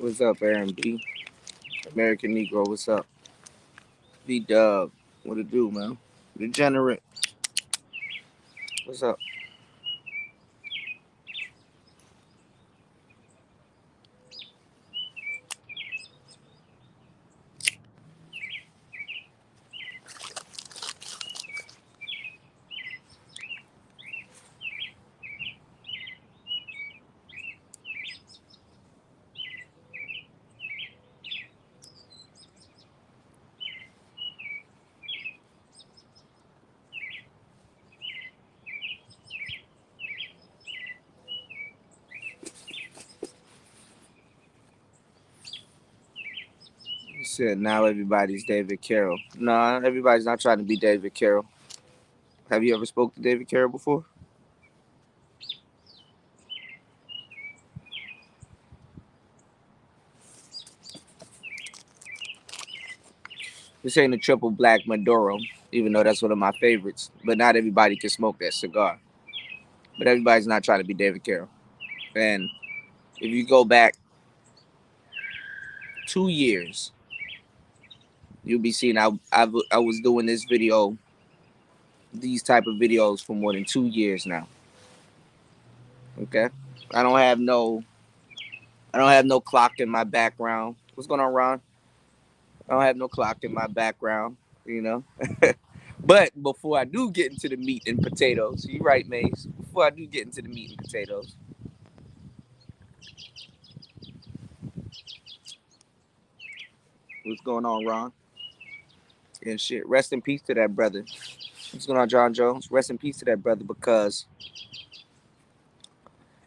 What's up, Aaron B? American Negro, what's up? V Dub, what it do, man? Degenerate, what's up? You said now everybody's David Carroll. Nah, everybody's not trying to be David Carroll. Have you ever spoke to David Carroll before? This ain't a triple black Maduro, even though that's one of my favorites. But not everybody can smoke that cigar. But everybody's not trying to be David Carroll. And if you go back 2 years, you'll be seeing I was doing this video, these type of videos for more than 2 years now. Okay, I don't have no I don't have no clock in my background. What's going on, Ron? I don't have no clock in my background, you know. But before I do get into the meat and potatoes, you right, Maze. Before I do get into the meat and potatoes, what's going on, Ron? And shit, rest in peace to that brother. What's going on, John Jones? Rest in peace to that brother because,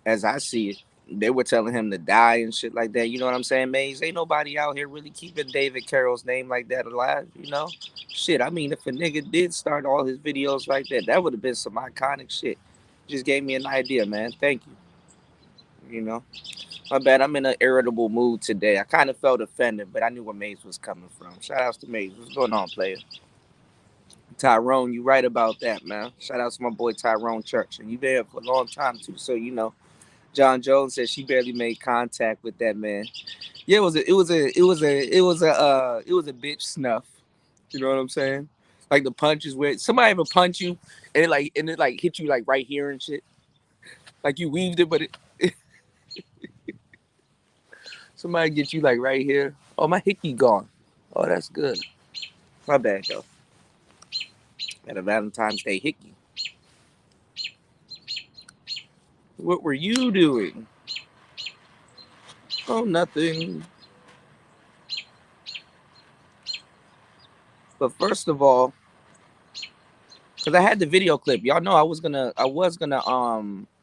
as I see it, they were telling him to die and shit like that. You know what I'm saying, Maze? Ain't nobody out here really keeping David Carroll's name like that alive, you know? Shit, I mean, if a nigga did start all his videos like that, that would have been some iconic shit. Just gave me an idea, man. Thank you. You know? My bad, I'm in an irritable mood today. I kind of felt offended, but I knew where Maze was coming from. Shout outs to Maze. What's going on, player? Tyrone, you right about that, man. Shout out to my boy Tyrone Church. And you been here for a long time, too, so you know. John Jones said she barely made contact with that man. Yeah, it was a bitch snuff. You know what I'm saying? Like the punches where somebody ever punch you and it like hit you like right here and shit. Like you weaved it, but it somebody get you like right here. Oh, my hickey gone. Oh, that's good. My bad though. At a Valentine's Day hickey. What were you doing? Oh, nothing. But first of all, because I had the video clip. Y'all know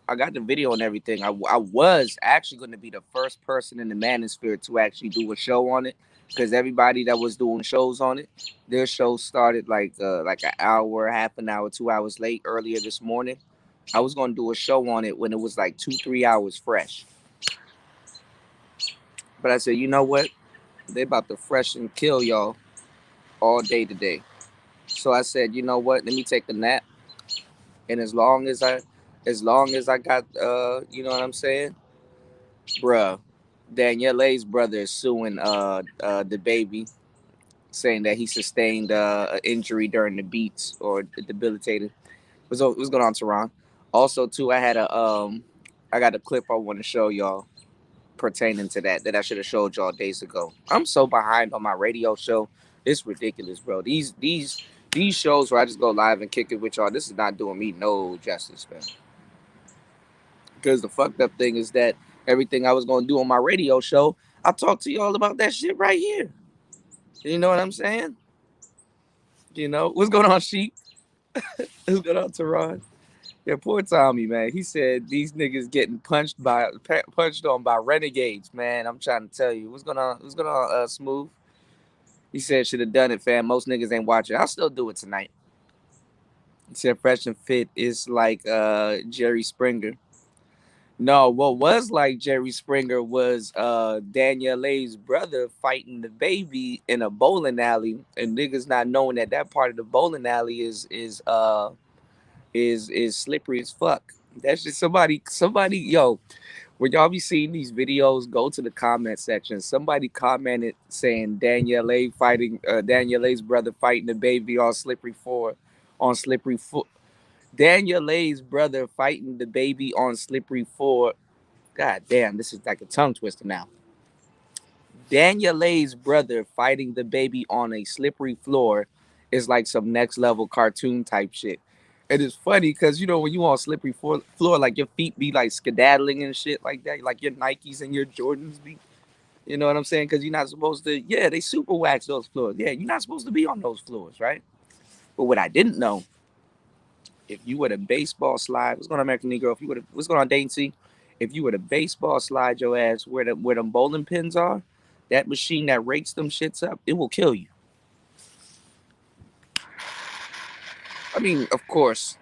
I got the video and everything. I was actually gonna be the first person in the manosphere to actually do a show on it. Because everybody that was doing shows on it, their show started like an hour, half an hour, 2 hours late earlier this morning. I was gonna do a show on it when it was like 2, 3 hours fresh. But I said, you know what? They about to fresh and kill y'all all day today. So I said, you know what? Let me take a nap. And as long as I got you know what I'm saying, bruh, Daniele's brother is suing the baby, saying that he sustained an injury during the beats or debilitated. What's going on, Tehran? Also, too, I got a clip I want to show y'all pertaining to that I should have showed y'all days ago. I'm so behind on my radio show. It's ridiculous, bro. These shows where I just go live and kick it with y'all, this is not doing me no justice, man. Because the fucked up thing is that everything I was gonna do on my radio show, I talked to y'all about that shit right here. You know what I'm saying? You know what's going on, Sheep? What's going on, Teron? Yeah, poor Tommy, man. He said these niggas getting punched on by renegades, man. I'm trying to tell you what's going on. What's going on, Smooth? He said should have done it, fam. Most niggas ain't watching. I'll still do it tonight. He said Fresh and Fit is like Jerry Springer. No, what was like Jerry Springer was Danielle A's brother fighting the baby in a bowling alley, and niggas not knowing that that part of the bowling alley is slippery as fuck. That's just somebody. Yo, When y'all be seeing these videos, go to the comment section. Somebody commented saying Daniela's brother fighting the baby on slippery foot. Daniela's brother fighting the baby on slippery floor. God damn, this is like a tongue twister now. Daniela's brother fighting the baby on a slippery floor is like some next level cartoon type shit. It is funny because when you on slippery floor, like your feet be like skedaddling and shit like that, like your Nikes and your Jordans be. You know what I'm saying? Because you're not supposed to. Yeah, they super wax those floors. Yeah, you're not supposed to be on those floors, right? But what I didn't know, if you were to baseball slide, what's going on, American Negro? What's going on, Dane C? If you were to baseball slide your ass where them bowling pins are, that machine that rakes them shits up, it will kill you. I mean, of course,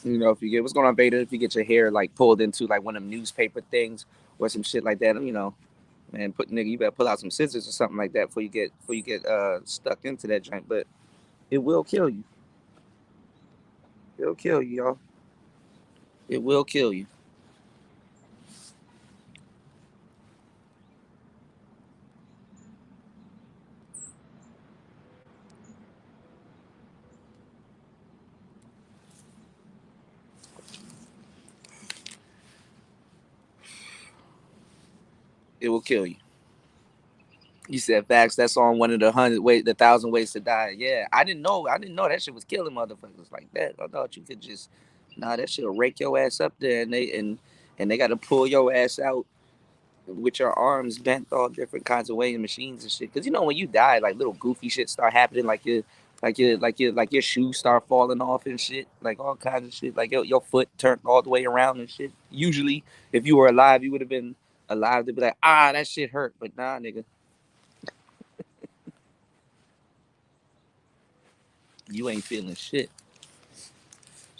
if you get what's going on, Vader, if you get your hair like pulled into like one of them newspaper things or some shit like that, man, you better pull out some scissors or something like that before you get stuck into that joint. But it will kill you. It'll kill you, y'all. It will kill you. It will kill you. You said facts. That's on one of the 1,000 ways to die. Yeah, I didn't know. I didn't know that shit was killing motherfuckers like that. I thought you could just, nah, that shit'll rake your ass up there, and they got to pull your ass out with your arms bent all different kinds of ways, machines and shit. Because when you die, like little goofy shit start happening, like your shoes start falling off and shit, like all kinds of shit. Like your foot turned all the way around and shit. Usually, if you were alive, you would have been alive to be like, that shit hurt, but nah, nigga. You ain't feeling shit.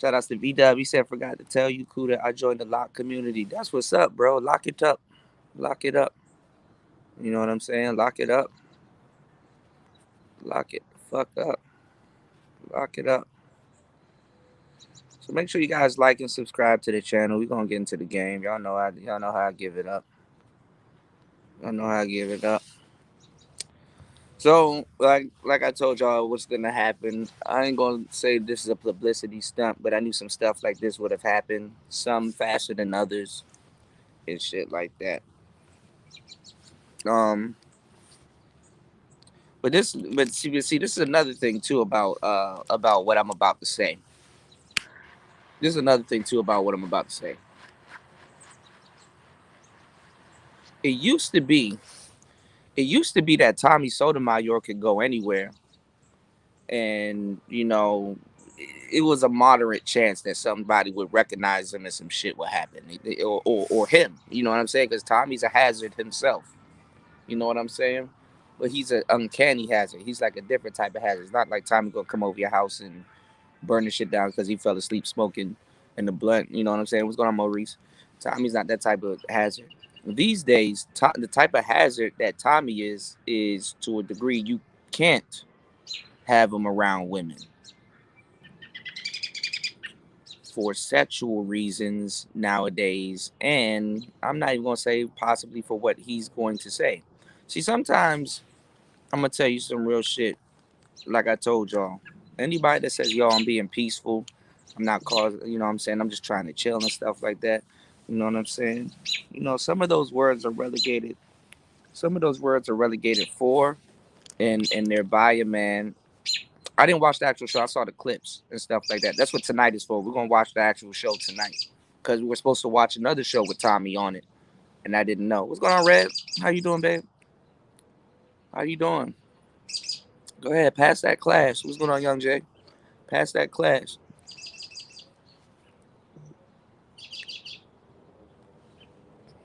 Shout outs to VW. He said, forgot to tell you, Kuda, I joined the lock community. That's what's up, bro. Lock it up. Lock it up. You know what I'm saying? Lock it up. Lock it the fuck up. Lock it up. So make sure you guys like and subscribe to the channel. We're gonna get into the game. Y'all know how I give it up. Y'all know how I give it up. So, like I told y'all, what's gonna happen? I ain't gonna say this is a publicity stunt, but I knew some stuff like this would have happened. Some faster than others, and shit like that. Um, but see, this is another thing too about what I'm about to say. This is another thing too about what I'm about to say. It used to be, it used to be that Tommy Sotomayor could go anywhere, and it was a moderate chance that somebody would recognize him and some shit would happen, or him. You know what I'm saying? Because Tommy's a hazard himself. You know what I'm saying? But he's an uncanny hazard. He's like a different type of hazard. It's not like Tommy gonna come over your house and burn the shit down because he fell asleep smoking in the blunt. You know what I'm saying? What's going on, Maurice? Tommy's not that type of hazard. These days, the type of hazard that Tommy is to a degree you can't have him around women for sexual reasons nowadays, and I'm not even gonna say possibly for what he's going to say. See, sometimes I'm gonna tell you some real shit. Like I told y'all, anybody that says, yo, I'm being peaceful, I'm not causing, you know what I'm saying, I'm just trying to chill and stuff like that, you know what I'm saying, some of those words are relegated. Some of those words are relegated for and they're by a man. I didn't watch the actual show. I saw the clips and stuff like that. That's what tonight is for. We're gonna watch the actual show tonight because we were supposed to watch another show with Tommy on it, and I didn't know. What's going on, Red? How you doing, babe? How you doing? Go ahead, pass that class. What's going on, Young Jay? Pass that class.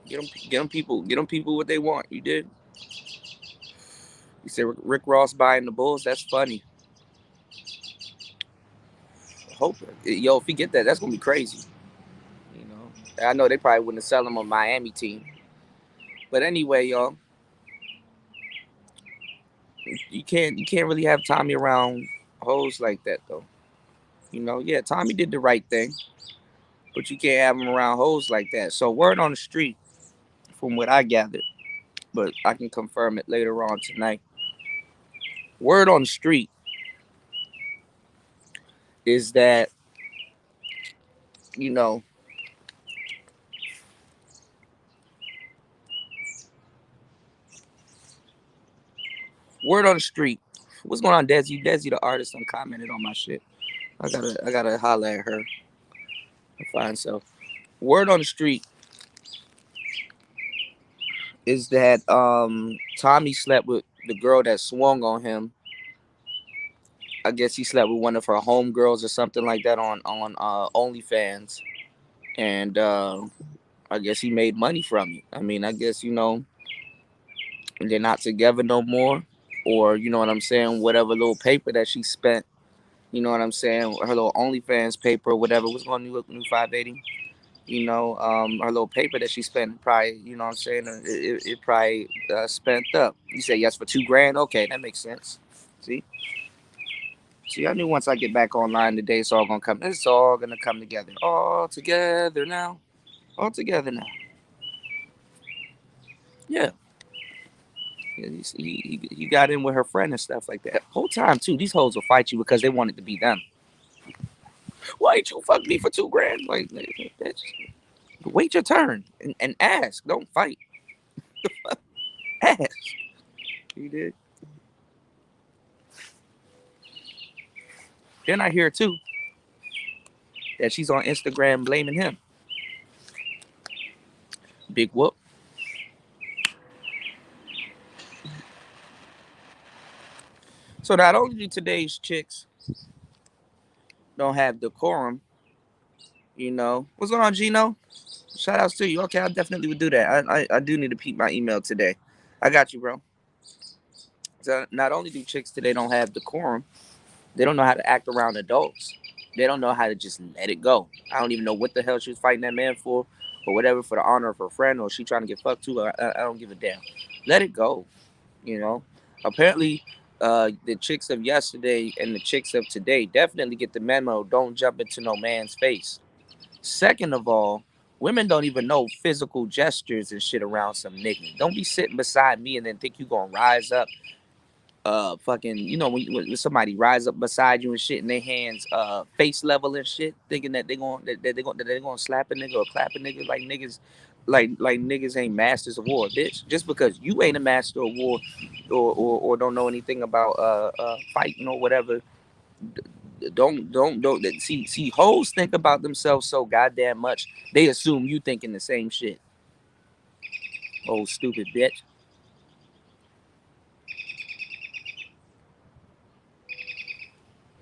Get them people what they want. You did. You said Rick Ross buying the Bulls. That's funny. Hope yo, if he get that, that's gonna be crazy. You I know they probably wouldn't sell him on Miami team. But anyway, y'all, you can't really have Tommy around hoes like that though. Yeah, Tommy did the right thing. but you can't have them around hoes like that. So word on the street, from what I gathered, but I can confirm it later on tonight. Word on the street is that, you know, word on the street. What's going on, Desi? Desi, the artist, commented on my shit. I gotta holler at her. Fine. So, word on the street is that Tommy slept with the girl that swung on him. I guess he slept with one of her homegirls or something like that on OnlyFans, and I guess he made money from it. I mean, I guess they're not together no more, or you know what I'm saying. Whatever little paper that she spent, you know what I'm saying. Her little OnlyFans paper or whatever. What's going on, new 580? Her little paper that she spent probably, you know what I'm saying, it probably spent up. You say yes for 2 grand? Okay, that makes sense. See? See, I knew once I get back online today, it's all gonna come together. All together now. All together now. Yeah. Yeah, he got in with her friend and stuff like that. Whole time too, these hoes will fight you because they want it to be them. Why ain't you fuck me for 2 grand? Like, bitch, wait your turn and ask. Don't fight. Ask. You did. Then I hear too that she's on Instagram blaming him. Big whoop. So not only do today's chicks don't have decorum, what's going on, Gino? Shout outs to you. Okay, I definitely would do that. I do need to peep my email today. I got you, bro. So not only do chicks today don't have decorum, they don't know how to act around adults. They don't know how to just let it go. I don't even know what the hell she was fighting that man for, or whatever, for the honor of her friend, or she trying to get fucked too. I don't give a damn. Let it go. You know. Apparently, the chicks of yesterday and the chicks of today definitely get the memo. Don't jump into no man's face. Second of all, women don't even know physical gestures and shit around some nigga. Don't be sitting beside me and then think you gonna rise up, fucking, when somebody rise up beside you and shit, and their hands face level and shit, thinking that they gonna slap a nigga or clap a nigga, like niggas. Like niggas ain't masters of war, bitch. Just because you ain't a master of war, or don't know anything about fighting or whatever, don't see hoes think about themselves so goddamn much. They assume you thinking the same shit. Oh, stupid bitch.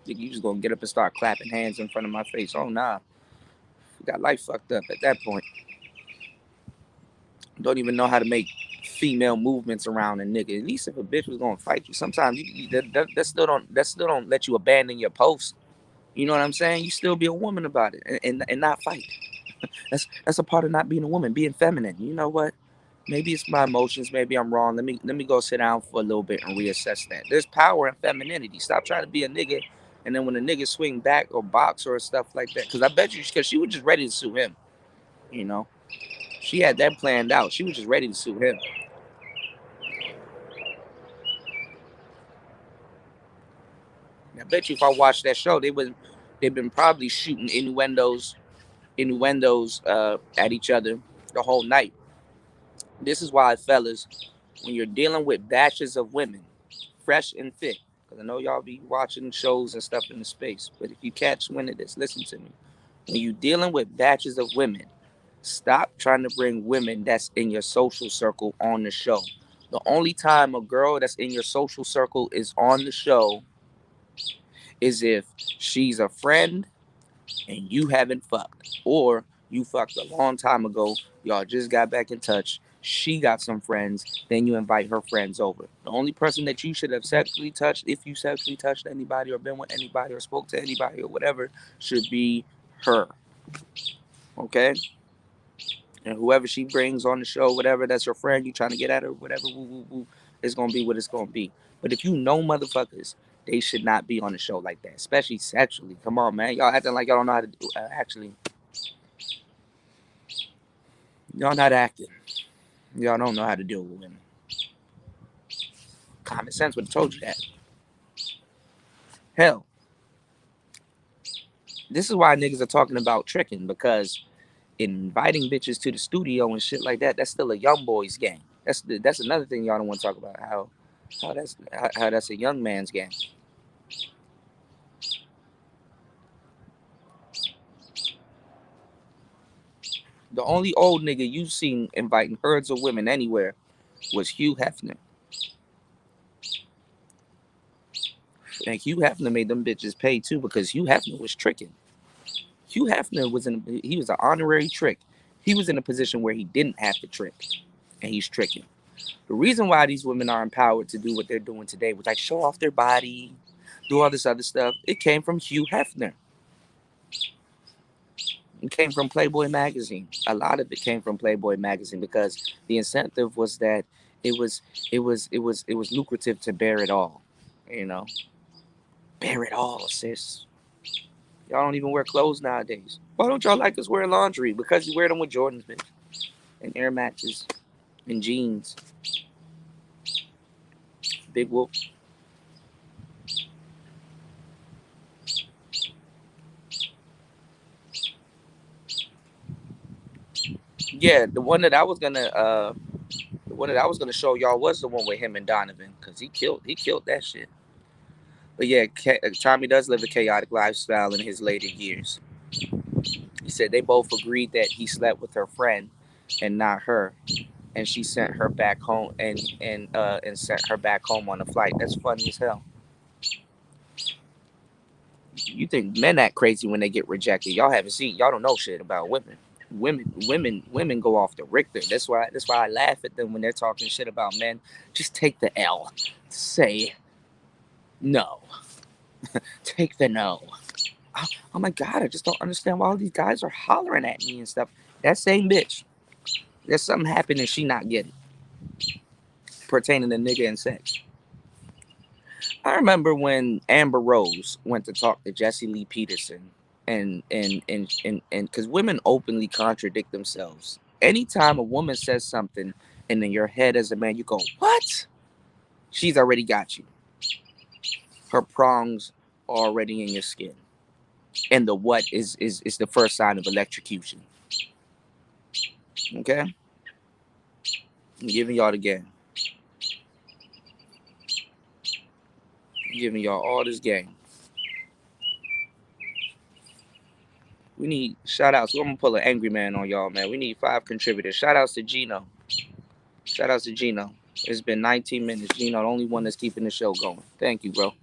Think you just gonna get up and start clapping hands in front of my face? Oh nah, you got life fucked up at that point. Don't even know how to make female movements around a nigga. At least if a bitch was gonna fight you, sometimes that still don't let you abandon your post. You know what I'm saying? You still be a woman about it and not fight. That's a part of not being a woman, being feminine. You know what? Maybe it's my emotions. Maybe I'm wrong. Let me go sit down for a little bit and reassess that. There's power in femininity. Stop trying to be a nigga, and then when a nigga swing back or box or stuff like that, because I bet you, because she was just ready to sue him. You know, she had that planned out. She was just ready to sue him. And I bet you, if I watched that show, they've been probably shooting innuendos at each other the whole night. This is why, fellas, when you're dealing with batches of women, fresh and fit, because I know y'all be watching shows and stuff in the space, but if you catch wind of this, listen to me. When you're dealing with batches of women, stop trying to bring women that's in your social circle on the show. The only time a girl that's in your social circle is on the show is if she's a friend and you haven't fucked, or you fucked a long time ago, y'all just got back in touch, she got some friends, then you invite her friends over. The only person that you should have sexually touched, if you sexually touched anybody or been with anybody or spoke to anybody or whatever, should be her. Okay? And whoever she brings on the show, whatever, that's her friend, you trying to get at her, whatever, woo, woo, woo, it's gonna be what it's gonna be. But if you know motherfuckers, they should not be on the show like that, especially sexually. Come on, man, y'all acting like y'all don't know how to do. Actually, Y'all not acting. Y'all don't know how to deal with women. Common sense would have told you that. Hell, this is why niggas are talking about tricking, because inviting bitches to the studio and shit like that, that's still a young boy's game. That's another thing y'all don't want to talk about. How that's a young man's game. The only old nigga you seen inviting herds of women anywhere was Hugh Hefner. And Hugh Hefner made them bitches pay too, because Hugh Hefner was tricking. Hugh Hefner he was an honorary trick. He was in a position where he didn't have to trick, and he's tricking. The reason why these women are empowered to do what they're doing today, which like show off their body, do all this other stuff, it came from Hugh Hefner. It came from Playboy magazine. A lot of it came from Playboy magazine, because the incentive was that it was lucrative to bear it all. You know, bear it all, sis. Y'all don't even wear clothes nowadays. Why don't y'all like us wearing laundry? Because you wear them with Jordans, bitch, and Air Maxes and jeans. Big whoop. Yeah, the one that I was gonna show y'all was the one with him and Donovan, because he killed that shit. But yeah, Tommy does live a chaotic lifestyle in his later years. He said they both agreed that he slept with her friend and not her, and she sent her back home and sent her back home on a flight. That's funny as hell. You think men act crazy when they get rejected? Y'all haven't seen. Y'all don't know shit about women. Women go off the Richter. That's why I laugh at them when they're talking shit about men. Just take the L. Say no. Take the no. Oh my god, I just don't understand why all these guys are hollering at me and stuff. That same bitch. There's something happening she not getting pertaining to nigga and sex. I remember when Amber Rose went to talk to Jesse Lee Peterson, and because women openly contradict themselves. Anytime a woman says something and in your head as a man you go, what? She's already got you. Her prongs are already in your skin. And the what is the first sign of electrocution. Okay? I'm giving y'all the game. I'm giving y'all all this game. We need shout outs. I'm gonna pull an angry man on y'all, man. We need 5 contributors. Shout outs to Gino. Shout outs to Gino. It's been 19 minutes. Gino, the only one that's keeping the show going. Thank you, bro.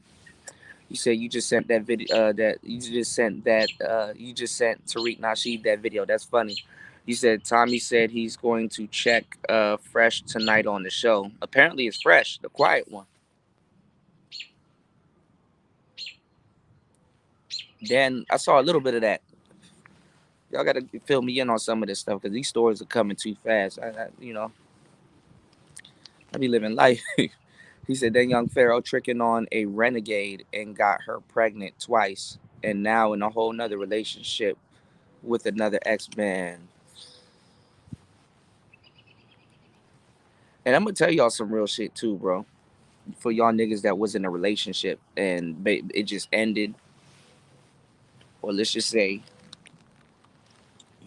You said you just sent that video. You just sent Tariq Nasheed that video. That's funny. You said Tommy said he's going to check Fresh tonight on the show. Apparently, it's Fresh, the quiet one. Then I saw a little bit of that. Y'all gotta fill me in on some of this stuff, because these stories are coming too fast. I be living life. He said that young Pharaoh tricking on a renegade and got her pregnant twice, and now in a whole nother relationship with another ex-man. And I'm gonna tell y'all some real shit too, bro. For y'all niggas that was in a relationship and it just ended, or let's just say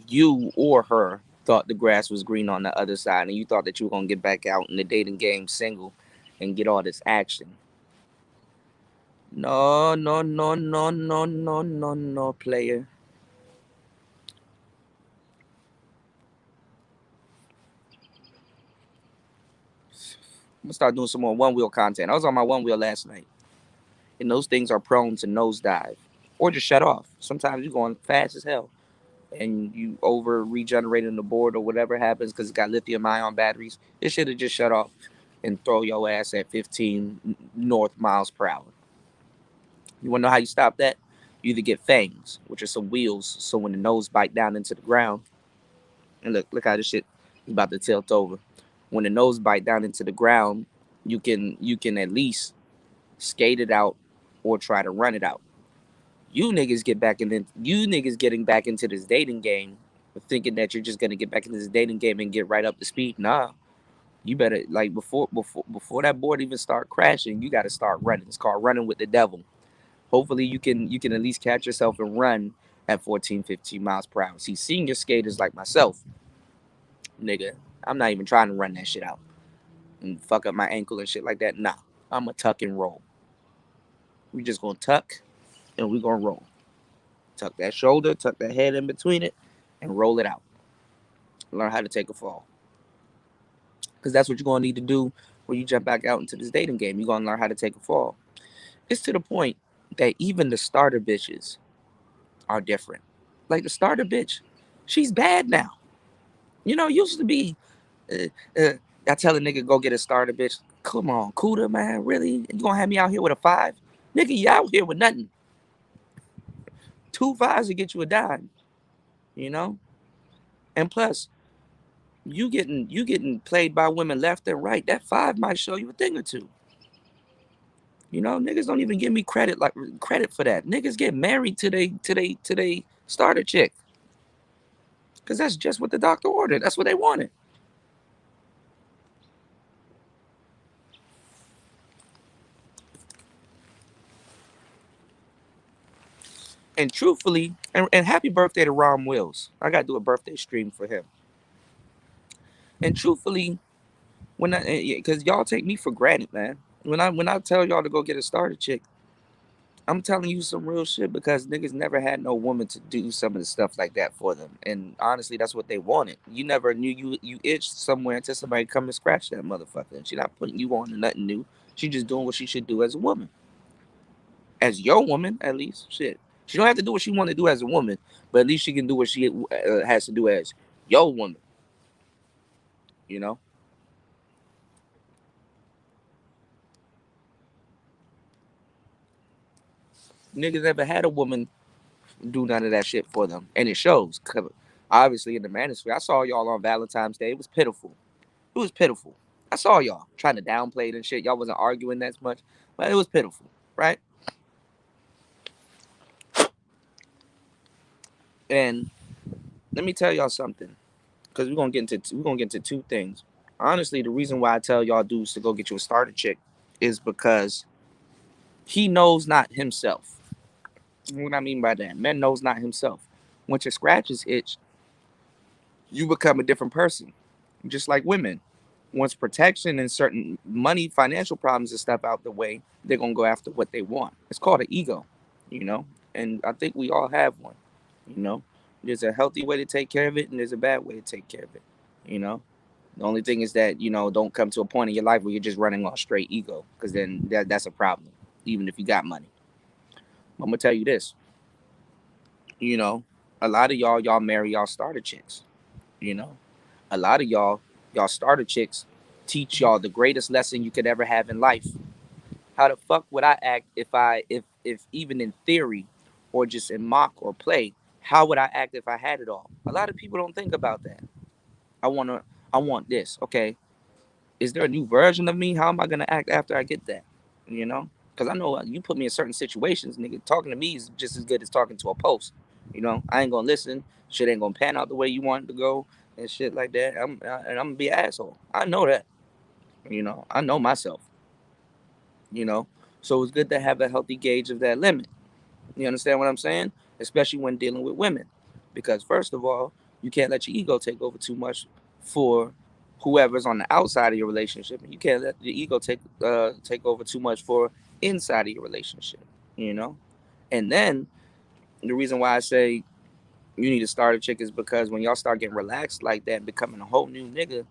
you or her thought the grass was green on the other side, and you thought that you were gonna get back out in the dating game single and get all this action. No, no, no, no, no, no, no, no, player. I'm gonna start doing some more one wheel content. I was on my one wheel last night, and those things are prone to nosedive or just shut off. Sometimes you're going fast as hell, and you over regenerating the board or whatever happens because it's got lithium ion batteries. It should have just shut off and throw your ass at 15 north miles per hour. You want to know how you stop that? You either get fangs, which are some wheels, so when the nose bite down into the ground, and look how this shit is about to tilt over. When the nose bite down into the ground, you can at least skate it out or try to run it out. You niggas getting back into this dating game. thinking that you're just gonna get back into this dating game and get right up to speed. Nah, you better like before that board even start crashing, you got to start running. It's called running with the devil. Hopefully you can at least catch yourself and run at 14, 15 miles per hour. See, senior skaters like myself, nigga, I'm not even trying to run that shit out and fuck up my ankle and shit like that. Nah, I'm a tuck and roll. We just gonna tuck and we gonna roll. Tuck that shoulder, tuck that head in between it, and roll it out. Learn how to take a fall. Because that's what you're going to need to do when you jump back out into this dating game. You're going to learn how to take a fall. It's to the point that even the starter bitches are different. Like the starter bitch, she's bad now. You know, used to be, uh, uh, I tell a nigga, go get a starter bitch. Come on, Cuda, man, really? You going to have me out here with a five? Nigga, you out here with nothing. 2 5s to get you a dime, you know? And plus, you getting played by women left and right. That five might show you a thing or two. You know, niggas don't even give me credit for that. Niggas get married to they starter chick. Cause that's just what the doctor ordered. That's what they wanted. And truthfully, and happy birthday to Ron Wills. I gotta do a birthday stream for him. And truthfully, when I cause y'all take me for granted, man. When I tell y'all to go get a starter chick, I'm telling you some real shit because niggas never had no woman to do some of the stuff like that for them. And honestly, that's what they wanted. You never knew you itched somewhere until somebody come and scratch that motherfucker. And she not putting you on to nothing new. She just doing what she should do as a woman. As your woman, at least. Shit. She don't have to do what she want to do as a woman, but at least she can do what she has to do as your woman. You know, niggas never had a woman do none of that shit for them, and it shows. Obviously, in the manosphere, I saw y'all on Valentine's Day. It was pitiful. It was pitiful. I saw y'all trying to downplay it and shit. Y'all wasn't arguing that much, but it was pitiful, right? And let me tell y'all something, because we're gonna get into two things. Honestly, the reason why I tell y'all dudes to go get you a starter chick is because he knows not himself. What I mean by that, man knows not himself. Once your scratches itch, you become a different person, just like women. Once protection and certain money, financial problems and stuff out the way, they're gonna go after what they want. It's called an ego, you know. And I think we all have one, you know. There's a healthy way to take care of it, and there's a bad way to take care of it, you know. The only thing is that don't come to a point in your life where you're just running on straight ego, because then that's a problem, even if you got money. I'm gonna tell you this, you know, a lot of y'all marry y'all starter chicks, you know. A lot of y'all starter chicks teach y'all the greatest lesson you could ever have in life. How the fuck would I act if even in theory or just in mock or play, how would I act if I had it all? A lot of people don't think about that. I wanna I want this. Okay. Is there a new version of me? How am I gonna act after I get that? You know? Because I know you put me in certain situations, nigga. Talking to me is just as good as talking to a post. You know, I ain't gonna listen. Shit ain't gonna pan out the way you want it to go and shit like that. And I'm gonna be an asshole. I know that. You know, I know myself. You know, so it's good to have a healthy gauge of that limit. You understand what I'm saying? Especially when dealing with women, because first of all, you can't let your ego take over too much for whoever's on the outside of your relationship, and you can't let your ego take over too much for inside of your relationship. You know, and then the reason why I say you need to start a chick is because when y'all start getting relaxed like that, becoming a whole new nigga,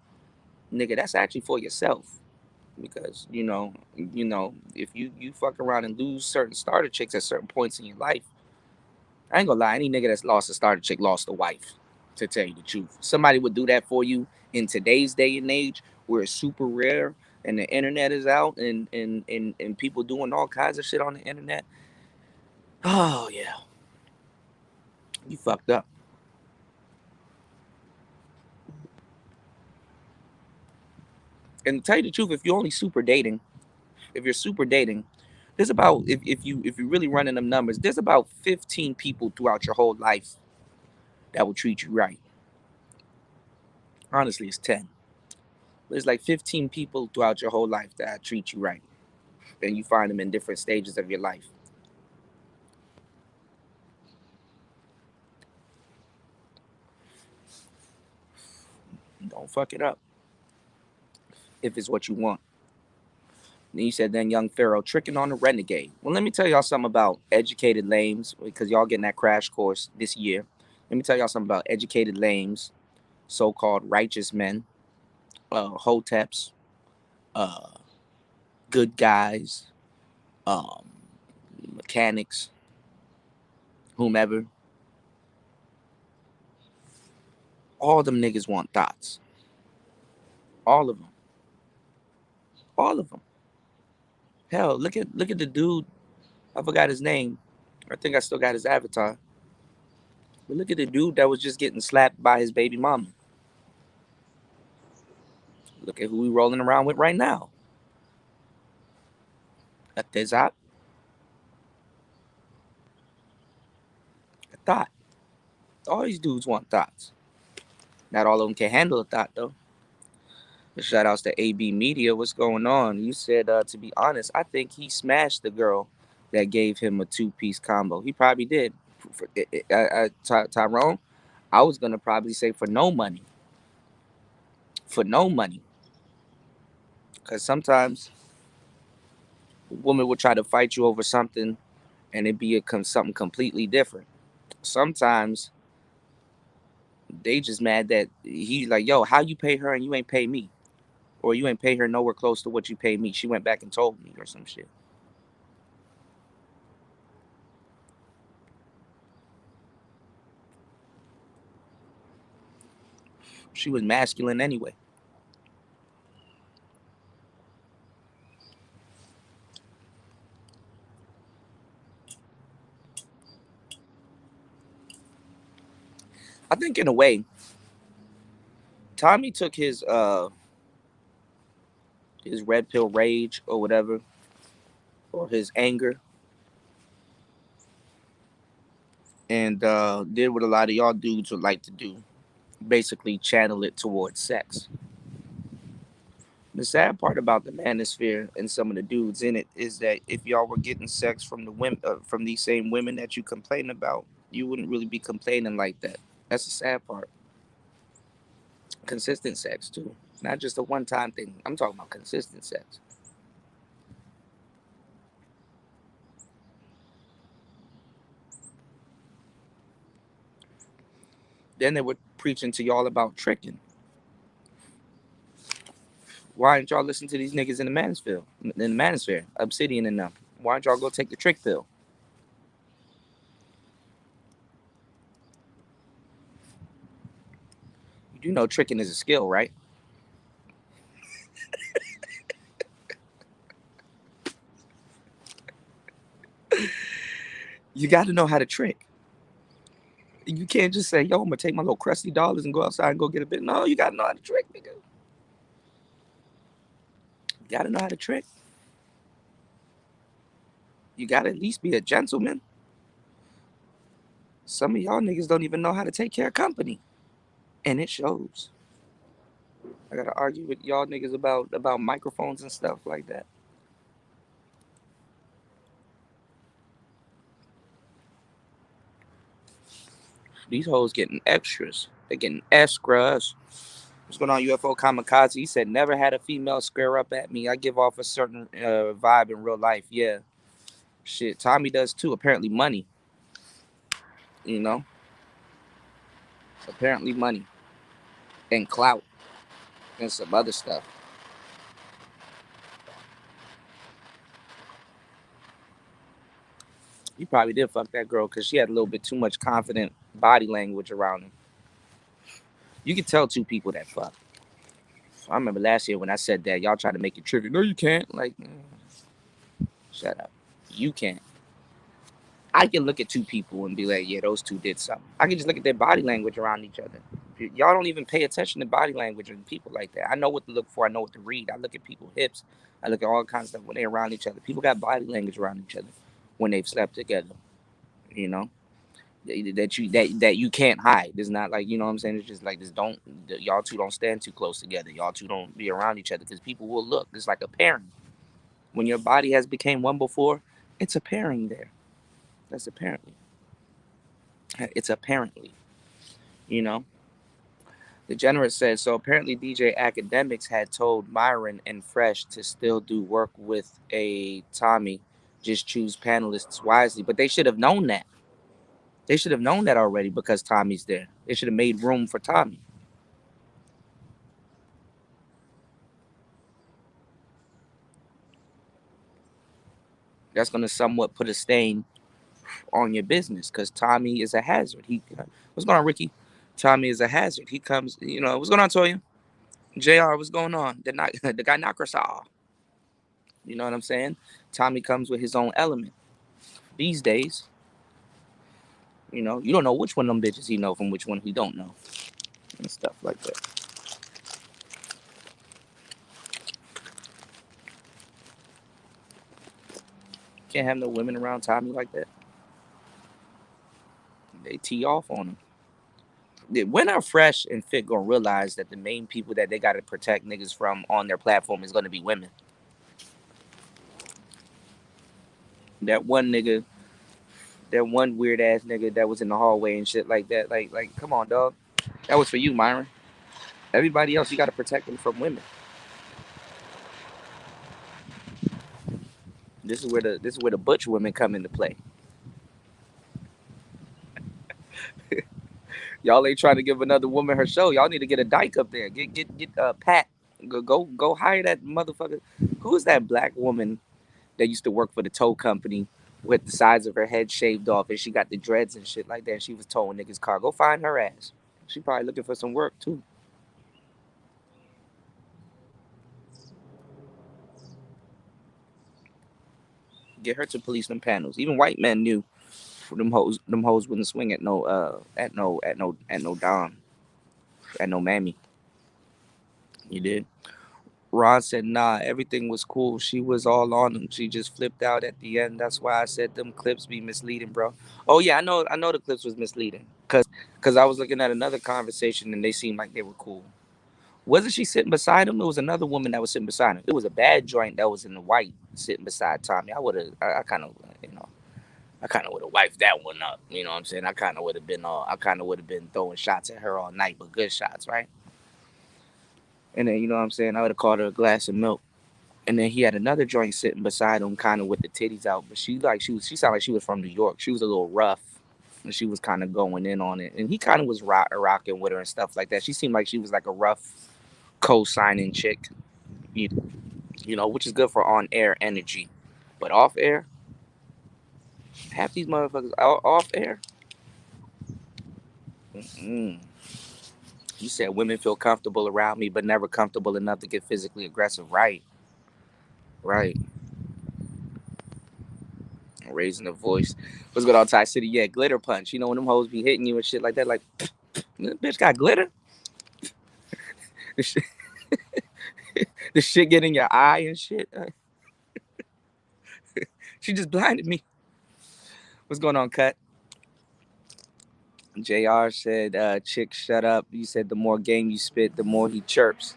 that's actually for yourself. Because if you fuck around and lose certain starter chicks at certain points in your life, I ain't gonna lie, any nigga that's lost a starter chick lost a wife. To tell you the truth, somebody would do that for you in today's day and age, where it's super rare and the internet is out and people doing all kinds of shit on the internet. Oh yeah, you fucked up. And to tell you the truth, if you're super dating, there's about if you really running them numbers, there's about 15 people throughout your whole life that will treat you right. Honestly, it's 10. There's like 15 people throughout your whole life that treat you right. And you find them in different stages of your life. Don't fuck it up if it's what you want. Then you said, then young Pharaoh tricking on a renegade. Well, let me tell y'all something about educated lames because y'all getting that crash course this year. Let me tell y'all something about educated lames, so-called righteous men, hoteps, uh, good guys, um, mechanics, whomever. All them niggas want thoughts. All of them. All of them. Hell, look at the dude. I forgot his name. I think I still got his avatar. But look at the dude that was just getting slapped by his baby mama. Look at who we rolling around with right now. A Tezat, a thought. All these dudes want thoughts. Not all of them can handle a thought though. Shout outs to AB Media. What's going on? You said, to be honest, I think he smashed the girl that gave him a two-piece combo. He probably did. Tyrone, I was gonna probably say for no money. For no money, because sometimes a woman will try to fight you over something, and it be something completely different. Sometimes they just mad that he's like, yo, how you pay her and you ain't pay me, or you ain't pay her nowhere close to what you paid me. She went back and told me or some shit. She was masculine anyway. I think in a way, Tommy took his red pill rage or whatever, or his anger, and did what a lot of y'all dudes would like to do. Basically channel it towards sex. The sad part about the manosphere and some of the dudes in it is that if y'all were getting sex from the women, from these same women that you complain about, you wouldn't really be complaining like that. That's the sad part. Consistent sex too, not just a one-time thing. I'm talking about consistent sex. Then they were preaching to y'all about tricking. Why didn't y'all listen to these niggas in the manosphere, Obsidian and them? Why don't y'all go take the trick pill? You do know tricking is a skill, right? You got to know how to trick. You can't just say, "Yo, I'm gonna take my little crusty dollars and go outside and go get a bit." No, you gotta know how to trick, nigga. You gotta know how to trick. You gotta at least be a gentleman. Some of y'all niggas don't even know how to take care of company, and it shows. I gotta argue with y'all niggas about microphones and stuff like that. These hoes getting extras. They getting extras. What's going on, UFO Kamikaze? He said, never had a female square up at me. I give off a certain vibe in real life. Yeah. Shit, Tommy does too. Apparently, money. You know? Apparently, money. And clout. And some other stuff. He probably did fuck that girl because she had a little bit too much confident body language around him. You can tell two people that fuck. I remember last year when I said that, y'all tried to make it trigger. No, you can't. Like, shut up. You can't. I can look at two people and be like, yeah, those two did something. I can just look at their body language around each other. Y'all don't even pay attention to body language and people like that. I know what to look for. I know what to read. I look at people's hips. I look at all kinds of stuff when they're around each other. People got body language around each other when they've slept together, you know? that you can't hide. It's not like, you know what I'm saying. It's just like this. Don't y'all two don't stand too close together. Y'all two don't be around each other because people will look. It's like a pairing. When your body has became one before, it's a pairing there. That's apparently. It's apparently. You know. Degenerate said so. Apparently, DJ Academics had told Myron and Fresh to still do work with a Tommy. Just choose panelists wisely. But they should have known that. They should have known that already because Tommy's there. They should have made room for Tommy. That's going to somewhat put a stain on your business because Tommy is a hazard. What's going on, Ricky? Tommy is a hazard. He comes, what's going on, Toya? JR, what's going on? The guy knocker saw. You know what I'm saying? Tommy comes with his own element. These days, you don't know which one of them bitches he know from which one he don't know. And stuff like that. Can't have no women around Tommy like that. They tee off on him. When are Fresh and Fit gonna realize that the main people that they gotta protect niggas from on their platform is gonna be women? That one nigga, that one weird ass nigga that was in the hallway and shit like that. Like, come on, dog. That was for you, Myron. Everybody else, you gotta protect them from women. This is where the butch women come into play. Y'all ain't trying to give another woman her show. Y'all need to get a dyke up there. Get Pat. Go hire that motherfucker. Who's that black woman that used to work for the tow company with the sides of her head shaved off and she got the dreads and shit like that and she was towing niggas' car? Go find her ass. She probably looking for some work too. Get her to police them panels. Even white men knew them hoes wouldn't swing at no Dom, at no mammy. You did. Ron said, nah, everything was cool. She was all on him. She just flipped out at the end. That's why I said them clips be misleading, bro. Oh yeah, I know the clips was misleading. Cause I was looking at another conversation and they seemed like they were cool. Wasn't she sitting beside him? It was another woman that was sitting beside him. It was a bad joint that was in the white sitting beside Tommy. I kind of, I kind of would have wiped that one up. You know what I'm saying? I kind of would have been throwing shots at her all night, but good shots, right? And then, you know what I'm saying? I would have called her a glass of milk. And then he had another joint sitting beside him, kind of with the titties out. But she sounded like she was from New York. She was a little rough, and she was kind of going in on it. And he kind of was rocking with her and stuff like that. She seemed like she was like a rough co-signing chick, you, which is good for on air energy. But off air, half these motherfuckers off air. Mm-mm. You said women feel comfortable around me, but never comfortable enough to get physically aggressive. Right, right. Raising the voice. What's good on Thai City? Yeah, glitter punch. You know when them hoes be hitting you and shit like that, like this bitch got glitter. The shit, the shit get in your eye and shit. She just blinded me. What's going on, Cut? JR said, chick, shut up. You said the more game you spit, the more he chirps.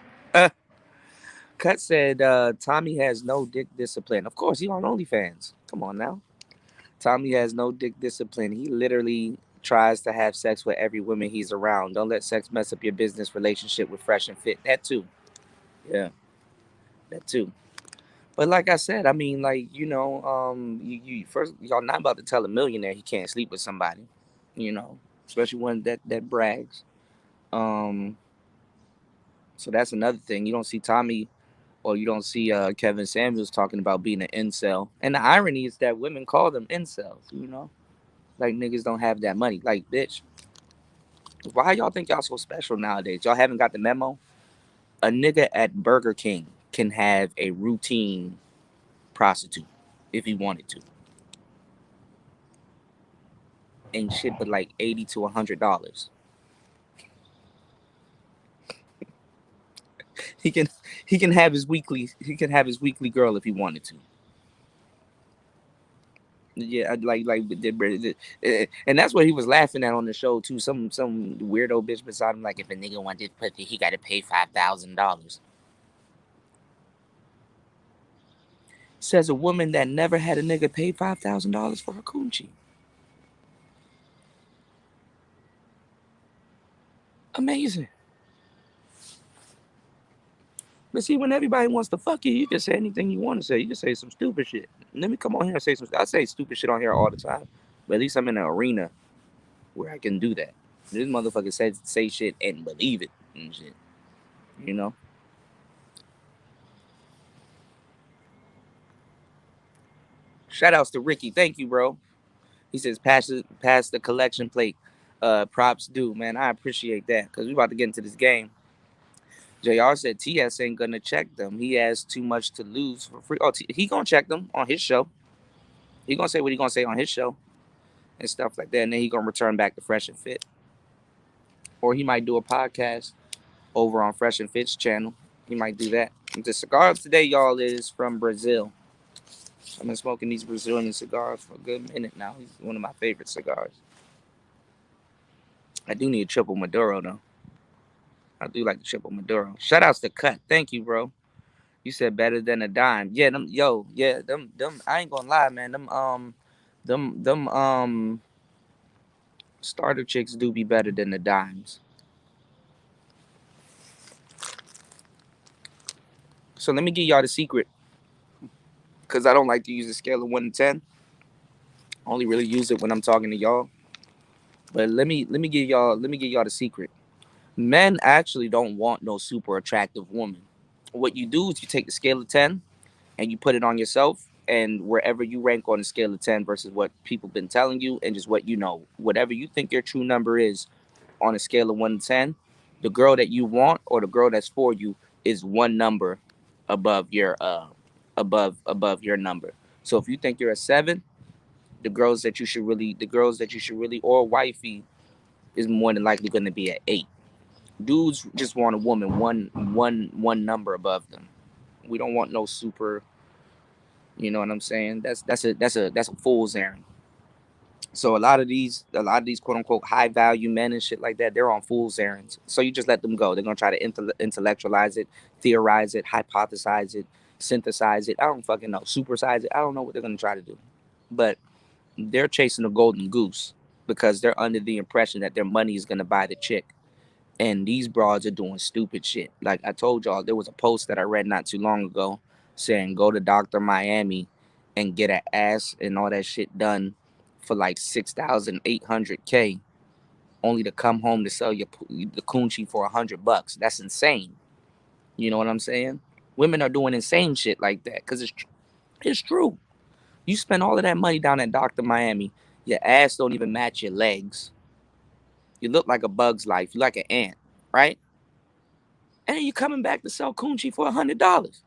Cut said, Tommy has no dick discipline. Of course, he on OnlyFans. Come on now. Tommy has no dick discipline. He literally tries to have sex with every woman he's around. Don't let sex mess up your business relationship with Fresh and Fit. That too. Yeah, that too. But like I said, I mean, like, you first, y'all not about to tell a millionaire he can't sleep with somebody, you know, especially one that brags. Um, so that's another thing. You don't see Tommy or you don't see Kevin Samuels talking about being an incel. And the irony is that women call them incels, like niggas don't have that money. Like, bitch, why y'all think y'all so special nowadays? Y'all haven't got the memo? A nigga at Burger King can have a routine prostitute if he wanted to. Ain't shit but like $80 to $100. He can he can have his weekly girl if he wanted to. Yeah, and that's what he was laughing at on the show too. Some weirdo bitch beside him, like, if a nigga want this pussy, he got to pay $5,000. Says a woman that never had a nigga pay $5,000 for her coochie. Amazing. But see, when everybody wants to fuck you, you can say anything you want to say. You can say some stupid shit. Let me come on here and say some. I say stupid shit on here all the time, but at least I'm in an arena where I can do that. This motherfucker says say shit and believe it and shit. You know. Shout outs to Ricky. Thank you, bro. He says pass the collection plate. Props due, man. I appreciate that because we about to get into this game. JR said TS ain't gonna check them. He has too much to lose for free. Oh, he gonna check them on his show. He gonna say what he gonna say on his show and stuff like that, and then he gonna return back to Fresh and Fit, or he might do a podcast over on Fresh and Fit's channel. He might do that. The cigar of today, y'all, is from Brazil. I've been smoking these Brazilian cigars for a good minute now. He's one of my favorite cigars. I do need a triple Maduro though. I do like the triple Maduro. Shout outs to Cut. Thank you, bro. You said better than a dime. Yeah, them yo, yeah, them I ain't gonna lie, man. Them starter chicks do be better than the dimes. So let me give y'all the secret. Cause I don't like to use a scale of 1 to 10. I only really use it when I'm talking to y'all. But let me give y'all the secret. Men actually don't want no super attractive woman. What you do is you take the scale of 10 and you put it on yourself, and wherever you rank on the scale of 10 versus what people been telling you and just what you know, whatever you think your true number is on a scale of 1 to 10, the girl that you want or the girl that's for you is one number above your number. So if you think you're a 7, the girls that you should really or wifey is more than likely going to be at 8. Dudes just want a woman one number above them. We don't want no super. You know what I'm saying? That's a fool's errand. So a lot of these quote unquote high value men and shit like that, they're on fool's errands. So you just let them go. They're gonna try to intellectualize it, theorize it, hypothesize it, synthesize it. I don't fucking know. Supersize it. I don't know what they're gonna try to do. But they're chasing a golden goose because they're under the impression that their money is gonna buy the chick. And these broads are doing stupid shit. Like I told y'all, there was a post that I read not too long ago saying go to Dr. Miami and get an ass and all that shit done for like 6,800K, only to come home to sell the coochie for $100. That's insane. You know what I'm saying? Women are doing insane shit like that because it's true. You spend all of that money down at Dr. Miami, your ass don't even match your legs. You look like a bug's life. You like an ant, right? And then you coming back to sell coochie for $100.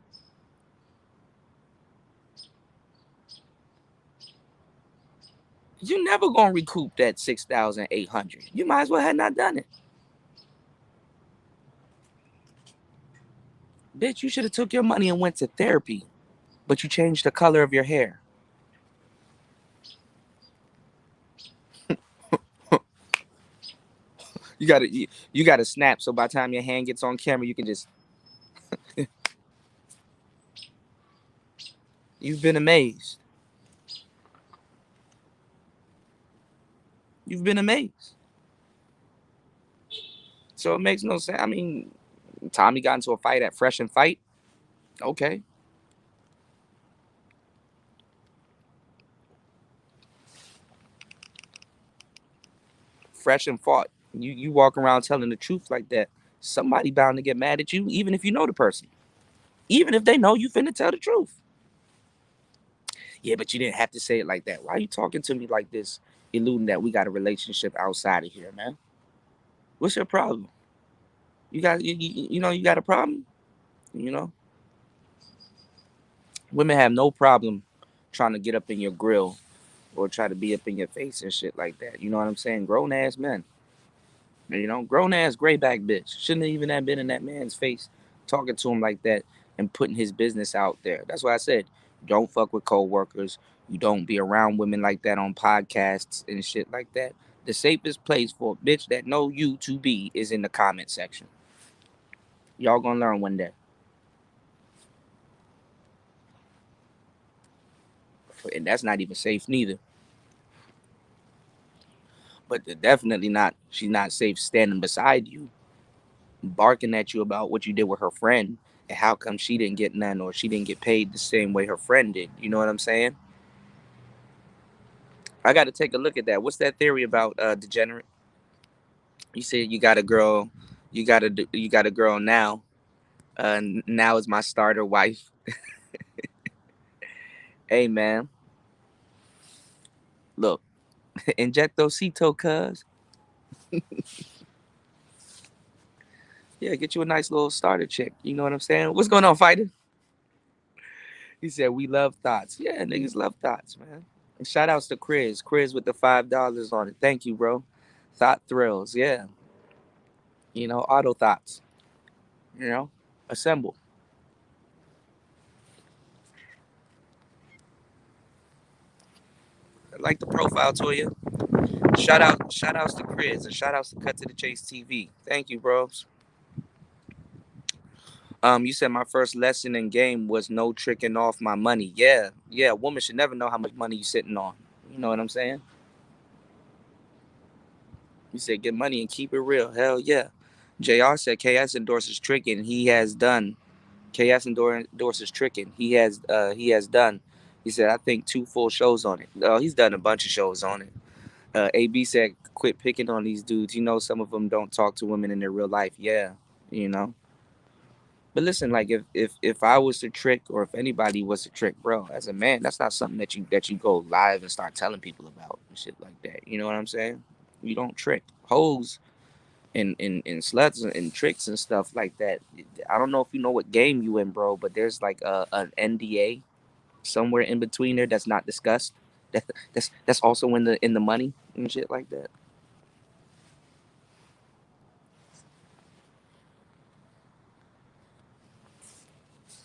You never gonna recoup that 6,800. You might as well have not done it, bitch. You should have took your money and went to therapy, but you changed the color of your hair. You gotta snap. So by the time your hand gets on camera, you can just. You've been amazed. You've been amazed. So it makes no sense. I mean, Tommy got into a fight at Fresh and Fight. Okay, Fresh and fought. You walk around telling the truth like that. Somebody bound to get mad at you, even if you know the person. Even if they know you finna tell the truth. Yeah, but you didn't have to say it like that. Why are you talking to me like this, alluding that we got a relationship outside of here, man? What's your problem? You got a problem. You know, women have no problem trying to get up in your grill or try to be up in your face and shit like that. You know what I'm saying? Grown ass men. Grown ass gray back bitch shouldn't even have been in that man's face talking to him like that and putting his business out there. That's why I said don't fuck with coworkers. You don't be around women like that on podcasts and shit like that. The safest place for a bitch that know you to be is in the comment section. Y'all gonna learn one day. And that's not even safe neither. But definitely not. She's not safe standing beside you, barking at you about what you did with her friend and how come she didn't get none or she didn't get paid the same way her friend did. You know what I'm saying? I got to take a look at that. What's that theory about degenerate? You said you got a girl, you got a girl now. Now is my starter wife. Hey man, look, inject those Ceto, cuz. Yeah, get you a nice little starter chick. You know what I'm saying? What's going on, fighter? He said we love thoughts. Yeah, niggas love thoughts, man. And shout outs to Chris. Chris with the $5 on it. Thank you, bro. Thought thrills. Yeah. Auto thoughts. You know, assemble. I like the profile, Toya. Shout outs to Chris and shout outs to Cut to the Chase TV. Thank you, bros. You said my first lesson in game was no tricking off my money. Yeah, yeah. A woman should never know how much money you sitting on. You know what I'm saying? You said get money and keep it real. Hell yeah. JR said KS endorses tricking. He has done. KS endorses tricking. He has done. He said I think 2 full shows on it. He's done a bunch of shows on it. AB said quit picking on these dudes. Some of them don't talk to women in their real life. Yeah, you know. But listen, like if I was to trick or if anybody was to trick, bro, as a man, that's not something that you go live and start telling people about and shit like that. You know what I'm saying? You don't trick. Hoes and sluts and tricks and stuff like that. I don't know if you know what game you in, bro, but there's like an NDA somewhere in between there that's not discussed. That's also in the money and shit like that.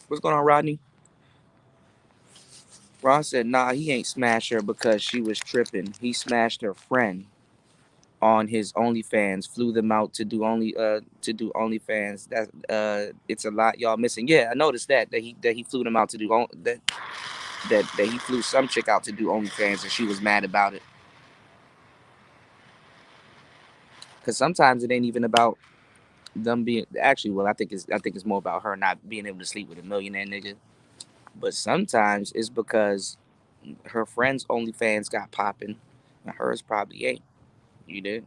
What's going on, Rodney? Ron said, nah, he ain't smashed her because she was tripping. He smashed her friend on his OnlyFans, flew them out to do OnlyFans. It's a lot y'all missing. Yeah, I noticed that he flew them out to do that he flew some chick out to do OnlyFans and she was mad about it. Cause sometimes it ain't even about them being actually. Well, I think it's more about her not being able to sleep with a millionaire nigga. But sometimes it's because her friend's OnlyFans got popping, and hers probably ain't. You did.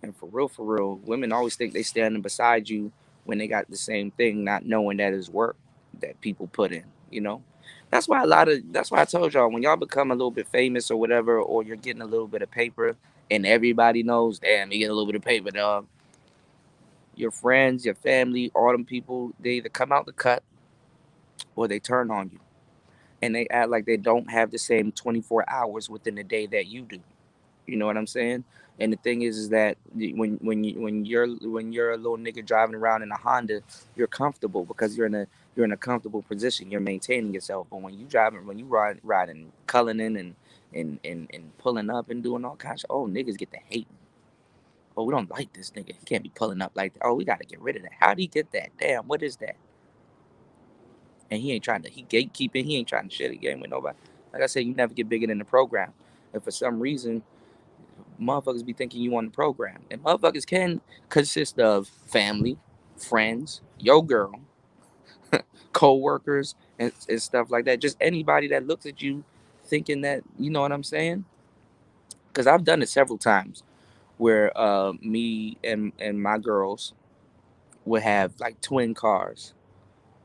And for real, women always think they standing beside you when they got the same thing, not knowing that it's work that people put in. You know, that's why I told y'all when y'all become a little bit famous or whatever, or you're getting a little bit of paper, and everybody knows, damn, you get a little bit of paper, dog. Your friends, your family, all them people, they either come out the cut or they turn on you, and they act like they don't have the same 24 hours within the day that you do. You know what I'm saying? And the thing is that when you're a little nigga driving around in a Honda, you're comfortable because you're in a comfortable position. You're maintaining yourself. But when you riding Cullinan and pulling up and doing all kinds of niggas get to hate. Oh, we don't like this nigga. He can't be pulling up like that. Oh, we gotta get rid of that. How'd he get that? Damn, what is that? And he gatekeeping. He ain't trying to share the game with nobody. Like I said, you never get bigger than the program. And for some reason, motherfuckers be thinking you on the program. And motherfuckers can consist of family, friends, your girl, co-workers, and stuff like that. Just anybody that looks at you thinking that, you know what I'm saying? Because I've done it several times where me and my girls would have like twin cars,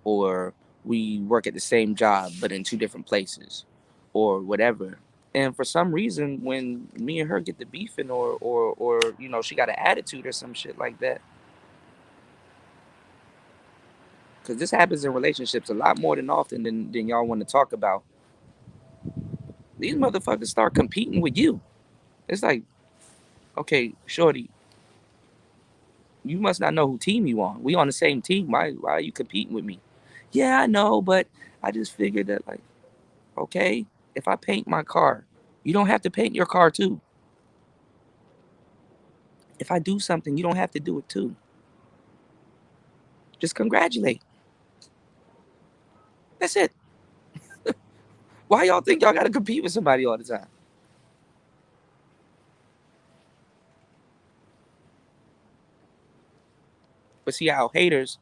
or we work at the same job but in two different places, or whatever. And for some reason, when me and her get to beefing, or she got an attitude or some shit like that, because this happens in relationships a lot more than often than y'all want to talk about. These motherfuckers start competing with you. It's like, okay, shorty, you must not know who team you on. We on the same team. Why are you competing with me? Yeah, I know, but I just figured that like. Okay? If I paint my car, you don't have to paint your car too. If I do something, you don't have to do it too. Just congratulate. That's it. Why y'all think y'all gotta compete with somebody all the time? But see how haters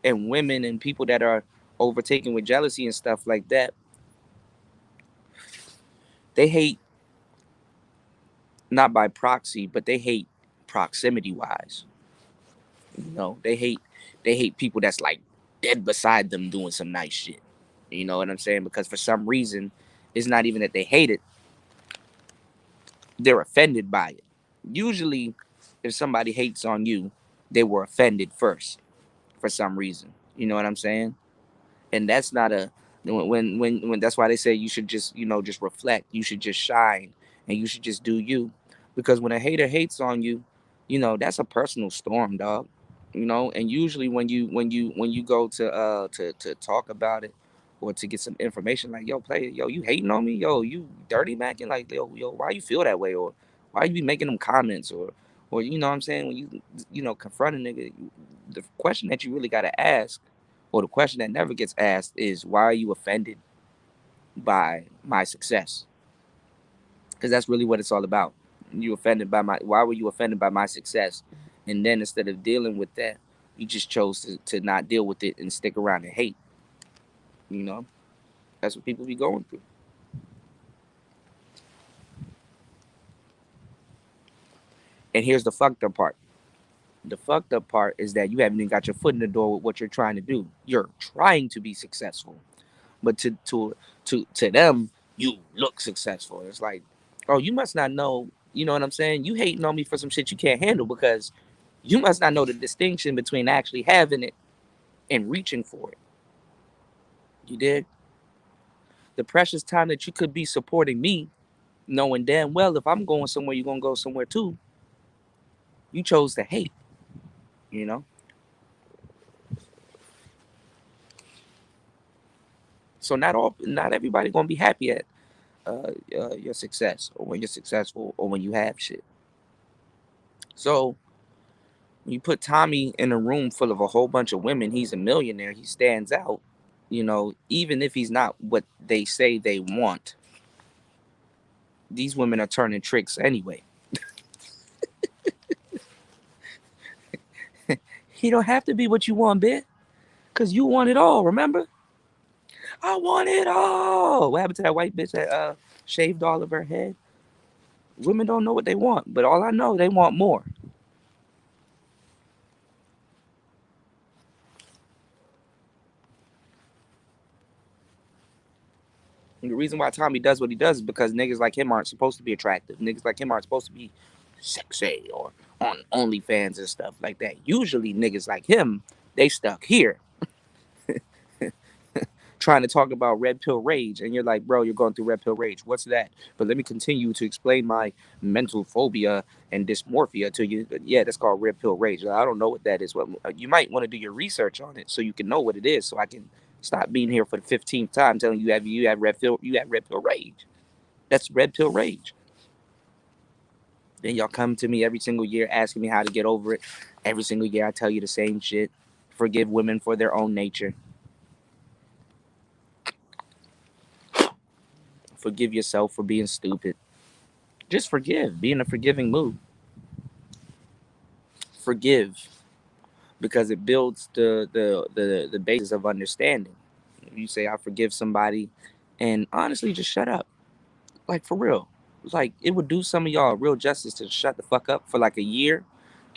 and women and people that are overtaken with jealousy and stuff like that, they hate not by proxy, but they hate proximity wise. They hate people that's like dead beside them doing some nice shit. You know what I'm saying? Because for some reason, it's not even that they hate it, they're offended by it. Usually, if somebody hates on you, they were offended first for some reason. You know what I'm saying? And that's not a when that's why they say you should just just reflect. You should just shine, and you should just do you, because when a hater hates on you, that's a personal storm, dog. And usually when you go to talk about it, or to get some information, like, yo, play it, yo, you hating on me, yo, you dirty macking, like, yo, why you feel that way, or why you be making them comments, or you know what I'm saying, when you confront a nigga, the question that you really got to ask, or the question that never gets asked, is why are you offended by my success? Because that's really what it's all about. You offended by my Why were you offended by my success? And then instead of dealing with that, you just chose to not deal with it and stick around and hate. You know, that's what people be going through. And here's the fucked up part. The fucked up part is that you haven't even got your foot in the door with what you're trying to do. You're trying to be successful, but to them, you look successful. It's like, oh, you must not know. You know what I'm saying? You hating on me for some shit you can't handle, because you must not know the distinction between actually having it and reaching for it. You did. The precious time that you could be supporting me, knowing damn well if I'm going somewhere, you're gonna go somewhere too. You chose to hate. You know. So not everybody gonna be happy at your success, or when you're successful, or when you have shit. So when you put Tommy in a room full of a whole bunch of women, he's a millionaire. He stands out. Even if he's not what they say they want, these women are turning tricks anyway. He don't have to be what you want, bitch, because you want it all. Remember, I want it all. What happened to that white bitch that shaved all of her head? Women don't know what they want, but all I know, they want more. And the reason why Tommy does what he does is because niggas like him aren't supposed to be attractive. Niggas like him aren't supposed to be sexy or on OnlyFans and stuff like that. Usually niggas like him, they stuck here trying to talk about red pill rage. And you're like, bro, you're going through red pill rage. What's that? But let me continue to explain my mental phobia and dysmorphia to you. Yeah, that's called red pill rage. I don't know what that is. Well, you might want to do your research on it so you can know what it is, so I can stop being here for the 15th time telling you have red pill rage. That's red pill rage. Then y'all come to me every single year asking me how to get over it. Every single year I tell you the same shit. Forgive women for their own nature. Forgive yourself for being stupid. Just forgive. Be in a forgiving mood. Forgive, because it builds the basis of understanding. You say I forgive somebody, and honestly, just shut up. Like, for real. Like, it would do some of y'all real justice to shut the fuck up for like a year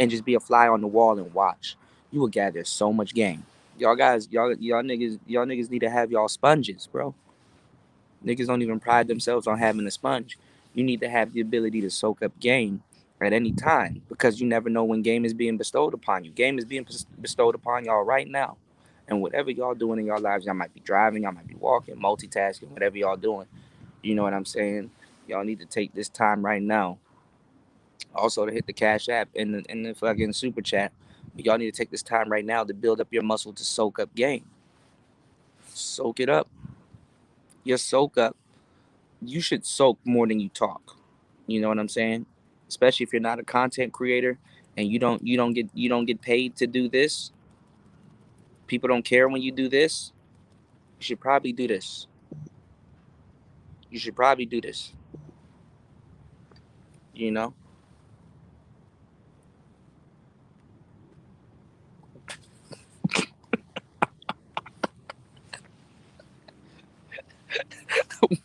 and just be a fly on the wall and watch. You will gather so much game. Y'all guys, y'all niggas need to have y'all sponges, bro. Niggas don't even pride themselves on having a sponge. You need to have the ability to soak up game at any time, because you never know when game is being bestowed upon you. Game is being bestowed upon y'all right now. And whatever y'all doing in your lives, y'all might be driving, y'all might be walking, multitasking, whatever y'all doing. You know what I'm saying? Y'all need to take this time right now. Also, to hit the Cash App and the fucking super chat. Y'all need to take this time right now to build up your muscle to soak up game. Soak it up. your soak up, you should soak more than you talk. You know what I'm saying? Especially if you're not a content creator and you don't get paid to do this. People don't care when you do this. You should probably do this. You should probably do this. You know?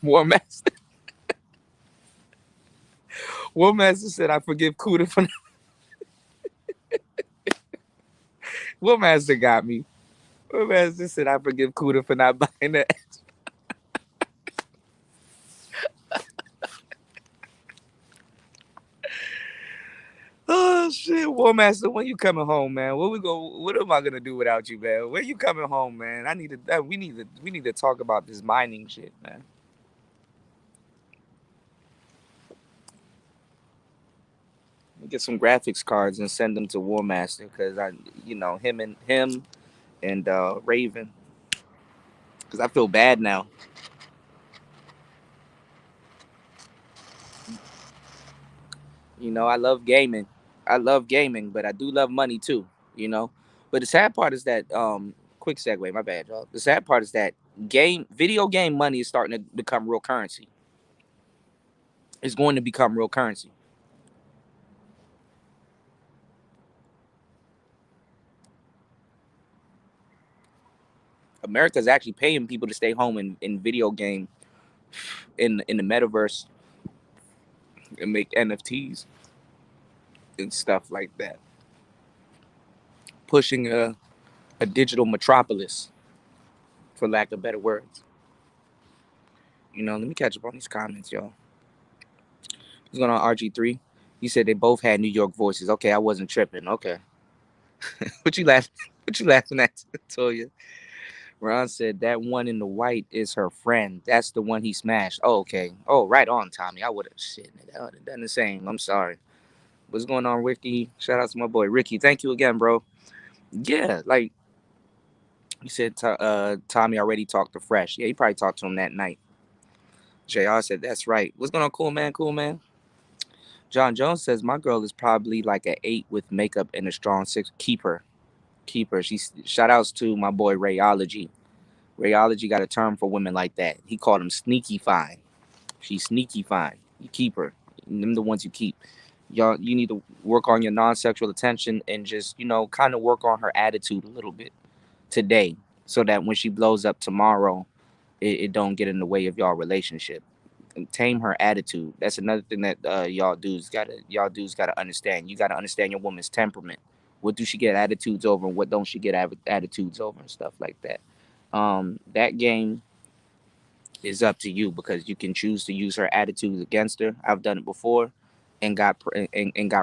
War Master. War Master said I forgive Kuda for War Master got me. War Master said I forgive Kuda for not buying that. Oh shit, War Master, when you coming home, man? What am I gonna do without you, man? When you coming home, man? I need to. We need to talk about this mining shit, man. Get some graphics cards and send them to War Master because him and Raven. Because I feel bad now. I love gaming. I love gaming, but I do love money too. You know, but the sad part is that quick segue. My bad, y'all. The sad part is that video game money is starting to become real currency. It's going to become real currency. America's actually paying people to stay home in video game in the metaverse and make NFTs and stuff like that. Pushing a digital metropolis, for lack of better words. Let me catch up on these comments, y'all. What's going on, RG3? He said they both had New York voices. Okay, I wasn't tripping. Okay. What you laughing? What you laughing at, Toya? Ron said that one in the white is her friend. That's the one he smashed. Oh, okay. Oh, right on, Tommy. I would have shit. That would have done the same. I'm sorry. What's going on, Ricky? Shout out to my boy Ricky. Thank you again, bro. Yeah, like you said, Tommy already talked to Fresh. Yeah, he probably talked to him that night. JR said that's right. What's going on, cool man? Cool man. John Jones says my girl is probably like an 8 with makeup and a strong 6. Keeper. She's shout outs to my boy Rayology. Rayology got a term for women like that. He called them sneaky fine. She's sneaky fine. You keep her. Them the ones you keep. Y'all, you need to work on your non-sexual attention and just kind of work on her attitude a little bit today, so that when she blows up tomorrow, it don't get in the way of y'all relationship. And tame her attitude. That's another thing that y'all dudes gotta understand. You gotta understand your woman's temperament. What do she get attitudes over, and what don't she get attitudes over, and stuff like that. That game is up to you because you can choose to use her attitudes against her. I've done it before, and got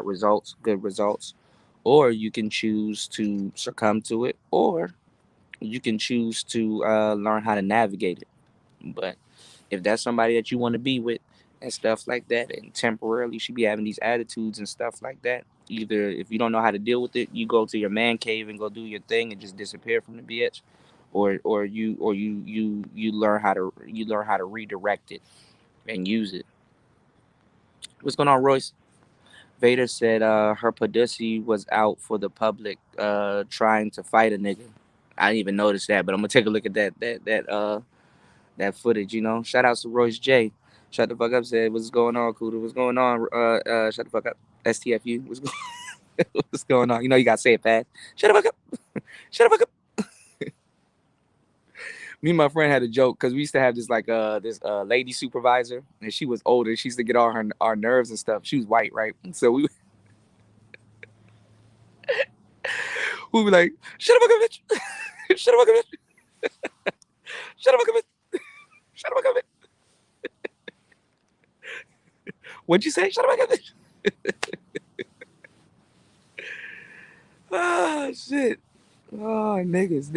results, good results. Or you can choose to succumb to it, or you can choose to learn how to navigate it. But if that's somebody that you want to be with and stuff like that, and temporarily she be having these attitudes and stuff like that, either if you don't know how to deal with it, you go to your man cave and go do your thing and just disappear from the bitch, or you learn how to redirect it and use it. What's going on, Royce? Vader said her Padusi was out for the public trying to fight a nigga. I didn't even notice that, but I'm gonna take a look at that footage. Shout outs to Royce J. Shut the fuck up. Said what's going on, Cooter? What's going on? Shut the fuck up. STFU. What's going on? You gotta say it fast. Shut the fuck up. Shut the fuck up. Me and my friend had a joke because we used to have this lady supervisor, and she was older. She used to get all our nerves and stuff. She was white, right? So we be like, shut the fuck up, bitch. Shut the fuck up, bitch. Shut the fuck up, bitch. Shut the fuck up, bitch. What'd you say? Shut the fuck up, bitch. Ah, shit. Oh, niggas.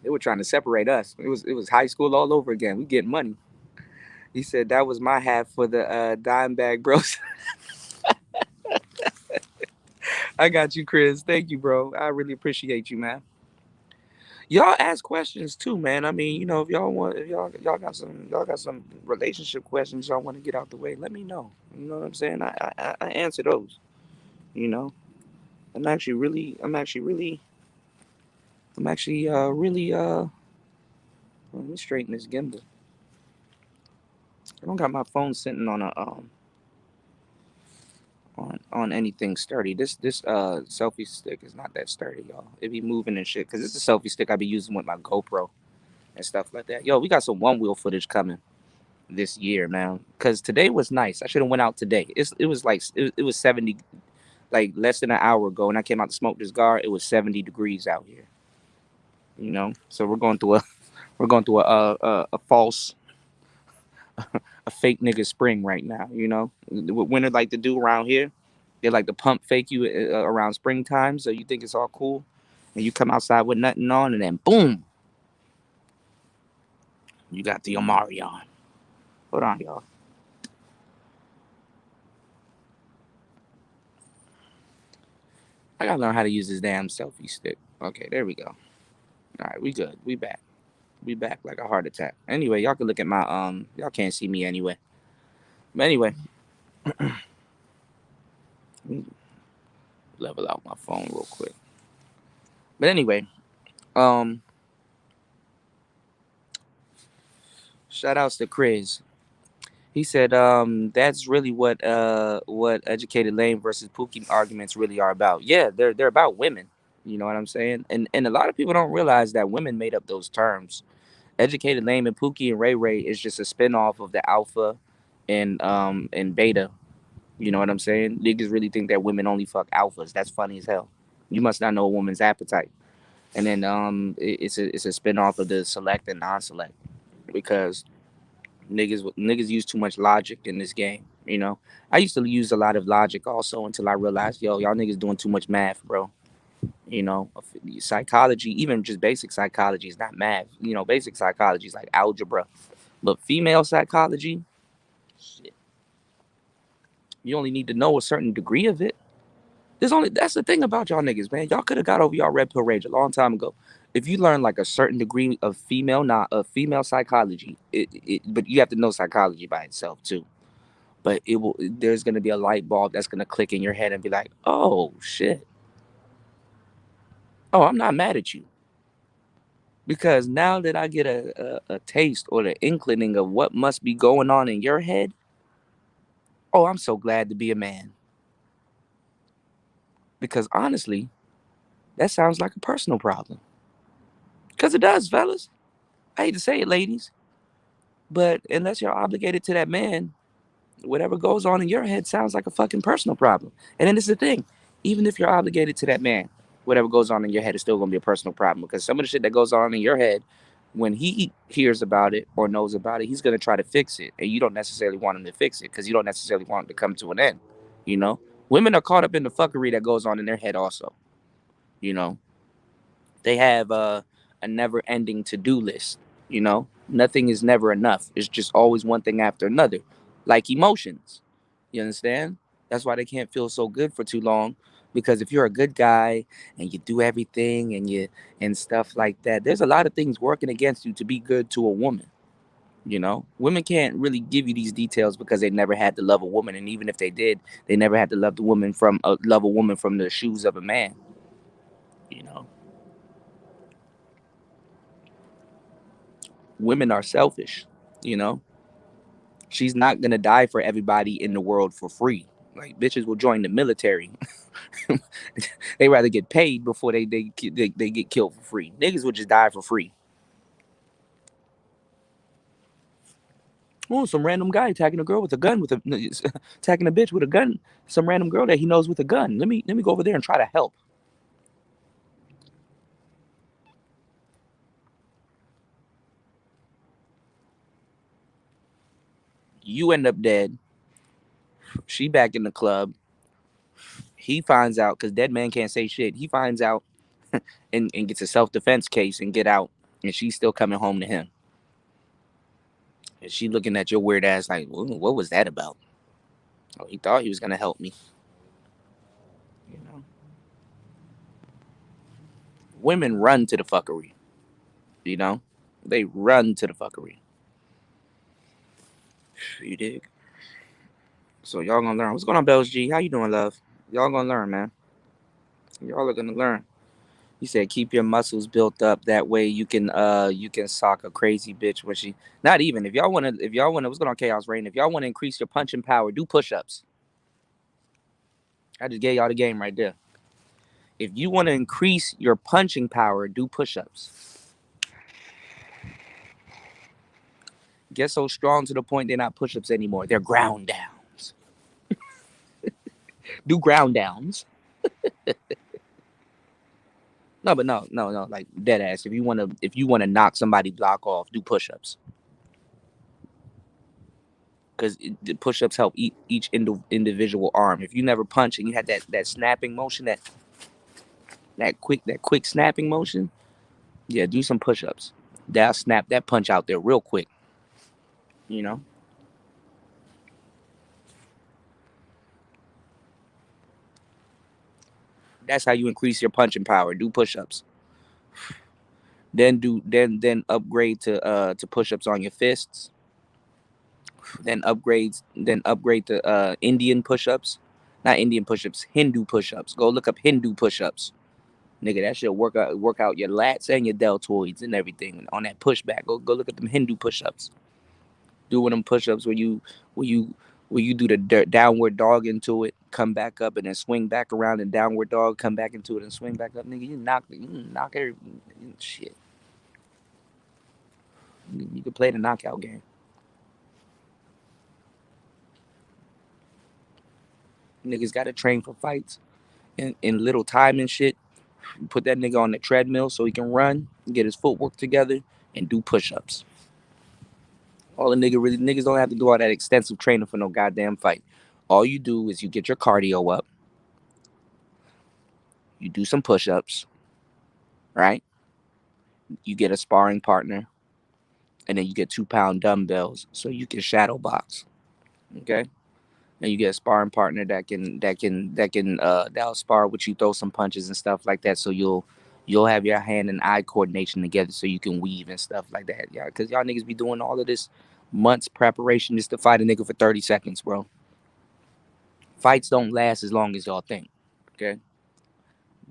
They were trying to separate us. It was high school all over again. We getting money. He said that was my half for the dime bag, bros. I got you, Chris. Thank you, bro. I really appreciate you, man. Y'all ask questions too, man. I mean, if y'all want, if y'all got some relationship questions y'all want to get out the way, let me know. You know what I'm saying? I answer those. You know, I'm actually really let me straighten this gimbal. I don't got my phone sitting on a on anything sturdy. This selfie stick is not that sturdy, y'all. It be moving and shit because it's a selfie stick I be using with my GoPro and stuff like that. Yo, we got some one wheel footage coming this year, man. Because today was nice. I should have went out today. It was like it was 70, like less than an hour ago, and I came out to smoke this cigar. It was 70 degrees out here. So we're going through a false a fake nigga spring right now. What winter like to do around here? They like to pump fake you around springtime, so you think it's all cool, and you come outside with nothing on, and then boom, you got the Omari on. Hold on, y'all. I gotta learn how to use this damn selfie stick. Okay, there we go. All right, we good. We back. We back like a heart attack. Anyway, y'all can look at my Y'all can't see me anyway. But anyway, let me level out my phone real quick. But anyway, um, shout outs to Chris. He said, that's really what educated lane versus Pookie arguments really are about. Yeah, they're about women. You know what I'm saying? And a lot of people don't realize that women made up those terms. Educated lame and Pookie and Ray Ray is just a spinoff of the alpha and beta. You know what I'm saying? Niggas really think that women only fuck alphas. That's funny as hell. You must not know a woman's appetite. And then it's a spinoff of the select and non-select because niggas use too much logic in this game. I used to use a lot of logic also until I realized, yo, y'all niggas doing too much math, bro. Psychology, even just basic psychology, is not math. Basic psychology is like algebra, but female psychology, shit, you only need to know a certain degree of it. That's the thing about y'all niggas, man. Y'all could have got over y'all red pill rage a long time ago. If you learn like a certain degree of female psychology, but you have to know psychology by itself too. But there's gonna be a light bulb that's gonna click in your head and be like, oh shit, oh, I'm not mad at you because now that I get a taste or the inclining of what must be going on in your head, oh, I'm so glad to be a man because honestly, that sounds like a personal problem because it does, fellas. I hate to say it, ladies, but unless you're obligated to that man, whatever goes on in your head sounds like a fucking personal problem. And then this is the thing, even if you're obligated to that man, whatever goes on in your head is still gonna be a personal problem because some of the shit that goes on in your head, when he hears about it or knows about it, he's gonna try to fix it, and you don't necessarily want him to fix it because you don't necessarily want it to come to an end. You know, women are caught up in the fuckery that goes on in their head also. You know, they have a never ending to do list. Nothing is never enough. It's just always one thing after another, like emotions. You understand? That's why they can't feel so good for too long. Because if you're a good guy and you do everything and stuff like that, there's a lot of things working against you to be good to a woman. Women can't really give you these details because they never had to love a woman, and even if they did, they never had to love a woman from the shoes of a man. You know, Women are selfish. You know, she's not gonna die for everybody in the world for free. Like bitches will join the military. They rather get paid before they get killed for free. Niggas would just die for free. Oh, some random guy attacking a girl with a gun attacking a bitch with a gun. Some random girl that he knows with a gun. Let me go over there and try to help. You end up dead. She back in the club. He finds out because dead man can't say shit. He finds out and gets a self defense case and get out, and she's still coming home to him. And she looking at your weird ass like, what was that about? Oh, he thought he was gonna help me. You know, Women run to the fuckery. You know, they run to the fuckery. You dig? So y'all gonna learn. What's going on, Bells G? How you doing, love? Y'all gonna learn, man. Y'all are gonna learn. He said keep your muscles built up. That way you can sock a crazy bitch when she not even if y'all wanna what's going on Chaos Rain, if y'all wanna increase your punching power, do push ups. I just gave y'all the game right there. If you wanna increase your punching power, do push ups. Get so strong to the point they're not push ups anymore. They're ground downs. Do ground downs. No, but no, like dead ass. If you wanna knock somebody block off, do push ups. Because the push-ups help each individual arm. If you never punch and you had that snapping motion, that quick snapping motion, yeah, do some push-ups. That'll snap that punch out there real quick. You know, that's how you increase your punching power. Do push-ups. Then upgrade to push-ups on your fists. Then upgrade to Indian push-ups. Not Indian push-ups, Hindu push-ups. Go look up Hindu push-ups. Nigga, that shit work out your lats and your deltoids and everything on that pushback. Go look at them Hindu push-ups. Do one of them push-ups where you where you do the downward dog into it, come back up and then swing back around and downward dog, come back into it and swing back up. Nigga, you knock every shit. You can play the knockout game. Niggas gotta train for fights in little time and shit. Put that nigga on the treadmill so he can run, get his footwork together, and do push-ups. All the niggas don't have to do all that extensive training for no goddamn fight. All you do is you get your cardio up, you do some push-ups, right? You get a sparring partner, and then you get 2 pound dumbbells so you can shadow box. Okay? And you get a sparring partner that'll spar with you, throw some punches and stuff like that. So you'll have your hand and eye coordination together so you can weave and stuff like that. Yeah, because y'all niggas be doing all of this months preparation just to fight a nigga for 30 seconds, bro. Fights don't last as long as y'all think. Okay,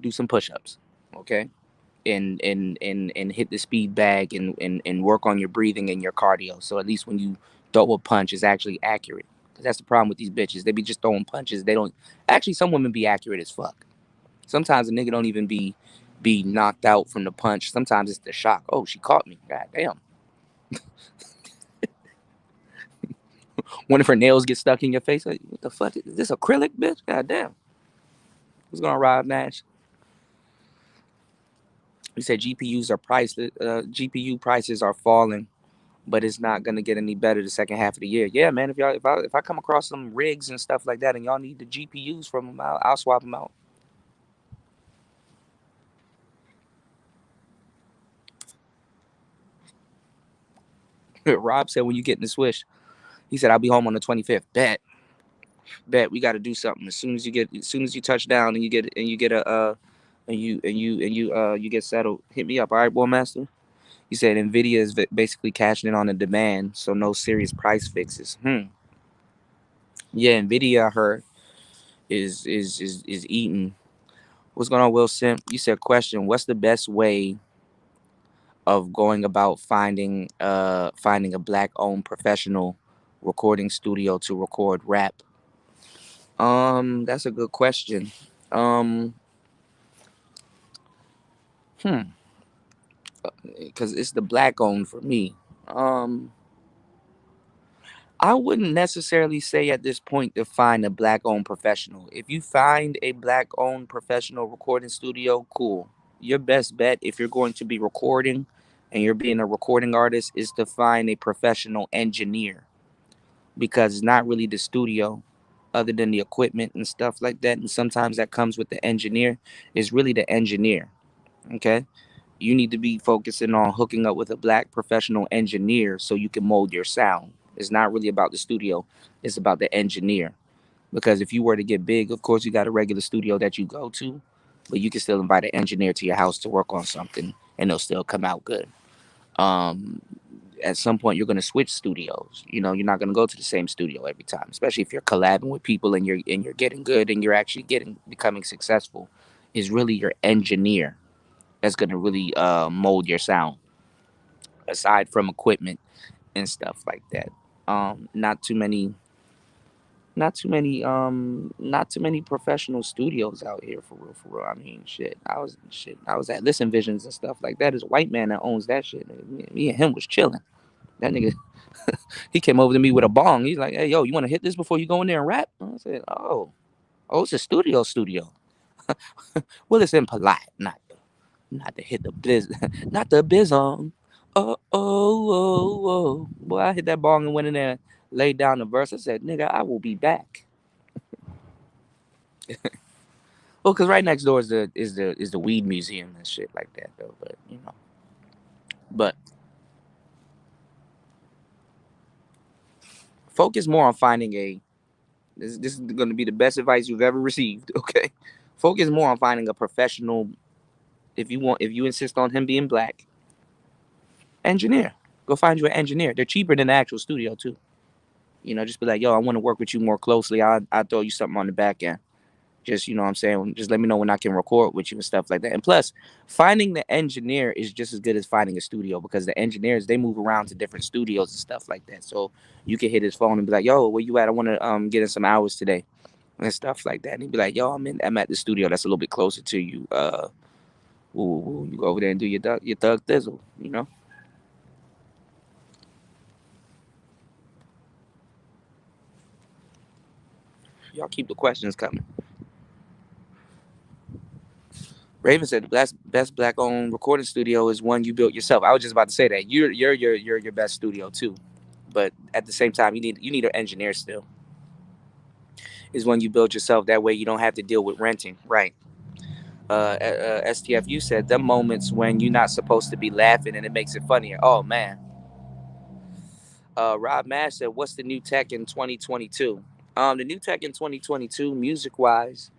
do some push-ups. Okay, and hit the speed bag and work on your breathing and your cardio. So at least when you throw a punch, it's actually accurate. Cause that's the problem with these bitches. They be just throwing punches. They don't actually. Some women be accurate as fuck. Sometimes a nigga don't even be knocked out from the punch. Sometimes it's the shock. Oh, she caught me. God damn. One of her nails get stuck in your face. Like, what the fuck? Is this acrylic, bitch? God damn. Who's gonna ride Nash? We said GPUs are priceless. GPU prices are falling, but it's not gonna get any better the second half of the year. Yeah, man. If I come across some rigs and stuff like that, and y'all need the GPUs from them, I'll swap them out. Rob said when you get in the swish, he said I'll be home on the 25th. Bet we got to do something as soon as you touch down and you get a you get settled. Hit me up, all right, boy, master. He said Nvidia is basically cashing in on the demand, so no serious price fixes. Yeah, Nvidia, I heard is eating. What's going on, Wilson? You said question. What's the best way of going about finding a black owned professional recording studio to record rap? That's a good question. Um, hmm, because it's the black owned for me. Um, I wouldn't necessarily say at this point to find a black owned professional. If you find a black owned professional recording studio, cool. Your best bet if you're going to be recording and you're being a recording artist is to find a professional engineer because it's not really the studio other than the equipment and stuff like that. And sometimes that comes with the engineer, is really the engineer. Okay. You need to be focusing on hooking up with a black professional engineer so you can mold your sound. It's not really about the studio, it's about the engineer. Because if you were to get big, of course, you got a regular studio that you go to, but you can still invite an engineer to your house to work on something and it'll still come out good. Um, at some point, you're going to switch studios. You know, you're not going to go to the same studio every time, especially if you're collabing with people and you're getting good and you're actually getting becoming successful. Is really your engineer that's going to really mold your sound, aside from equipment and stuff like that. Not too many not too many professional studios out here for real, for real. I mean, I was at Listen Visions and stuff like that. There's a white man that owns that shit. Me and him was chilling. That nigga, he came over to me with a bong. He's like, "Hey, yo, you want to hit this before you go in there and rap?" I said, "Oh, it's a studio. Well, it's impolite, not to hit the biz, not the biz on. Oh. Boy, I hit that bong and went in there, laid down the verse. I said, nigga, I will be back. Well, cause right next door is the weed museum and shit like that though. But but focus more on finding a. This is going to be the best advice you've ever received. Okay, focus more on finding a professional. If you insist on him being black, engineer. Go find you an engineer. They're cheaper than the actual studio too. You know, just be like, yo, I want to work with you more closely. I'll throw you something on the back end. Just, you know what I'm saying? Just let me know when I can record with you and stuff like that. And plus, finding the engineer is just as good as finding a studio because the engineers, they move around to different studios and stuff like that. So you can hit his phone and be like, yo, where you at? I want to get in some hours today and stuff like that. And he'd be like, yo, I'm at the studio that's a little bit closer to you. You go over there and do your thug thizzle, you know? Y'all keep the questions coming. Raven said the best black owned recording studio is one you built yourself. I was just about to say that you're your best studio too, but at the same time you need an engineer still. Is one you build yourself. That way you don't have to deal with renting. Right. STFU said the moments when you're not supposed to be laughing and it makes it funnier. Oh man. Rob Mash said, "What's the new tech in 2022?" The new tech in 2022, music wise,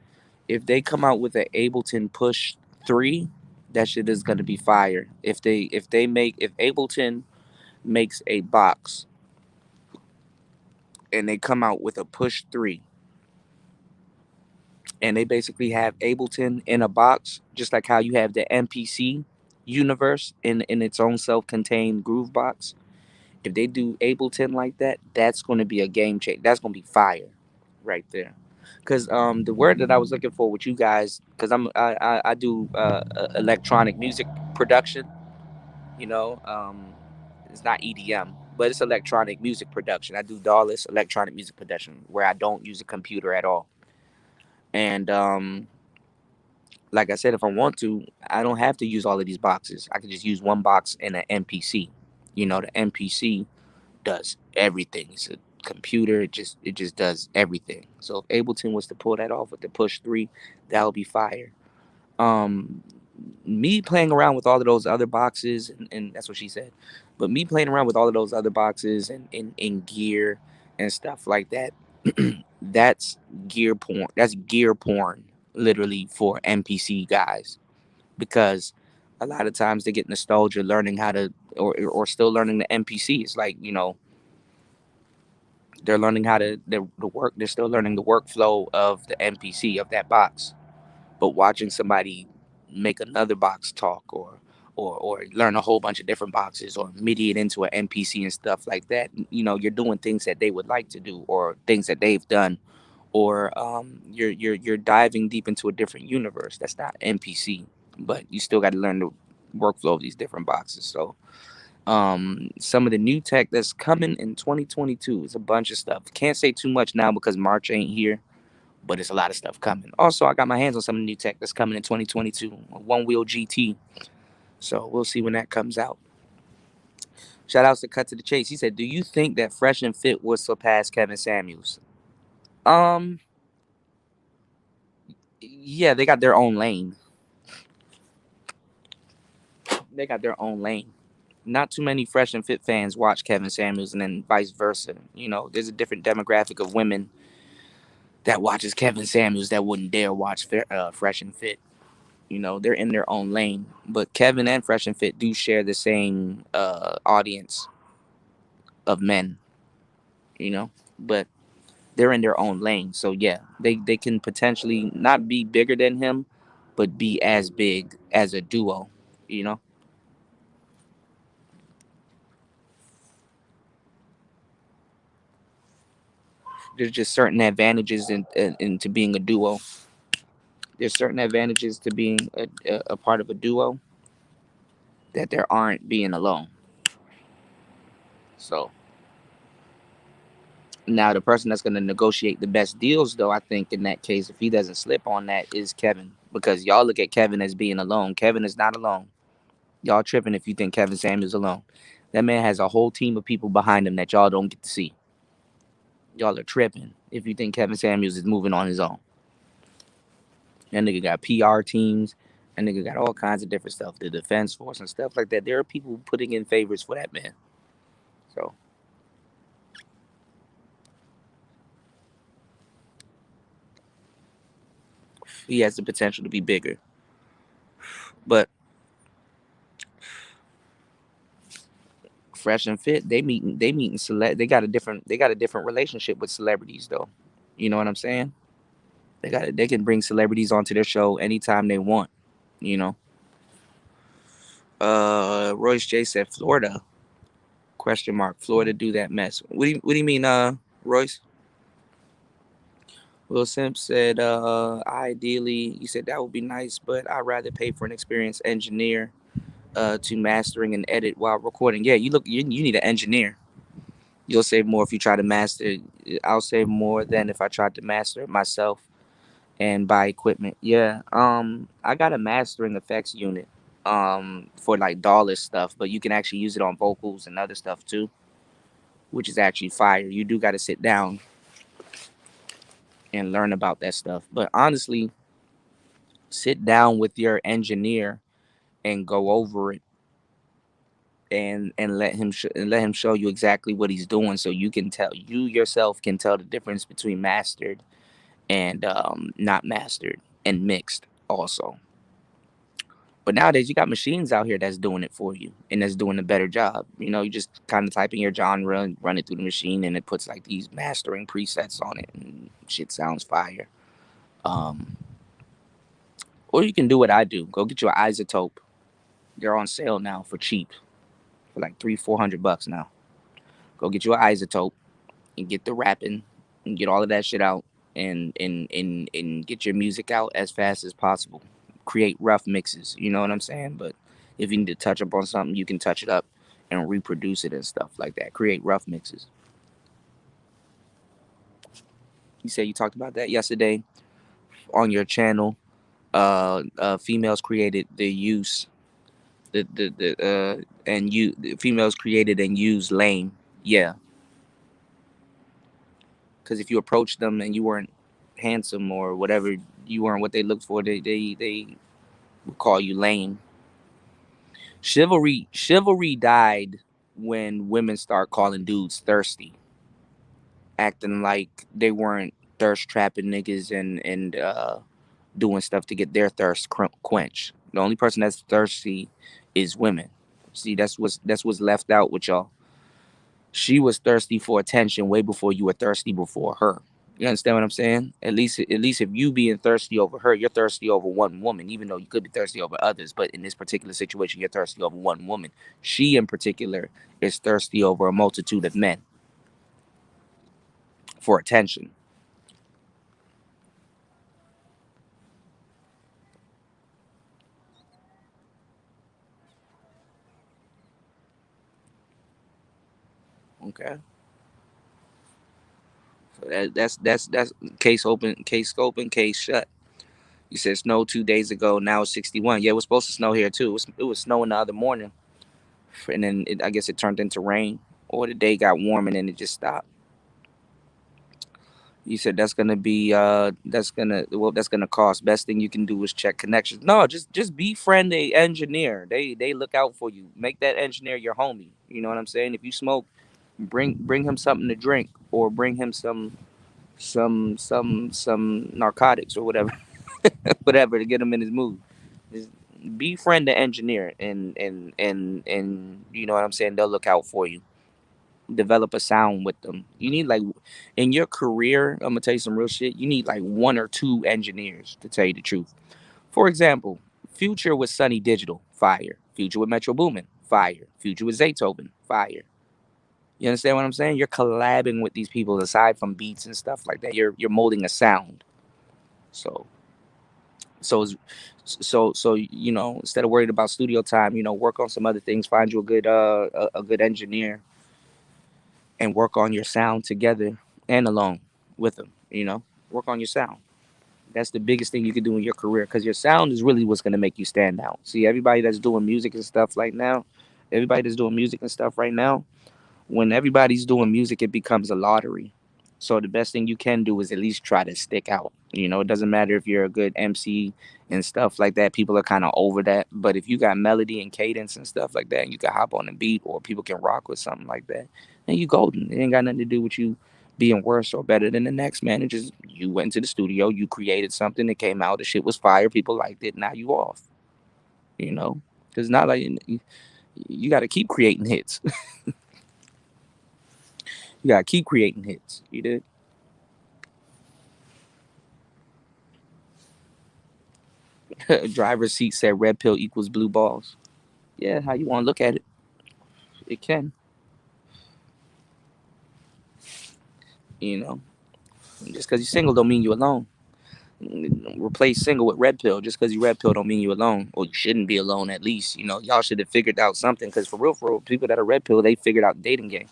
if they come out with an Ableton Push 3, that shit is gonna be fire. If Ableton makes a box and they come out with a Push 3 and they basically have Ableton in a box, just like how you have the MPC universe in its own self-contained groove box. If they do Ableton like that, that's going to be a game changer. That's going to be fire, right there. Because the word that I was looking for with you guys, because I do electronic music production. You know, it's not EDM, but it's electronic music production. I do DAWless electronic music production where I don't use a computer at all. And like I said, if I want to, I don't have to use all of these boxes. I can just use one box in an MPC. You know, the MPC does everything. It's a computer. It just does everything. So if Ableton was to pull that off with the Push 3, that would be fire. Um, Me playing around with all of those other boxes, and that's what she said. But me playing around with all of those other boxes and gear and stuff like that, that's gear porn. That's gear porn, literally for NPC guys, because a lot of times they get nostalgia learning how to, or still learning the NPC. It's like, you know, they're learning how to the work. They're still learning the workflow of the NPC of that box. But watching somebody make another box talk or learn a whole bunch of different boxes or MIDI it into an NPC and stuff like that, you know, you're doing things that they would like to do or things that they've done, or you're diving deep into a different universe. That's not NPC, but you still got to learn the workflow of these different boxes. So some of the new tech that's coming in 2022 is a bunch of stuff. Can't say too much now because March ain't here, but it's a lot of stuff coming. Also, I got my hands on some of the new tech that's coming in 2022, a one wheel GT. So we'll see when that comes out. Shout outs to Cut to the Chase. He said, "Do you think that Fresh and Fit will surpass Kevin Samuels?" Um, yeah, they got their own lane. They got their own lane. Not too many Fresh and Fit fans watch Kevin Samuels, and then vice versa. You know, there's a different demographic of women that watches Kevin Samuels that wouldn't dare watch Fresh and Fit. You know, they're in their own lane. But Kevin and Fresh and Fit do share the same audience of men, you know. But they're in their own lane. So yeah, they can potentially not be bigger than him, but be as big as a duo, you know. There's just certain advantages into being a duo. There's certain advantages to being a part of a duo that there aren't being alone. So now the person that's going to negotiate the best deals, though, I think in that case, if he doesn't slip on that, is Kevin, because y'all look at Kevin as being alone. Kevin is not alone. Y'all tripping if you think Kevin Samuels alone. That man has a whole team of people behind him that y'all don't get to see. Y'all are tripping if you think Kevin Samuels is moving on his own. That nigga got PR teams. That nigga got all kinds of different stuff, the defense force and stuff like that. There are people putting in favors for that man. So he has the potential to be bigger. But Fresh and Fit, they meeting they got a different relationship with celebrities though. You know what I'm saying? They can bring celebrities onto their show anytime they want, you know. Royce J said Florida. Question mark. Florida do that mess. What do you mean, Royce? Will Simp said, ideally, you said that would be nice, but I'd rather pay for an experienced engineer to mastering and edit while recording. Yeah, you need an engineer. You'll save more if you try to master. I'll save more than if I tried to master it myself and buy equipment. Yeah, I got a mastering effects unit for like dollar stuff, but you can actually use it on vocals and other stuff too, which is actually fire. You do got to sit down and learn about that stuff. But honestly, sit down with your engineer and go over it and let him show you exactly what he's doing so you yourself can tell the difference between mastered and not mastered and mixed also. But nowadays you got machines out here that's doing it for you and that's doing a better job. You know, you just kind of type in your genre and run it through the machine and it puts like these mastering presets on it and shit sounds fire. Um, or you can do what I do. Go get your isotope. They're on sale now for cheap, for like 300-400 bucks now. Go get you an isotope and get the rapping and get all of that shit out and get your music out as fast as possible. Create rough mixes, you know what I'm saying? But if you need to touch up on something, you can touch it up and reproduce it and stuff like that. Create rough mixes. You said you talked about that yesterday on your channel. Females created the use the and you the females created and used lame. Yeah, because if you approach them and you weren't handsome or whatever, you weren't what they looked for, they would call you lame. Chivalry died when women start calling dudes thirsty, acting like they weren't thirst trapping niggas and doing stuff to get their thirst quenched. The only person that's thirsty is women. See, that's what's left out with y'all. She was thirsty for attention way before you were thirsty before her. You understand what I'm saying? At least if you being thirsty over her, you're thirsty over one woman, even though you could be thirsty over others. But in this particular situation, you're thirsty over one woman. She in particular is thirsty over a multitude of men for attention. Okay. So that's case shut. You said snow 2 days ago. Now it's 61. Yeah, it was supposed to snow here too. It was snowing the other morning, and then I guess it turned into rain, or the day got warm and then it just stopped. You said that's gonna cost. Best thing you can do is check connections. No, just befriend a engineer. They look out for you. Make that engineer your homie. You know what I'm saying? If you smoke, bring him something to drink or bring him some narcotics or whatever whatever to get him in his mood. Just befriend the engineer, and you know what I'm saying. They'll look out for you. Develop a sound with them. You need like in your career. I'm gonna tell you some real shit. You need like one or two engineers to tell you the truth. For example, Future with Sunny Digital, fire. Future with Metro Boomin, fire. Future with Zaytoven, fire. You understand what I'm saying? You're collabing with these people aside from beats and stuff like that. You're molding a sound. So so so you know, instead of worried about studio time, you know, work on some other things. Find you a good a good engineer and work on your sound together and alone with them. You know, work on your sound. That's the biggest thing you can do in your career because your sound is really what's gonna make you stand out. See, everybody that's doing music and stuff like now, everybody that's doing music and stuff right now, when everybody's doing music, it becomes a lottery. So the best thing you can do is at least try to stick out. You know, it doesn't matter if you're a good MC and stuff like that. People are kind of over that. But if you got melody and cadence and stuff like that, and you can hop on the beat or people can rock with something like that, then you golden. It ain't got nothing to do with you being worse or better than the next man. It just you went to the studio, you created something that came out, the shit was fire, people liked it, now you off. You know, because not like you got to keep creating hits. You got to keep creating hits. You did. Driver's seat said red pill equals blue balls. Yeah, how you want to look at it, it can. You know, just because you're single don't mean you alone. Replace single with red pill. Just because you red pill don't mean you alone, or you shouldn't be alone. At least you know y'all should have figured out something. Because for real, people that are red pill, they figured out the dating game,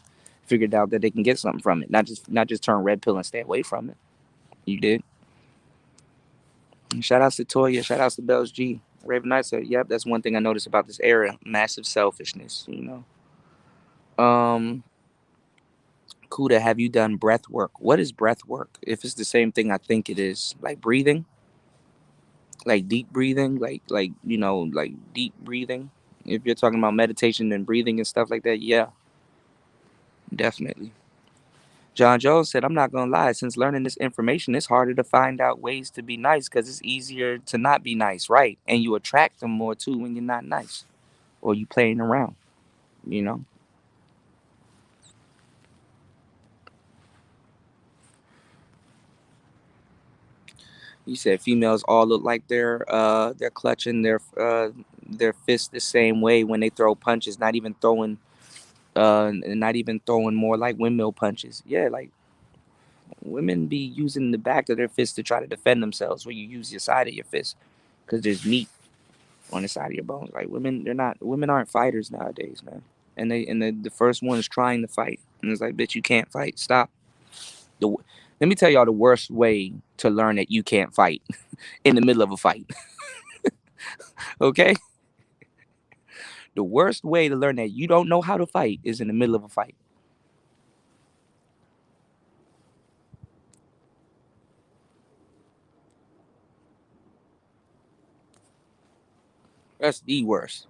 figured out that they can get something from it. Not just turn red pill and stay away from it. You did. Shout outs to Toya. Shout outs to Bells G. Raven Knight said, "Yep, that's one thing I noticed about this era: massive selfishness." You know. Kuda, have you done breath work? What is breath work? If it's the same thing I think it is, like breathing, like deep breathing, like you know, like deep breathing. If you're talking about meditation and breathing and stuff like that, yeah, definitely. John Jones said, "I'm not gonna lie. Since learning this information, it's harder to find out ways to be nice because it's easier to not be nice, right? And you attract them more too when you're not nice or you playing around. You know." You said females all look like they're clutching their fists the same way when they throw punches, not even throwing more like windmill punches. Yeah, like women be using the back of their fist to try to defend themselves where you use your side of your fist because there's meat on the side of your bones. Like women aren't fighters nowadays, man. And the first one is trying to fight. And it's like, bitch, you can't fight. Stop. The, Let me tell y'all the worst way to learn that you can't fight in the middle of a fight. Okay? The worst way to learn that you don't know how to fight is in the middle of a fight. That's the worst.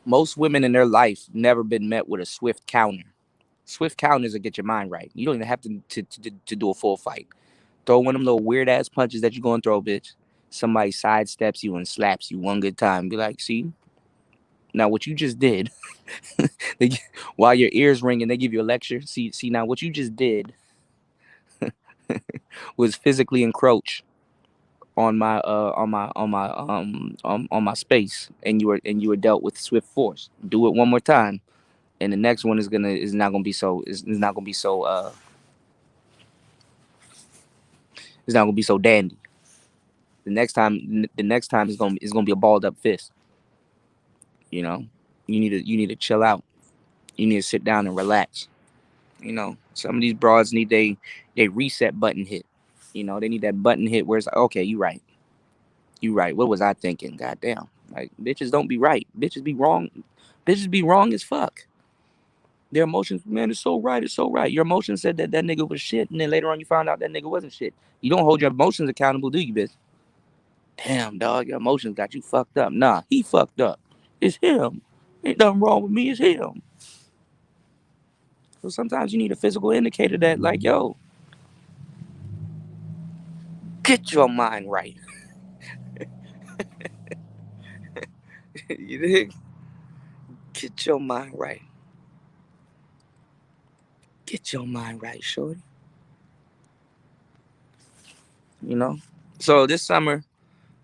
Most women in their life never been met with a swift counter. Swift counters will get your mind right. You don't even have to do a full fight. Throw one of them little weird ass punches that you gonna throw, bitch. Somebody sidesteps you and slaps you one good time. Be like, see, now what you just did, they, while your ears ringing, they give you a lecture. See, now what you just did was physically encroach on my space, and you were dealt with swift force. Do it one more time, and the next one is not gonna be so it's not gonna be so dandy. The next time is gonna be a balled up fist. You know, you need to chill out. You need to sit down and relax. You know, some of these broads need they reset button hit. You know, they need that button hit where it's like, okay, you right. What was I thinking? Goddamn, like bitches don't be right. Bitches be wrong. Bitches be wrong as fuck. Their emotions, man, it's so right. It's so right. Your emotions said that nigga was shit, and then later on you found out that nigga wasn't shit. You don't hold your emotions accountable, do you, bitch? Damn, dog, your emotions got you fucked up. Nah, he fucked up. It's him. Ain't nothing wrong with me. It's him. So sometimes you need a physical indicator that, like, yo, get your mind right. You dig? Get your mind right. Get your mind right, shorty. You know? So this summer,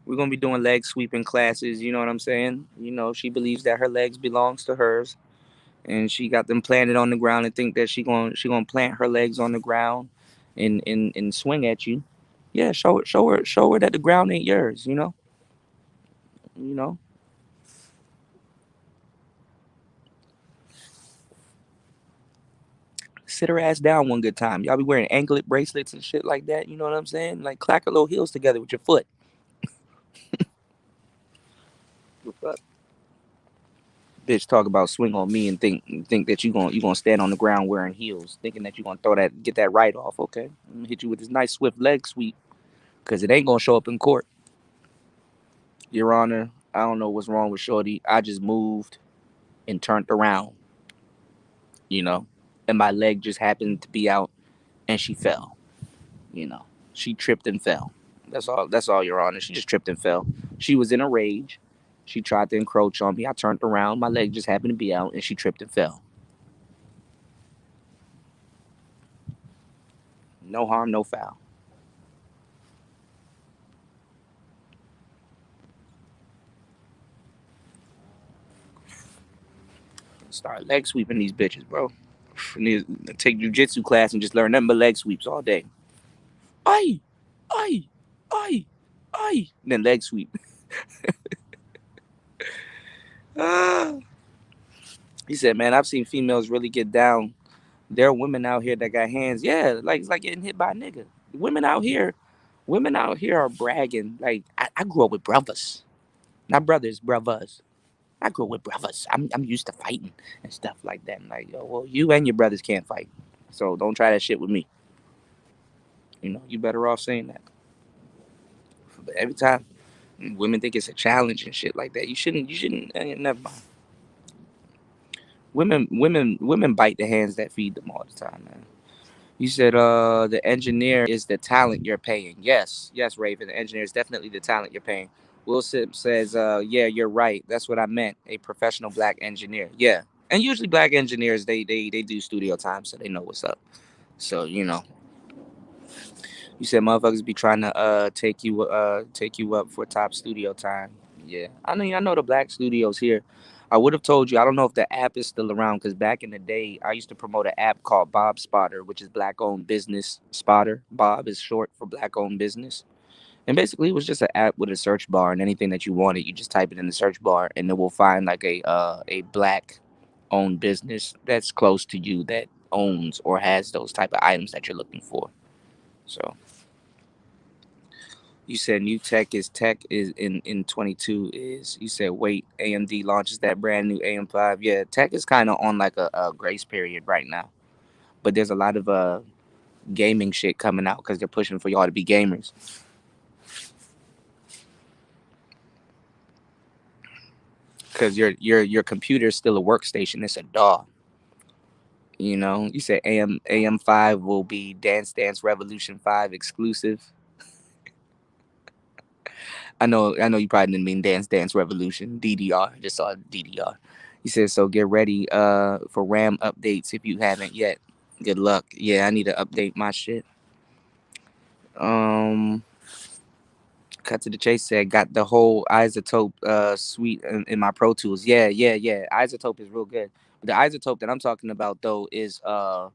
we're gonna be doing leg sweeping classes, you know what I'm saying? You know, she believes that her legs belongs to hers. And she got them planted on the ground and think that she gonna plant her legs on the ground and swing at you. Yeah, show her that the ground ain't yours, you know? You know? Sit her ass down one good time. Y'all be wearing anklet bracelets and shit like that. You know what I'm saying? Like clack her little heels together with your foot. What's up? Bitch, talk about swing on me and think that you gonna stand on the ground wearing heels, thinking that you gonna get that right off. Okay, I'm gonna hit you with this nice swift leg sweep because it ain't gonna show up in court, Your Honor. I don't know what's wrong with Shorty. I just moved and turned around, you know, and my leg just happened to be out and she fell. You know, she tripped and fell. That's all. That's all, Your Honor. She just tripped and fell. She was in a rage. She tried to encroach on me. I turned around. My leg just happened to be out, and she tripped and fell. No harm, no foul. Start leg sweeping these bitches, bro. Need to take jujitsu class and just learn nothing but leg sweeps all day. Aye, aye, aye, aye. Then leg sweep. Ah. He said, "Man, I've seen females really get down. There are women out here that got hands. Yeah, like it's like getting hit by a nigga. Women out here, women out here are bragging. Like I grew up with brothers, not brothers, brothers. I grew up with brothers. I'm used to fighting and stuff like that. And like, yo, well, you and your brothers can't fight, so don't try that shit with me. You know, you better off saying that. But every time women think it's a challenge and shit like that, you shouldn't. You shouldn't. Never mind. Women bite the hands that feed them all the time, man. You said the engineer is the talent you're paying. Yes, yes, Raven. The engineer is definitely the talent you're paying. Will Sip says, yeah, you're right. That's what I meant. A professional black engineer. Yeah. And usually black engineers they do studio time, so they know what's up. So, you know. You said motherfuckers be trying to take you up for top studio time. Yeah. I know the black studios here. I would have told you. I don't know if the app is still around because back in the day, I used to promote an app called Bob Spotter, which is black owned business spotter. Bob is short for black owned business. And basically, it was just an app with a search bar, and anything that you wanted, you just type it in the search bar, and it will find like a black owned business that's close to you that owns or has those type of items that you're looking for. So you said new tech is in 22 is you said wait AMD launches that brand new AM5. Yeah, tech is kind of on like a grace period right now, but there's a lot of gaming shit coming out because they're pushing for y'all to be gamers. Because your computer is still a workstation. It's a DAW. You know, you said AM5 will be Dance Dance Revolution 5 exclusive. I know you probably didn't mean Dance Dance Revolution DDR. I just saw DDR. He said so. Get ready for RAM updates if you haven't yet. Good luck. Yeah, I need to update my shit. Um, Cut to the chase said got the whole isotope suite in my Pro Tools. Yeah. Isotope is real good. But the isotope that I'm talking about though is the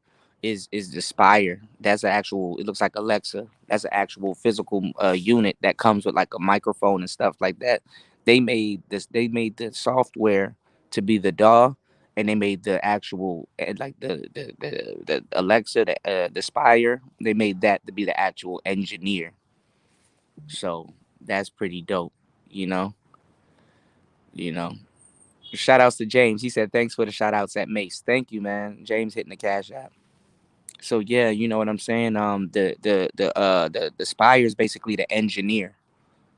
Spire. That's an actual. It looks like Alexa. That's an actual physical unit that comes with like a microphone and stuff like that. They made this. They made the software to be the DAW, and they made the actual like the Alexa, the Spire. They made that to be the actual engineer. So that's pretty dope, you know. You know. Shout outs to James. He said thanks for the shout outs at Mace. Thank you, man. James hitting the cash app. So yeah, you know what I'm saying. The Spire is basically the engineer.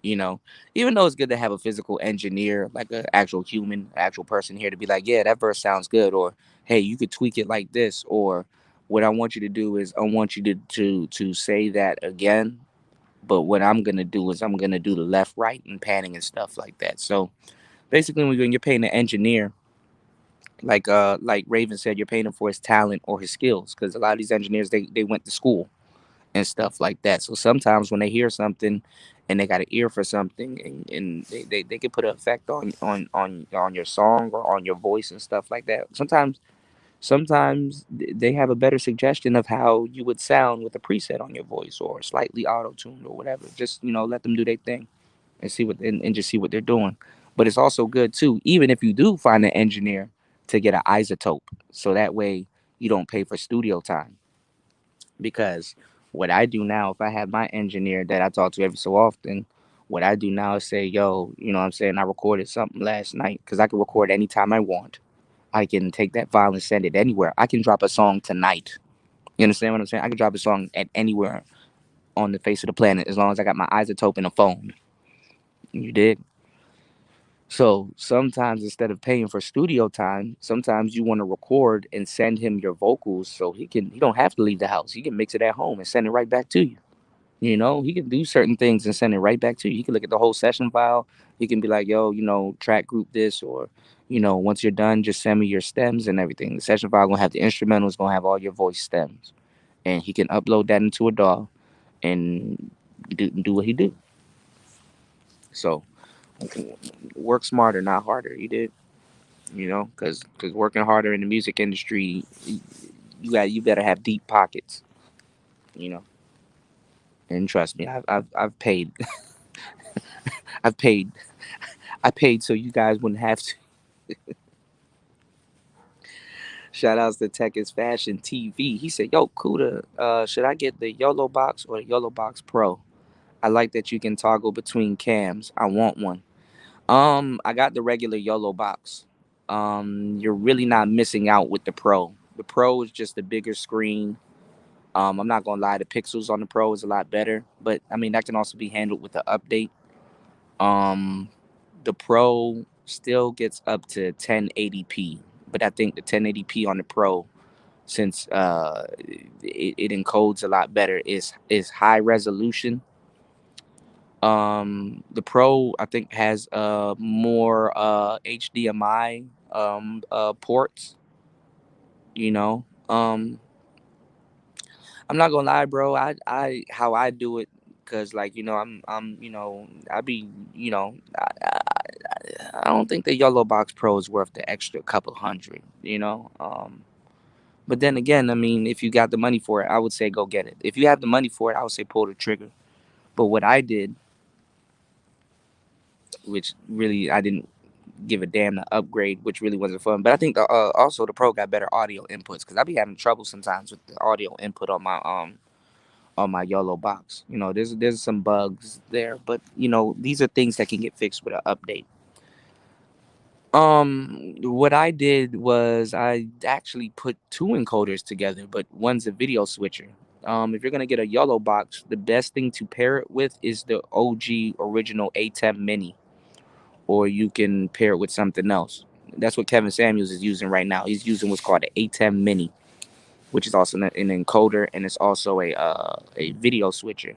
you know. Even though it's good to have a physical engineer, like an actual human, actual person here to be like, yeah, that verse sounds good, or hey, you could tweak it like this, or what I want you to do is I want you to say that again, but what I'm gonna do is I'm gonna do the left, right, and panning and stuff like that. So basically, when you're paying an engineer, like Raven said, you're paying him for his talent or his skills, because a lot of these engineers they went to school and stuff like that. So sometimes when they hear something and they got an ear for something, and they can put an effect on your song or on your voice and stuff like that. Sometimes they have a better suggestion of how you would sound with a preset on your voice or slightly auto-tuned or whatever. Just, let them do their thing and see what and just see what they're doing. But it's also good too, even if you do find an engineer, to get an isotope, so that way you don't pay for studio time. Because what I do now, if I have my engineer that I talk to every so often, what I do now is say, yo, you know what I'm saying, I recorded something last night, because I can record anytime I want. I can take that file and send it anywhere. I can drop a song tonight. You understand what I'm saying? I can drop a song at anywhere on the face of the planet, as long as I got my isotope in a phone. You did. So sometimes, instead of paying for studio time, sometimes you want to record and send him your vocals, so he don't have to leave the house. He can mix it at home and send it right back to you. He can do certain things and send it right back to you. He can look at the whole session file. He can be like, yo, track group this, or, once you're done, just send me your stems and everything. The session file gonna have the instrumentals, gonna have all your voice stems. And he can upload that into a DAW and do what he do. So work smarter, not harder. You did, because working harder in the music industry, you better have deep pockets, you know. And trust me, I've paid, I've paid, I paid so you guys wouldn't have to. Shout outs to Tech is Fashion TV. He said, yo, Kuda, should I get the YOLO Box or the YOLO Box Pro? I like that you can toggle between cams. I want one. I got the regular YOLO Box. You're really not missing out with the Pro. The Pro is just a bigger screen. I'm not gonna lie, the pixels on the Pro is a lot better, but I mean that can also be handled with the update. Um, the Pro still gets up to 1080p, but I think the 1080p on the Pro, since it encodes a lot better, is high resolution. The Pro, I think, has more HDMI ports. You know, I'm not gonna lie, bro. I how I do it, cause like I'm I be I don't think the Yellow Box Pro is worth the extra couple hundred. But then again, I mean, if you got the money for it, I would say go get it. If you have the money for it, I would say pull the trigger. But what I did, which really I didn't give a damn to upgrade, which really wasn't fun. But I think also the Pro got better audio inputs, because I be having trouble sometimes with the audio input on my YOLO Box. There's some bugs there, but these are things that can get fixed with an update. What I did was I actually put two encoders together, but one's a video switcher. If you're gonna get a YOLO Box, the best thing to pair it with is the OG original ATEM Mini, or you can pair it with something else. That's what Kevin Samuels is using right now. He's using what's called an ATEM Mini, which is also an encoder, and it's also a video switcher.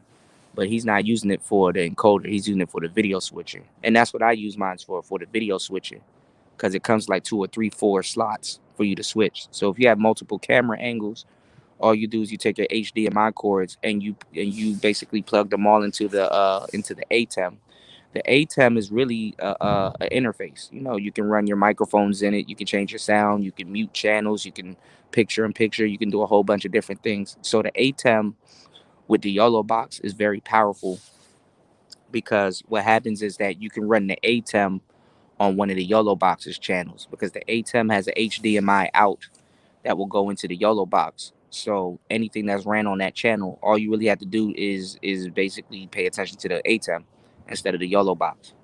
But he's not using it for the encoder. He's using it for the video switcher, and that's what I use mine for the video switcher, because it comes like two or three, four slots for you to switch. So if you have multiple camera angles, all you do is you take your HDMI cords and you basically plug them all into the ATEM. The ATEM is really an interface. You can run your microphones in it. You can change your sound. You can mute channels. You can picture in picture. You can do a whole bunch of different things. So the ATEM with the YOLO Box is very powerful, because what happens is that you can run the ATEM on one of the YOLO Box's channels, because the ATEM has a HDMI out that will go into the YOLO Box. So anything that's ran on that channel, all you really have to do is basically pay attention to the ATEM instead of the YOLO Box.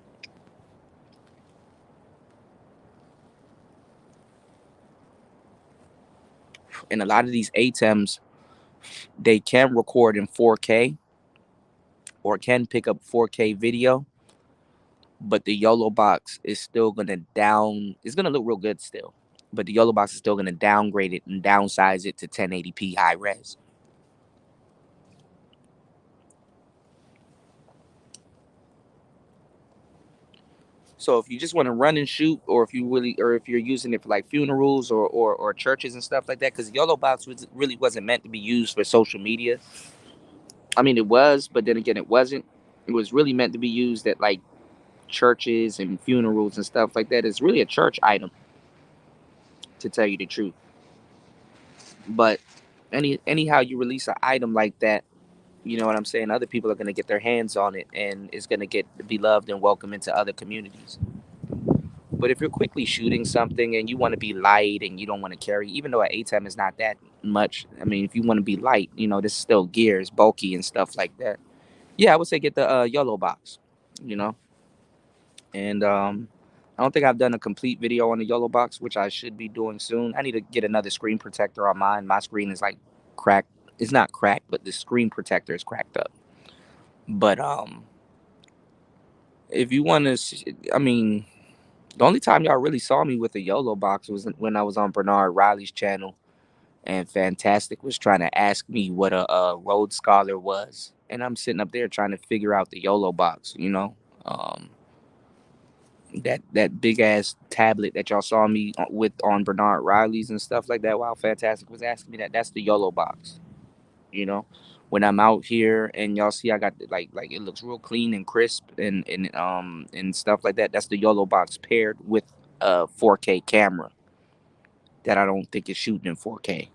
And a lot of these ATEMs, they can record in 4K or can pick up 4K video, but the YOLO box is still gonna down. It's gonna look real good still, but the YOLO box is still gonna downgrade it and downsize it to 1080p high res. So if you just want to run and shoot, or if you really, or if you're using it for like funerals or churches and stuff like that, because YOLO box really wasn't meant to be used for social media. I mean, it was, but then again, it wasn't. It was really meant to be used at like churches and funerals and stuff like that. It's really a church item, to tell you the truth. But anyhow you release an item like that, you know what I'm saying? Other people are gonna get their hands on it, and it's gonna get be loved and welcome into other communities. But if you're quickly shooting something and you want to be light and you don't want to carry, even though an ATEM is not that much, I mean, if you want to be light, this is still gear, it's bulky and stuff like that. Yeah, I would say get the YOLO box, you know. And I don't think I've done a complete video on the YOLO box, which I should be doing soon. I need to get another screen protector on mine. My screen is like cracked. It's not cracked, but the screen protector is cracked up. But if you want to, I mean, the only time y'all really saw me with a YOLO box was when I was on Bernard Riley's channel, and Fantastic was trying to ask me what a Rhodes Scholar was, and I'm sitting up there trying to figure out the YOLO box. Um, that big ass tablet that y'all saw me with on Bernard Riley's and stuff like that. While Fantastic was asking me that's the YOLO box. You know, when I'm out here and y'all see I got like it looks real clean and crisp and stuff like that. That's the YOLO box paired with a 4K camera that I don't think is shooting in 4K,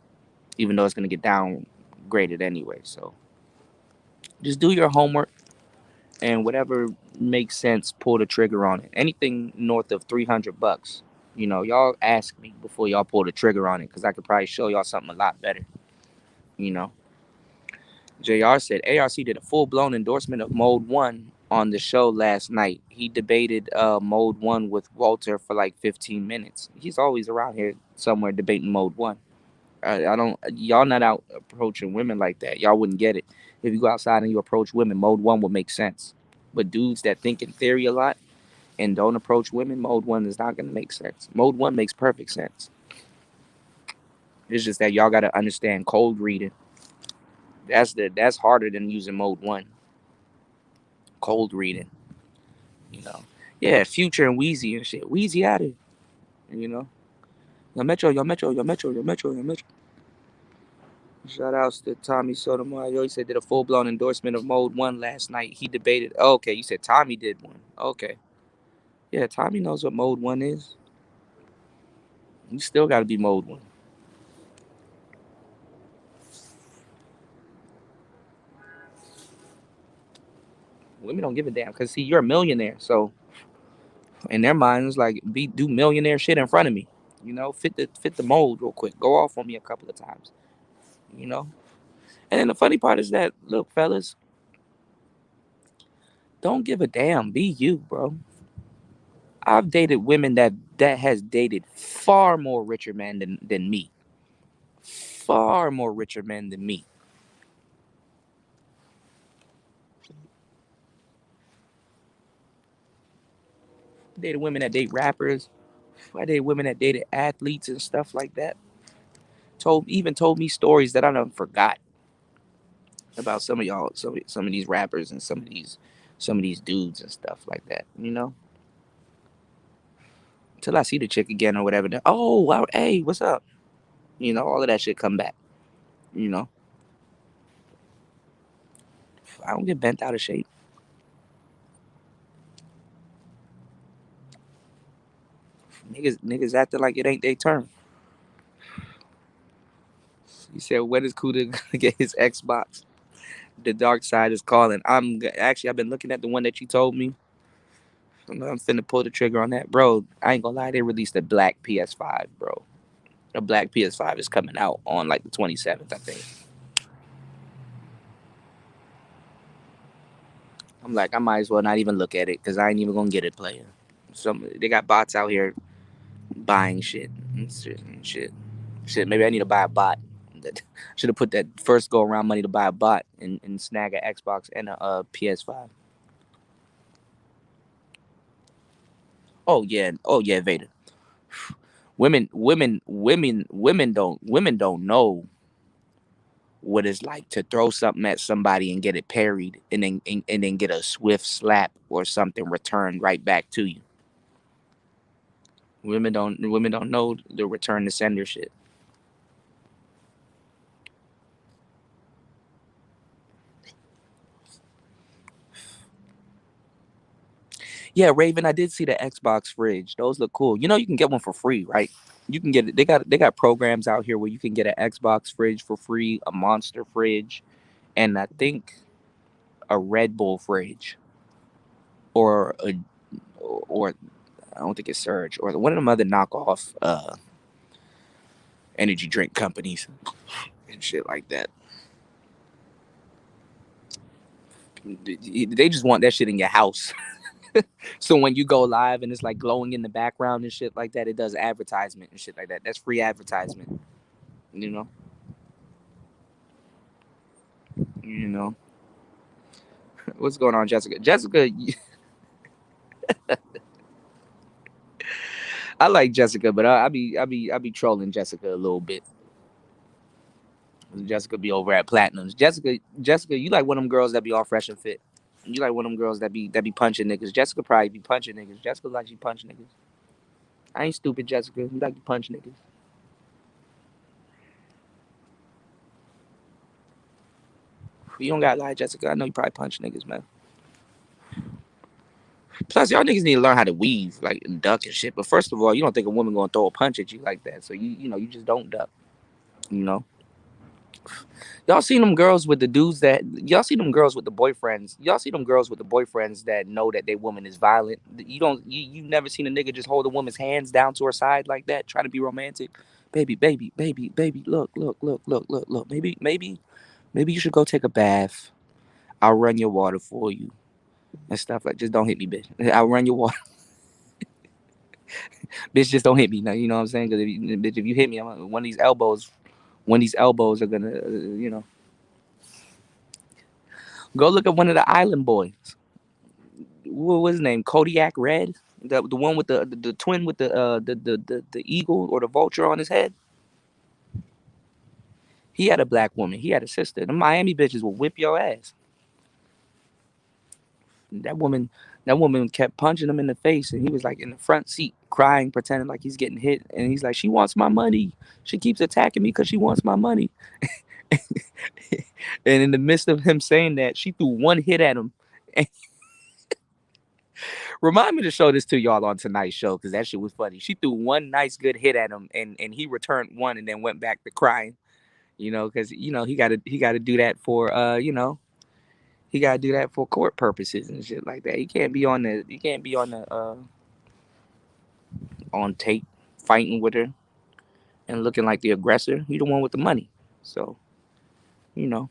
even though it's gonna get downgraded anyway. So just do your homework, and whatever makes sense, pull the trigger on it. Anything north of $300, y'all ask me before y'all pull the trigger on it, because I could probably show y'all something a lot better. You know, Jr. said ARC did a full blown endorsement of Mode One on the show last night. He debated Mode One with Walter for like 15 minutes. He's always around here somewhere debating Mode One. I don't. Y'all not out approaching women like that. Y'all wouldn't get it. If you go outside and you approach women, Mode One would make sense. But dudes that think in theory a lot and don't approach women, Mode One is not gonna make sense. Mode One makes perfect sense. It's just that y'all gotta understand cold reading. That's harder than using Mode One. Cold reading, you know. Yeah, Future and Wheezy and shit. Wheezy out of you know. Yo Metro, yo Metro, yo Metro, yo Metro, yo Metro. Shout outs to Tommy Sotomayor. He said did a full blown endorsement of Mode One last night. He debated. Oh, okay, you said Tommy did one. Okay, yeah, Tommy knows what Mode One is. You still got to be Mode One. Women don't give a damn because see, you're a millionaire. So in their minds, like do millionaire shit in front of me. Fit the mold real quick. Go off on me a couple of times. You know. And then the funny part is that look, fellas, don't give a damn. Be you, bro. I've dated women that has dated far more richer men than me. Far more richer men than me. I dated women that date rappers. I dated women that dated athletes and stuff like that. Told me stories that I done forgot about some of y'all, some of these rappers and some of these dudes and stuff like that. Until I see the chick again or whatever. Oh, wow, hey, what's up? All of that shit come back. You know, I don't get bent out of shape. Niggas acting like it ain't their turn. He said, when is Kuda gonna get his Xbox? The dark side is calling. I've been looking at the one that you told me. I'm finna pull the trigger on that, bro. I ain't gonna lie, they released a black PS5, bro. A black PS5 is coming out on like the 27th, I think. I'm like, I might as well not even look at it because I ain't even gonna get it playing. They got bots out here buying shit and shit. Shit, maybe I need to buy a bot. Should have put that first go around money to buy a bot and snag an Xbox and a PS5. Oh yeah, Vader. Women don't know what it's like to throw something at somebody and get it parried, and then get a swift slap or something returned right back to you. Women don't know the return to sender shit. Yeah, Raven, I did see the Xbox fridge. Those look cool. You know you can get one for free, right? You can get it. They got programs out here where you can get an Xbox fridge for free, a Monster fridge, and I think a Red Bull fridge, or a or I don't think it's Surge, or one of them other knockoff energy drink companies and shit like that. They just want that shit in your house. So when you go live and it's like glowing in the background and shit like that, it does advertisement and shit like that. That's free advertisement. You know, you know. What's going on, Jessica? Jessica, I like Jessica, but I be trolling Jessica a little bit. Jessica be over at Platinums. Jessica, you like one of them girls that be all fresh and fit. You like one of them girls that be punching niggas. Jessica probably be punching niggas. Jessica like she punch niggas. I ain't stupid, Jessica. You like to punch niggas. You don't gotta lie, Jessica. I know you probably punch niggas, man. Plus, y'all niggas need to learn how to weave, like and duck and shit. But first of all, you don't think a woman gonna throw a punch at you like that, so you just don't duck. You know. Y'all seen them girls with the dudes that y'all see them girls with the boyfriends. Y'all see them girls with the boyfriends that know that their woman is violent. You never seen a nigga just hold a woman's hands down to her side like that, trying to be romantic. Baby, baby, baby, baby, look. Maybe you should go take a bath. I'll run your water for you and stuff like. Just don't hit me, bitch. I'll run your water, bitch. Just don't hit me. Now you know what I'm saying? Because bitch, if you hit me, one of these elbows are gonna, go look at one of the island boys. What was his name? Kodiak Red, the one with the twin with the eagle or the vulture on his head. He had a black woman. He had a sister. The Miami bitches will whip your ass. That woman, that woman kept punching him in the face, and he was like in the front seat crying, pretending like he's getting hit. And he's like, "She wants my money. She keeps attacking me because she wants my money." And in the midst of him saying that, she threw one hit at him. Remind me to show this to y'all on tonight's show because that shit was funny. She threw one nice good hit at him, and he returned one and then went back to crying. Because he gotta do that for he gotta do that for court purposes and shit like that. He can't be on tape fighting with her and looking like the aggressor. He the one with the money, so you know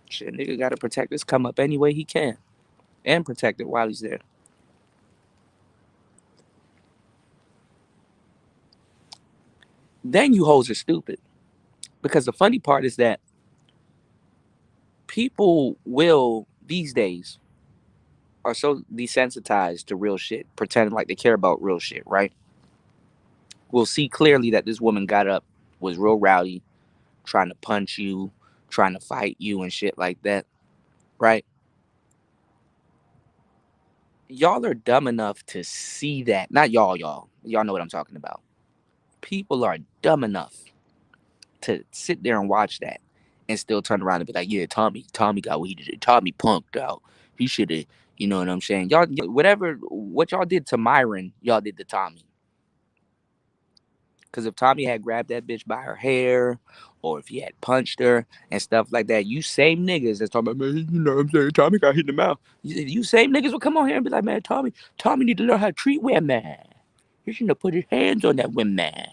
shit. Nigga gotta protect his come up any way he can and protect it while he's there. Then you hoes are stupid because the funny part is that people will these days are so desensitized to real shit, pretending like they care about real shit, right? We'll see clearly that this woman got up, was real rowdy, trying to punch you, trying to fight you and shit like that, right? Y'all are dumb enough to see that. Not y'all. Y'all know what I'm talking about. People are dumb enough to sit there and watch that and still turn around and be like, yeah, Tommy got what he did. Tommy punked out. He should have, you know what I'm saying? Y'all, whatever, what y'all did to Myron, y'all did to Tommy. Because if Tommy had grabbed that bitch by her hair, or if he had punched her and stuff like that, you same niggas that's talking about, man, you know what I'm saying? Tommy got hit in the mouth. You same niggas will come on here and be like, man, Tommy need to learn how to treat women. He shouldn't have put his hands on that women.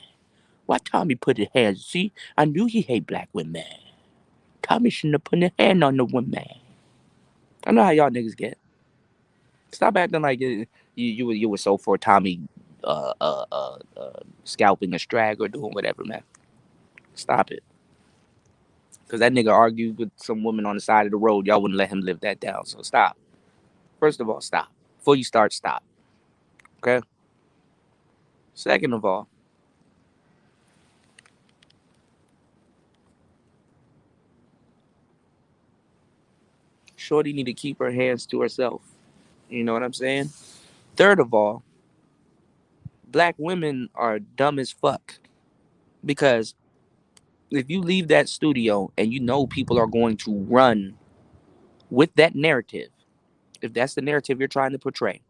Why Tommy put his hands? See, I knew he hate black women. Tommy shouldn't have put his hand on the women. I know how y'all niggas get. Stop acting like you were so for Tommy scalping a strag or doing whatever, man. Stop it. Because that nigga argued with some woman on the side of the road. Y'all wouldn't let him live that down. So stop. First of all, stop. Before you start, stop. Okay? Second of all, Shorty need to keep her hands to herself. You know what I'm saying? Third of all, black women are dumb as fuck. Because if you leave that studio and you know people are going to run with that narrative, if that's the narrative you're trying to portray,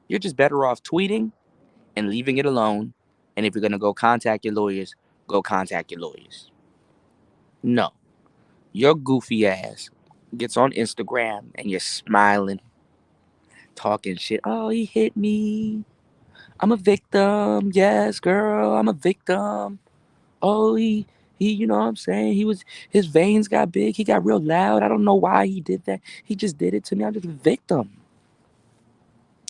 you're just better off tweeting and leaving it alone. And if you're going to go contact your lawyers, go contact your lawyers. No, your goofy ass gets on Instagram and you're smiling, talking shit. Oh, he hit me. I'm a victim. Yes, girl, I'm a victim. Oh, you know what I'm saying? His veins got big. He got real loud. I don't know why he did that. He just did it to me. I'm just a victim.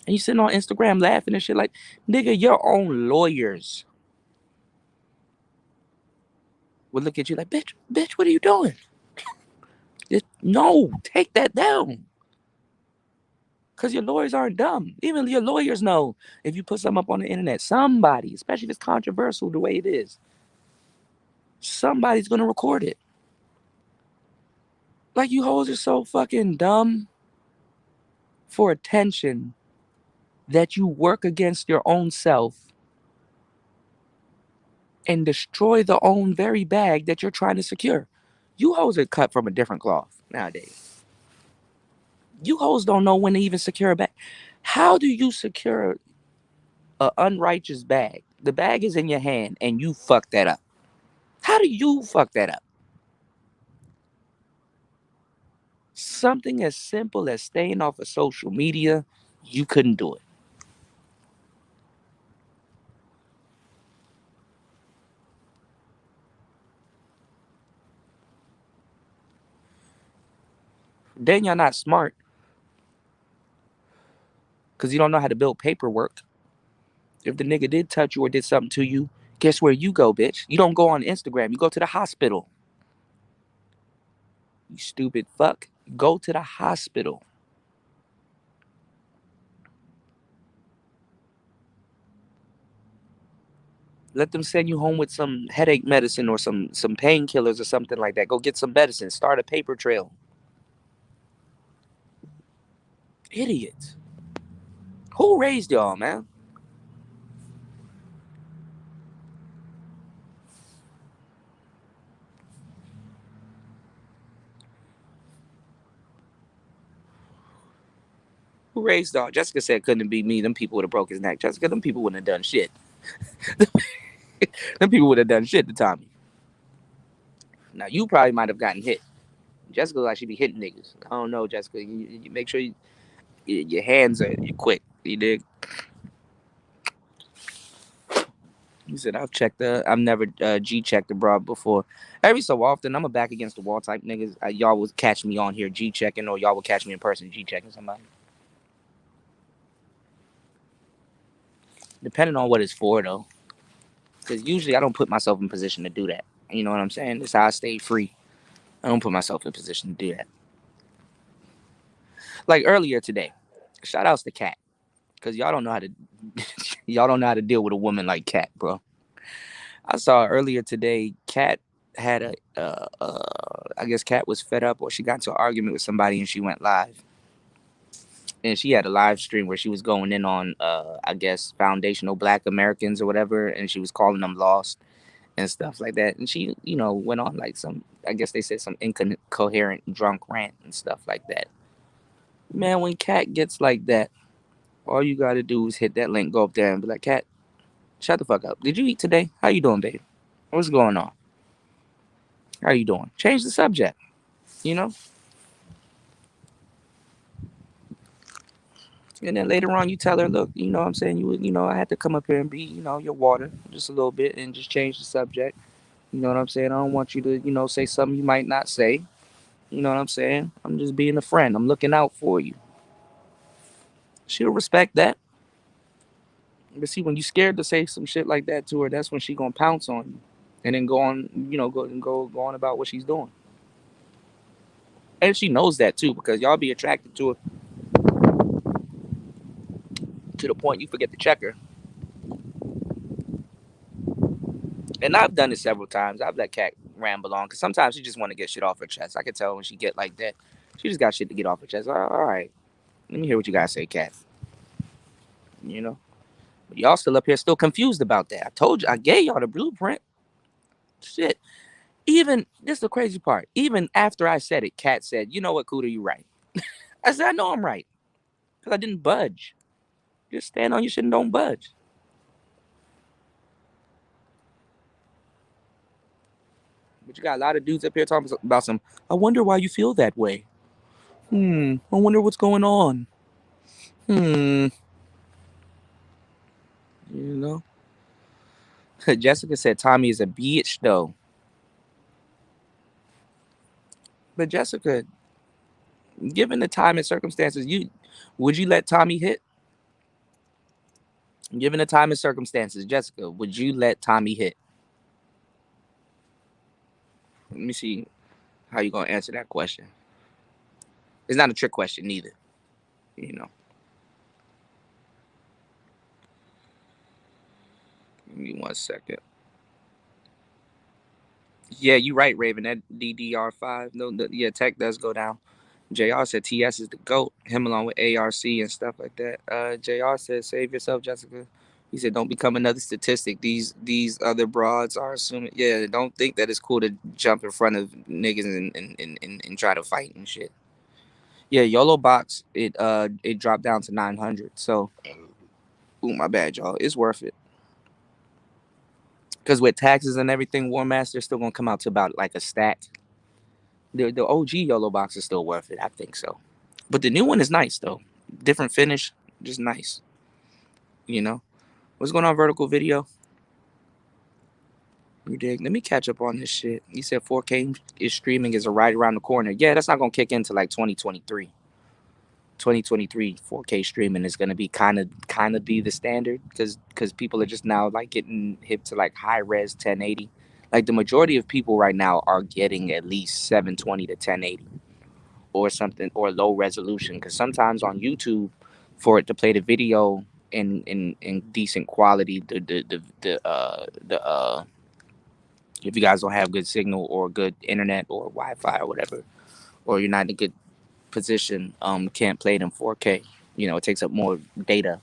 And you sitting on Instagram laughing and shit like, nigga, your own lawyers would look at you like, bitch, what are you doing? No, take that down. Because your lawyers aren't dumb. Even your lawyers know if you put something up on the internet, somebody, especially if it's controversial the way it is, somebody's going to record it. Like, you hoes are so fucking dumb for attention that you work against your own self and destroy the own very bag that you're trying to secure. You hoes are cut from a different cloth nowadays. You hoes don't know when to even secure a bag. How do you secure a unrighteous bag? The bag is in your hand and you fuck that up. How do you fuck that up? Something as simple as staying off of social media, you couldn't do it. Then you're not smart because you don't know how to build paperwork. If the nigga did touch you or did something to you, guess where you go, bitch? You don't go on Instagram. You go to the hospital. You stupid fuck. Go to the hospital. Let them send you home with some headache medicine or some painkillers or something like that. Go get some medicine. Start a paper trail. Idiots. Who raised y'all, man? Who raised y'all? Jessica said couldn't be me. Them people would have broke his neck. Jessica, them people wouldn't have done shit. Them people would have done shit to Tommy. Now you probably might have gotten hit. Jessica like she be hitting niggas. I don't know, Jessica. You make sure your hands are quick. You dig? He said, I've never G checked abroad before. Every so often, I'm a back against the wall type niggas. Y'all would catch me on here G checking, or y'all would catch me in person G checking somebody. Depending on what it's for, though. Because usually I don't put myself in position to do that. You know what I'm saying? That's how I stay free. I don't put myself in position to do that. Like earlier today, shout outs to Cat. Because y'all don't know how to y'all don't know how to deal with a woman like Cat, bro. I saw earlier today, Cat had I guess Cat was fed up or she got into an argument with somebody and she went live. And she had a live stream where she was going in on, I guess, foundational Black Americans or whatever, and she was calling them lost and stuff like that. And she, went on like some, I guess they said some incoherent drunk rant and stuff like that. Man, when Cat gets like that, all you gotta do is hit that link, go up there and be like, Cat, shut the fuck up. Did you eat today? How you doing, babe? What's going on? How you doing? Change the subject, you know? And then later on you tell her, look, you know what I'm saying? I had to come up here and be, your water just a little bit and just change the subject. You know what I'm saying? I don't want you to, say something you might not say. You know what I'm saying? I'm just being a friend. I'm looking out for you. She'll respect that. But see, when you scared to say some shit like that to her, that's when she gonna pounce on you. And then go on, go on about what she's doing. And she knows that too, because y'all be attracted to her. to the point you forget to check her. And I've done it several times. I've let Cat ramble on because sometimes she just want to get shit off her chest. I can tell when she get like that. She just got shit to get off her chest. All right, let me hear what you guys say, Cat. You know, but y'all still up here, still confused about that. I told you, I gave y'all the blueprint. Shit. Even this is the crazy part. Even after I said it, Cat said, "You know what, Kuda, you right." I said, "I know I'm right because I didn't budge. Just stand on your shit and don't budge." But you got a lot of dudes up here talking about some. I wonder why you feel that way. I wonder what's going on. Hmm. You know. Jessica said Tommy is a bitch though. But Jessica, given the time and circumstances, would you let Tommy hit? Given the time and circumstances, Jessica, would you let Tommy hit? Let me see how you gonna answer that question. It's not a trick question neither. You know. Give me 1 second. Yeah, you're right, Raven. That DDR5. No, yeah, tech does go down. JR said TS is the GOAT. Him along with ARC and stuff like that. JR said, save yourself, Jessica. He said, don't become another statistic. These other broads are assuming. Yeah, don't think that it's cool to jump in front of niggas and try to fight and shit. Yeah, YOLO box, it dropped down to 900. So, ooh, my bad, y'all. It's worth it. Because with taxes and everything, War Master's still gonna come out to about like a stack. The OG YOLO box is still worth it. I think so. But the new one is nice though. Different finish, just nice. You know. What's going on, vertical video? You dig? Let me catch up on this shit. You said 4K is streaming is right around the corner. Yeah, that's not gonna kick into like 2023. 2023 4K streaming is gonna be kind of be the standard because people are just now like getting hip to like high res 1080. Like the majority of people right now are getting at least 720 to 1080 or something or low resolution because sometimes on YouTube for it to play the video in decent quality the if you guys don't have good signal or good internet or Wi-Fi or whatever, or you're not in a good position, can't play it in 4K. You know, it takes up more data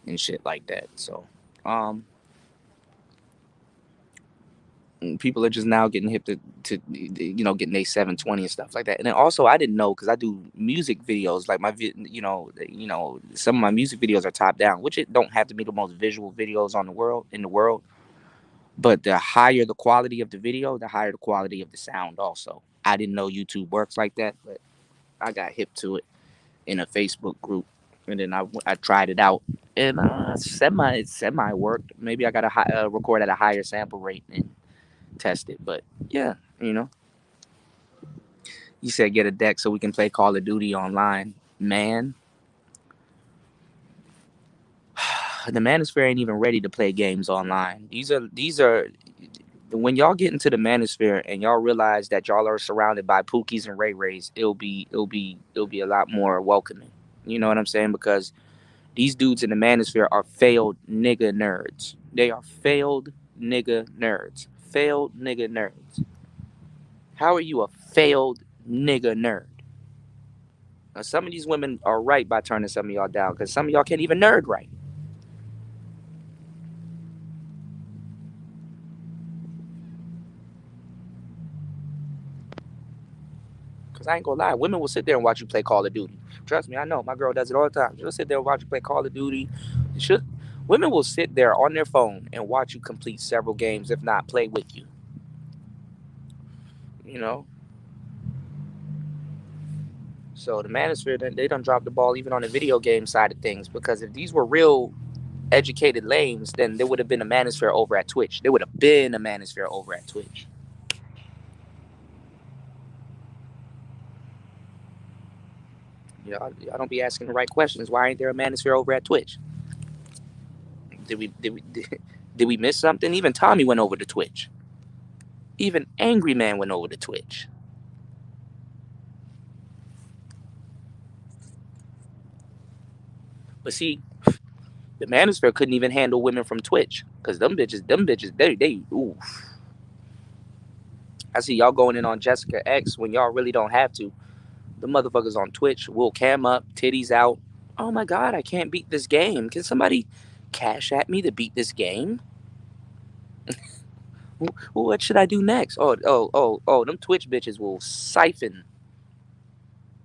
and shit like that. So, um, people are just now getting hip to getting a 720 and stuff like that. And then also, I didn't know because I do music videos. Like some of my music videos are top down, which it don't have to be the most visual videos in the world. But the higher the quality of the video, the higher the quality of the sound. Also, I didn't know YouTube works like that, but I got hip to it in a Facebook group, and then I tried it out, and semi worked. Maybe I got to record at a higher sample rate and test it, but yeah, you know. You said get a deck so we can play Call of Duty online, man. The Manosphere ain't even ready to play games online. These are when y'all get into the Manosphere and y'all realize that y'all are surrounded by Pookies and Ray Rays, it'll be a lot more welcoming. You know what I'm saying? Because these dudes in the Manosphere are failed nigga nerds. They are failed nigga nerds. Failed nigga nerds. How are you a failed nigga nerd? Now, some of these women are right by turning some of y'all down because some of y'all can't even nerd right. Because I ain't gonna lie, women will sit there and watch you play Call of Duty. Trust me, I know. My girl does it all the time. She'll sit there and watch you play Call of Duty. Women will sit there on their phone and watch you complete several games, if not play with you. You know? So the Manosphere, they don't drop the ball even on the video game side of things because if these were real educated lames, then there would have been a Manosphere over at Twitch. There would have been a Manosphere over at Twitch. Y'all don't be asking the right questions. Why ain't there a Manosphere over at Twitch? Did we miss something? Even Tommy went over to Twitch. Even Angry Man went over to Twitch. But see, The manosphere couldn't even handle women from Twitch because them bitches, they ooh. I see y'all going in on Jessica X when y'all really don't have to. The motherfuckers on Twitch will cam up, titties out. Oh my god, I can't beat this game. Can somebody cash at me to beat this game? What should I do next? Oh, them Twitch bitches will siphon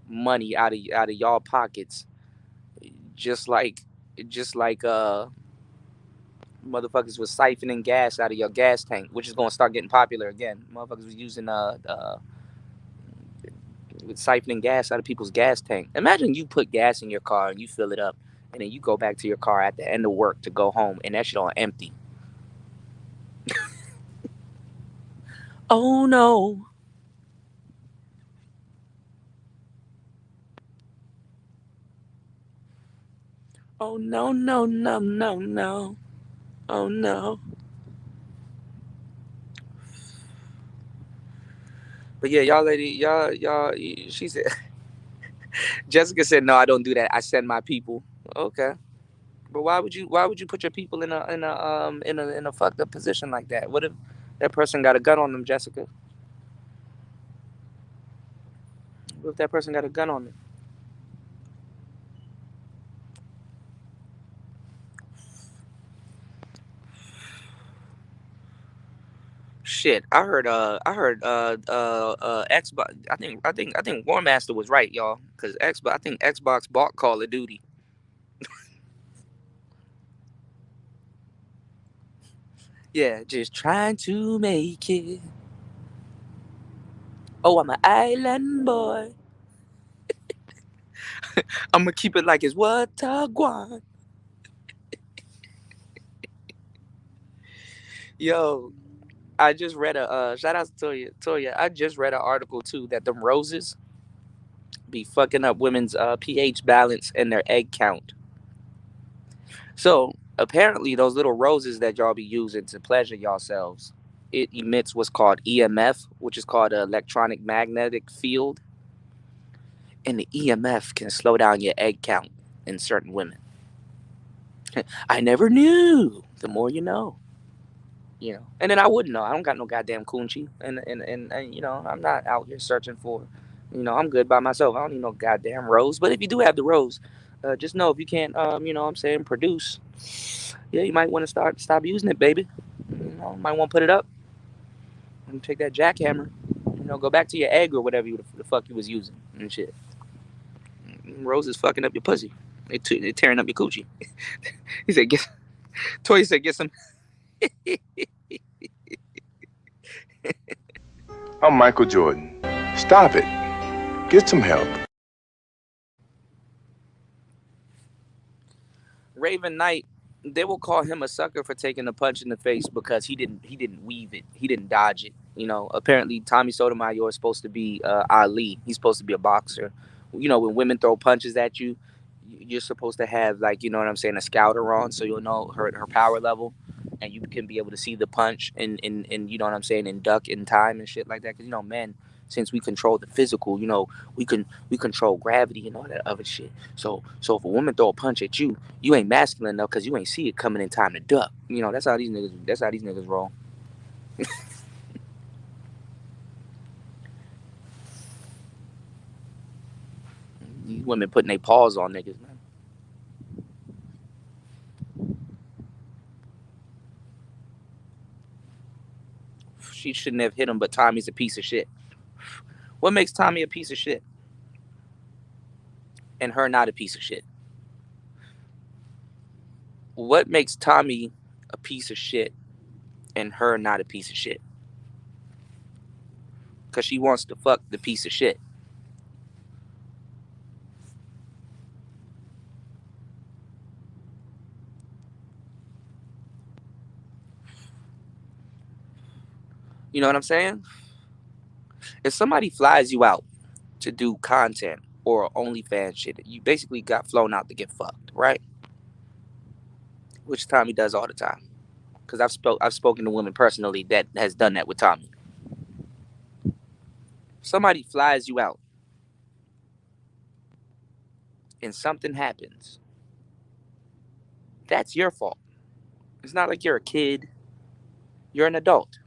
money out of y'all pockets, just like just like motherfuckers was siphoning gas out of your gas tank, which is gonna start getting popular again. Motherfuckers was using with siphoning gas out of people's gas tank. Imagine you put gas in your car and you fill it up, and then you go back to your car at the end of work to go home, and that shit on empty. Oh no. Oh no no no no no. Oh no. But yeah, y'all lady, y'all. She said. Jessica said, "No, I don't do that. I send my people." Okay, but why would you put your people in a fucked up position like that? What if that person got a gun on them, Jessica? What if that person got a gun on them? Shit, I heard Xbox. I think War Master was right, y'all, because Xbox. I think Xbox bought Call of Duty. Yeah, just trying to make it. Oh, I'm an island boy. I'm gonna keep it like it's what Tagwan. Yo, I just read a shout out to Toya. Toya, I just read an article too that them roses be fucking up women's pH balance and their egg count. So apparently, those little roses that y'all be using to pleasure yourselves, it emits what's called EMF, which is called an electronic magnetic field, and the EMF can slow down your egg count in certain women. I never knew. The more you know. And then I wouldn't know. I don't got no goddamn coochie, and I'm not out here searching for, I'm good by myself. I don't need no goddamn rose. But if you do have the rose, just know if you can't, what I'm saying, produce, yeah, you might want to stop using it, baby. Might want to put it up and take that jackhammer, go back to your egg or whatever the fuck you was using and shit. Rose is fucking up your pussy. It tearing up your coochie. He said, Toy said, get some. I'm Michael Jordan. Stop it. Get some help. Raven Knight, they will call him a sucker for taking a punch in the face because he didn't weave it. He didn't dodge it. Apparently Tommy Sotomayor is supposed to be Ali. He's supposed to be a boxer. When women throw punches at you, you're supposed to have, like, you know what I'm saying, a scouter on so you'll know her power level, and you can be able to see the punch and you know what I'm saying, and duck in time and shit like that. Because men, since we control the physical, we control gravity and all that other shit. So if a woman throw a punch at you, you ain't masculine enough because you ain't see it coming in time to duck. That's how these niggas. That's how these niggas roll. These women putting their paws on niggas, man. She shouldn't have hit him, but Tommy's a piece of shit. What makes Tommy a piece of shit and her not a piece of shit? What makes Tommy a piece of shit and her not a piece of shit? Because she wants to fuck the piece of shit. You know what I'm saying? If somebody flies you out to do content or OnlyFans shit, you basically got flown out to get fucked, right? Which Tommy does all the time. Because I've spoken to women personally that has done that with Tommy. Somebody flies you out and something happens, That's your fault. It's not like you're a kid. You're an adult.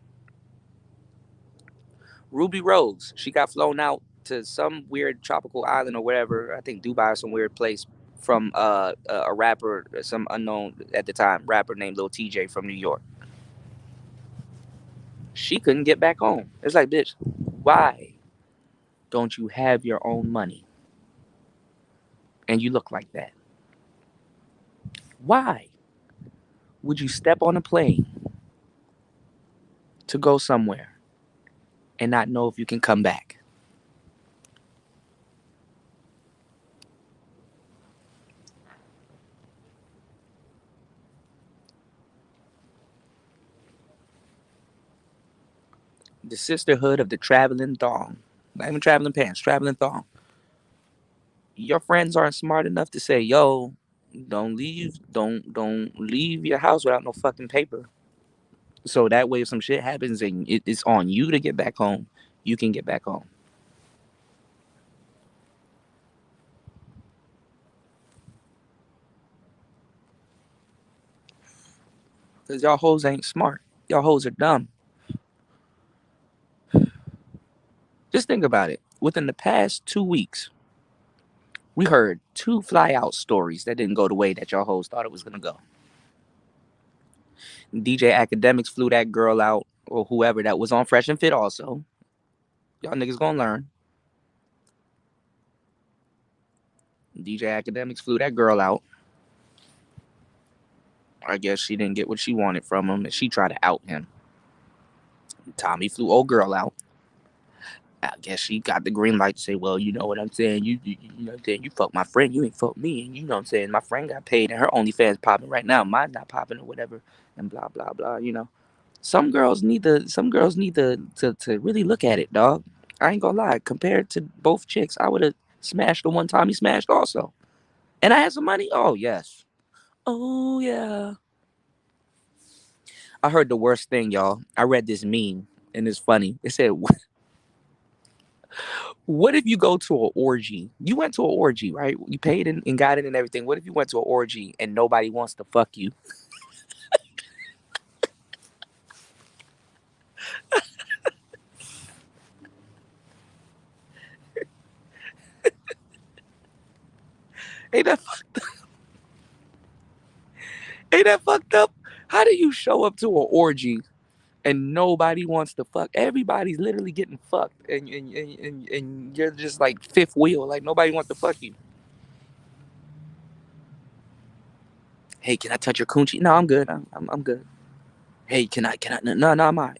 Ruby Rose, she got flown out to some weird tropical island or whatever. I think Dubai or some weird place from a rapper, some unknown at the time rapper named Lil TJ from New York. She couldn't get back home. It's like, bitch, why don't you have your own money and you look like that? Why would you step on a plane to go somewhere and not know if you can come back? The sisterhood of the traveling thong. Not even traveling pants, traveling thong. Your friends aren't smart enough to say, yo, don't leave your house without no fucking paper. So that way if some shit happens and it's on you to get back home, you can get back home. Because y'all hoes ain't smart. Y'all hoes are dumb. Just think about it. Within the past 2 weeks, we heard two fly out stories that didn't go the way that y'all hoes thought it was gonna go. DJ Academics flew that girl out, or whoever that was on Fresh and Fit also. Y'all niggas gonna learn. DJ Academics flew that girl out. I guess she didn't get what she wanted from him, and she tried to out him. Tommy flew old girl out. I guess she got the green light to say, well, you know what I'm saying? You know what I'm saying? You fuck my friend, you ain't fuck me. And you know what I'm saying? My friend got paid and her OnlyFans popping right now. Mine not popping or whatever. And blah, blah, blah, you know. Some girls need to really look at it, dog. I ain't gonna lie. Compared to both chicks, I would have smashed the one Tommy smashed also. And I had some money? Oh yes. Oh yeah. I heard the worst thing, y'all. I read this meme and it's funny. It said, what if you go to an orgy? You went to an orgy, right? You paid and got it and everything. What if you went to an orgy and nobody wants to fuck you? Ain't that ain't that fucked up? How do you show up to an orgy and nobody wants to fuck? Everybody's literally getting fucked, and you're just like fifth wheel. Like nobody wants to fuck you. Hey, can I touch your coochie? No, I'm good. I'm good. Hey, can I? No, no, I'm alright.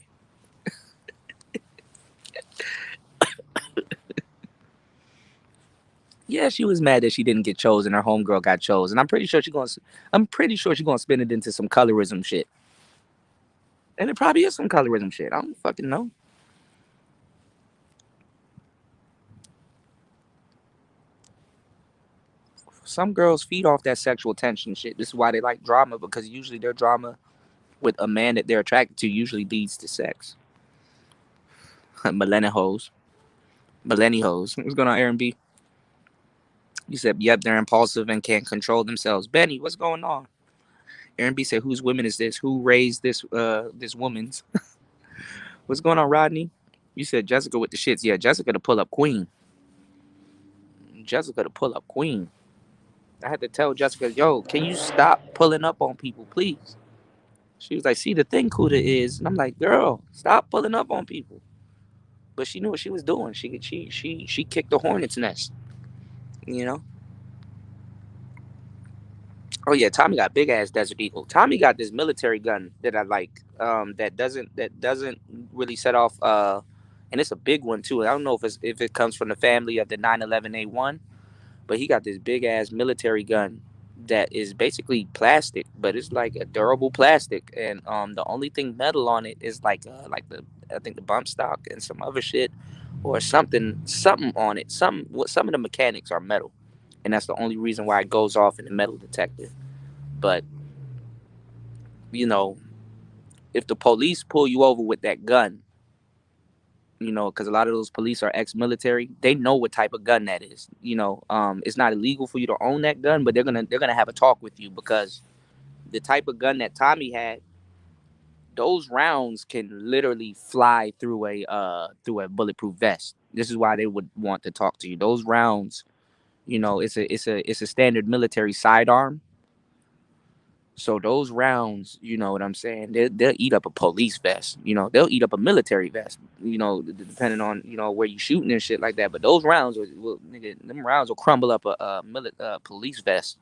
Yeah, she was mad that she didn't get chosen. Her homegirl got chosen. I'm pretty sure she's gonna spin it into some colorism shit. And it probably is some colorism shit. I don't fucking know. Some girls feed off that sexual tension shit. This is why they like drama, because usually their drama with a man that they're attracted to usually leads to sex. Millennial hoes. Millennial hoes. What's going on, Aaron B? You said, yep, they're impulsive and can't control themselves. Benny, what's going on? Aaron B said, whose woman is this? Who raised this woman's? What's going on, Rodney? You said Jessica with the shits. Yeah, Jessica to pull up queen. Jessica to pull up queen. I had to tell Jessica, yo, can you stop pulling up on people, please? She was like, see, the thing, Kuda, is, and I'm like, girl, stop pulling up on people. But she knew what she was doing. She kicked the hornet's nest, you know. Oh yeah, Tommy got big ass Desert Eagle. Tommy got this military gun that I like. That doesn't really set off. And it's a big one too. I don't know if it comes from the family of the 911A1, but he got this big ass military gun that is basically plastic, but it's like a durable plastic, and the only thing metal on it is like the I think the bump stock and some other shit or something on it. Some of the mechanics are metal, and that's the only reason why it goes off in the metal detector. But you know, if the police pull you over with that gun, you know, because a lot of those police are ex-military, they know what type of gun that is. You know, it's not illegal for you to own that gun, but they're gonna have a talk with you because the type of gun that Tommy had, those rounds can literally fly through a bulletproof vest. This is why they would want to talk to you. Those rounds, it's a standard military sidearm. So those rounds, you know what I'm saying? They'll eat up a police vest. They'll eat up a military vest. Depending on where you shooting and shit like that. But those rounds nigga, them rounds will crumble up a police vest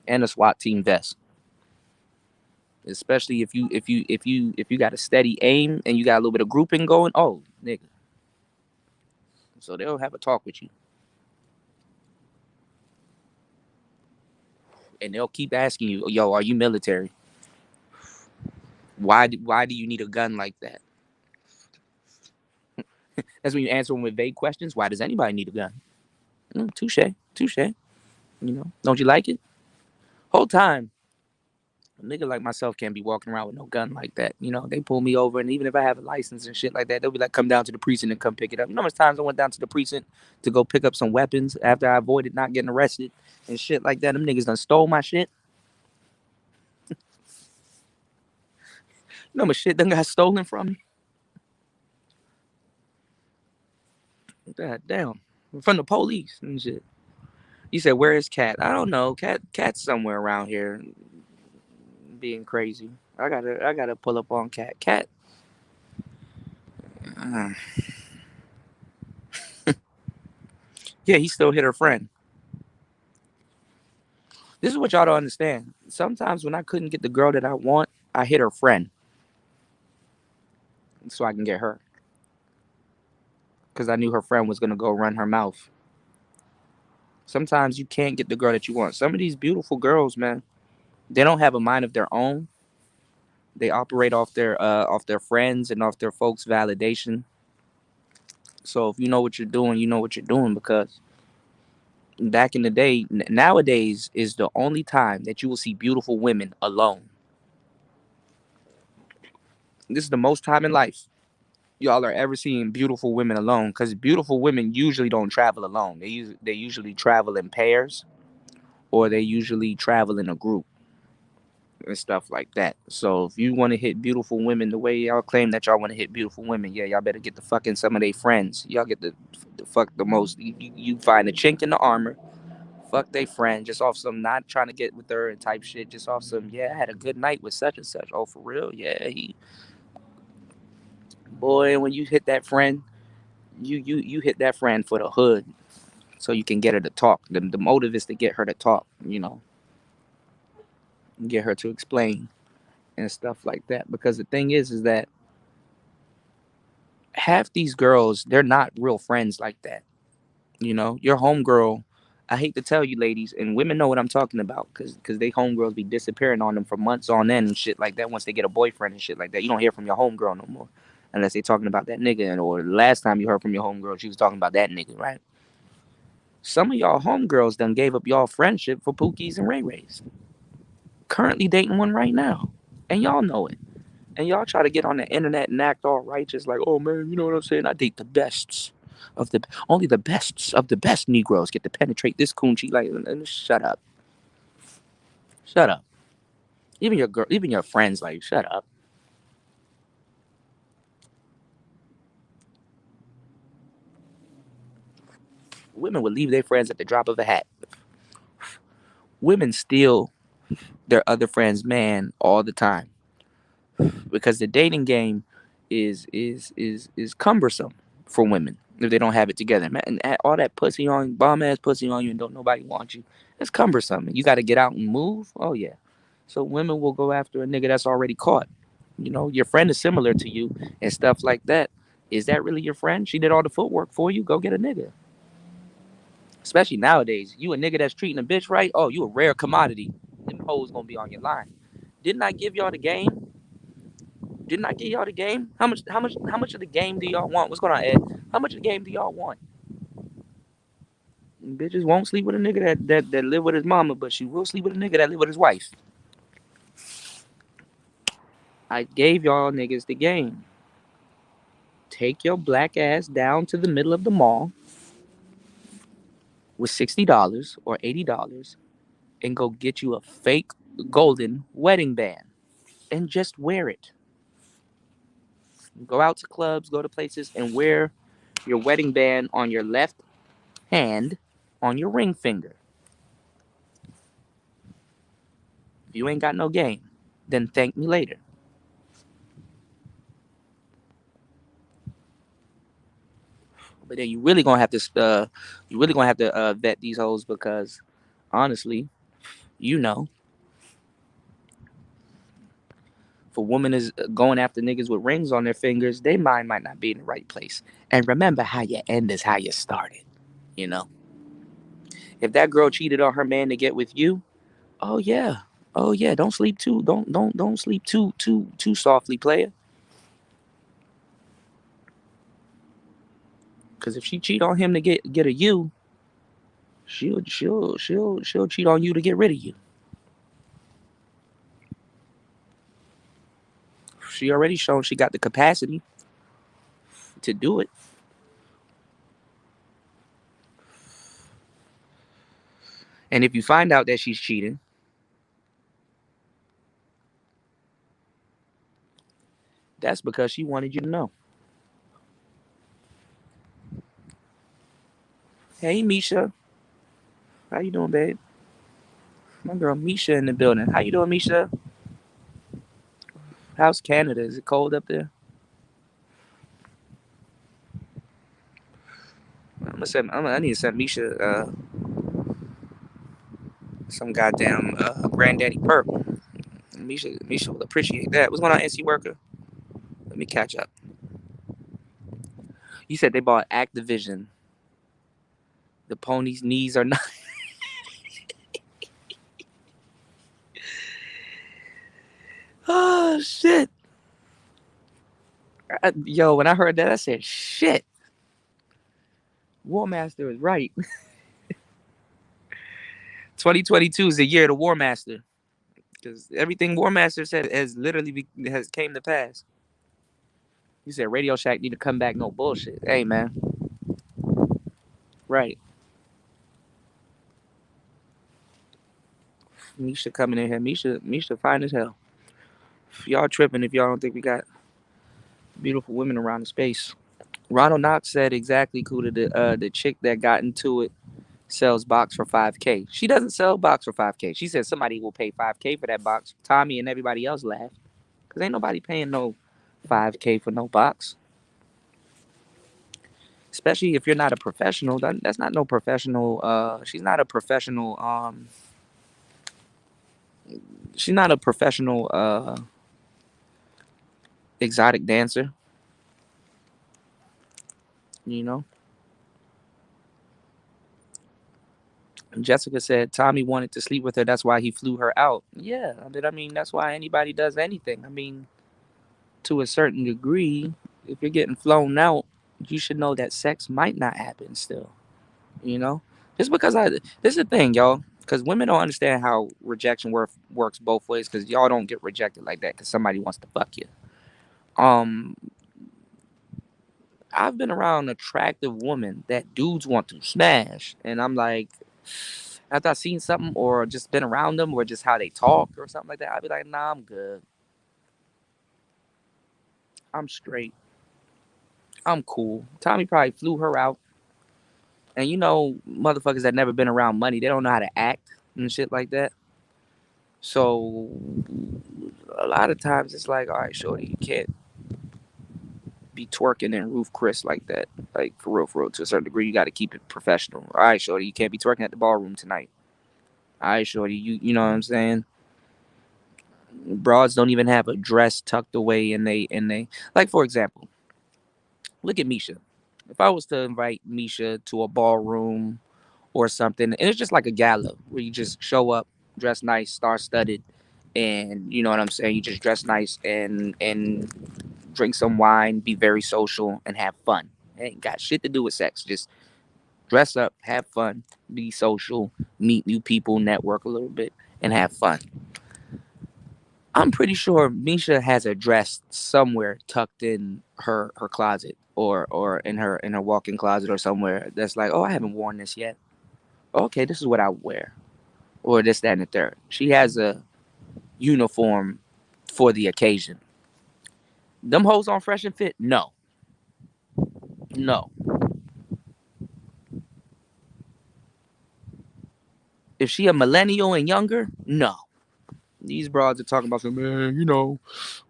and a SWAT team vest. Especially if you got a steady aim and you got a little bit of grouping going. Oh, nigga. So they'll have a talk with you. And they'll keep asking you, yo, are you military? Why do you need a gun like that? That's when you answer them with vague questions. Why does anybody need a gun? Touche. Don't you like it? Whole time, a nigga like myself can't be walking around with no gun like that. They pull me over, and even if I have a license and shit like that, they'll be like, come down to the precinct and come pick it up. You know how much times I went down to the precinct to go pick up some weapons after I avoided not getting arrested and shit like that? Them niggas done stole my shit. My shit done got stolen from me. God damn. From the police and shit. You said, where is Cat? I don't know. Cat's somewhere around here being crazy. I gotta pull up on Cat. Cat. Yeah, he still hit her friend. This is what y'all don't understand. Sometimes when I couldn't get the girl that I want, I hit her friend so I can get her. Because I knew her friend was going to go run her mouth. Sometimes you can't get the girl that you want. Some of these beautiful girls, man, they don't have a mind of their own. They operate off their friends and off their folks' validation. So if you know what you're doing, you know what you're doing, because back in the day, nowadays is the only time that you will see beautiful women alone. This is the most time in life y'all are ever seeing beautiful women alone, because beautiful women usually don't travel alone. They usually travel in pairs, or they usually travel in a group and stuff like that. So if you want to hit beautiful women the way y'all claim that y'all want to hit beautiful women, yeah, y'all better get the fucking some of their friends. Y'all get the fuck the most. You find a chink in the armor. Fuck they friend, just off some not trying to get with her and type shit, just off some, yeah, I had a good night with such and such. Oh, for real? Yeah, boy, when you hit that friend, you hit that friend for the hood, so you can get her to talk. The motive is to get her to talk, get her to explain and stuff like that. Because the thing is that half these girls, they're not real friends like that. Your homegirl, I hate to tell you ladies, and women know what I'm talking about, because they homegirls be disappearing on them for months on end and shit like that once they get a boyfriend and shit like that. You don't hear from your homegirl no more unless they talking about that nigga, or the last time you heard from your homegirl, she was talking about that nigga, right? Some of y'all homegirls done gave up y'all friendship for Pookies and Ray Rays. Currently dating one right now. And y'all know it. And y'all try to get on the internet and act all righteous like, oh man, you know what I'm saying? I date the bests of the only the bests of the best Negroes get to penetrate this coochie. Like, shut up. Shut up. Even your friends, like, shut up. Women would leave their friends at the drop of a hat. Women steal their other friend's man all the time, because the dating game is cumbersome for women if they don't have it together. Man, and all that pussy on bomb ass pussy on you and don't nobody want you. It's cumbersome. You got to get out and move. Oh yeah. So women will go after a nigga that's already caught. Your friend is similar to you and stuff like that. Is that really your friend? She did all the footwork for you. Go get a nigga. Especially nowadays, you a nigga that's treating a bitch right. Oh, you a rare commodity. Them hoes gonna be on your line. Didn't I give y'all the game? Didn't I give y'all the game? How much of the game do y'all want? What's going on, Ed? How much of the game do y'all want? Bitches won't sleep with a nigga that live with his mama, but she will sleep with a nigga that live with his wife. I gave y'all niggas the game. Take your black ass down to the middle of the mall with $60 or $80 and go get you a fake golden wedding band and just wear it. Go out to clubs, go to places, and wear your wedding band on your left hand on your ring finger. If you ain't got no game, then thank me later. But then you really gonna have to vet these hoes because honestly, you know, if a woman is going after niggas with rings on their fingers, their mind might not be in the right place. And remember, how you end is how you started. You know, if that girl cheated on her man to get with you, oh yeah, oh yeah, don't sleep too, don't sleep too softly, player. Because if she cheat on him to get a you, she'll cheat on you to get rid of you. She already shown she got the capacity to do it. And if you find out that she's cheating, that's because she wanted you to know. Hey Misha, how you doing, babe? My girl Misha in the building. How you doing, Misha? How's Canada? Is it cold up there? I need to send Misha some goddamn granddaddy perp. Misha will appreciate that. What's going on, NC worker? Let me catch up. You said they bought Activision. The pony's knees are not. Oh shit! Yo, when I heard that, I said, "Shit." War Master is right. 2022 is the year of the War Master because everything War Master said has literally has came to pass. You said Radio Shack need to come back, no bullshit. Hey man, right? Misha coming in here. Misha fine as hell. Y'all tripping if y'all don't think we got beautiful women around the space. Ronald Knox said exactly cool to the chick that got into it sells box for 5K. She doesn't sell box for 5K. She said somebody will pay 5K for that box. Tommy and everybody else laughed. Cause ain't nobody paying no 5K for no box. Especially if you're not a professional. That's not no professional she's not a professional she's not a professional exotic dancer, you know? Jessica said Tommy wanted to sleep with her, that's why he flew her out. Yeah, I mean that's why anybody does anything. I mean, to a certain degree, if you're getting flown out, you should know that sex might not happen still. You know? Just because this is the thing, y'all. Because women don't understand how rejection works both ways. Because y'all don't get rejected like that because somebody wants to fuck you. Um, I've been around attractive women that dudes want to smash, and I'm like, after I've seen something or just been around them or just how they talk or something like that, I'd be like, nah, I'm good. I'm straight. I'm cool. Tommy probably flew her out. And you know, motherfuckers that never been around money, they don't know how to act and shit like that. So a lot of times it's like, all right, shorty, you can't be twerking in Roof Chris like that. Like for real, to a certain degree, you got to keep it professional. All right, shorty, you can't be twerking at the ballroom tonight. All right, shorty, you know what I'm saying? Broads don't even have a dress tucked away, and they like for example, look at Misha. If I was to invite Misha to a ballroom or something, and it's just like a gala where you just show up, dress nice, star studded, and you know what I'm saying. You just dress nice and drink some wine, be very social, and have fun. It ain't got shit to do with sex. Just dress up, have fun, be social, meet new people, network a little bit, and have fun. I'm pretty sure Misha has a dress somewhere tucked in her closet or in her walk-in closet or somewhere that's like, oh, I haven't worn this yet. Okay, this is what I wear. Or this, that, and the third. She has a uniform for the occasion. Them hoes on Fresh and Fit? No. No. If she a millennial and younger? No. These broads are talking about some, man,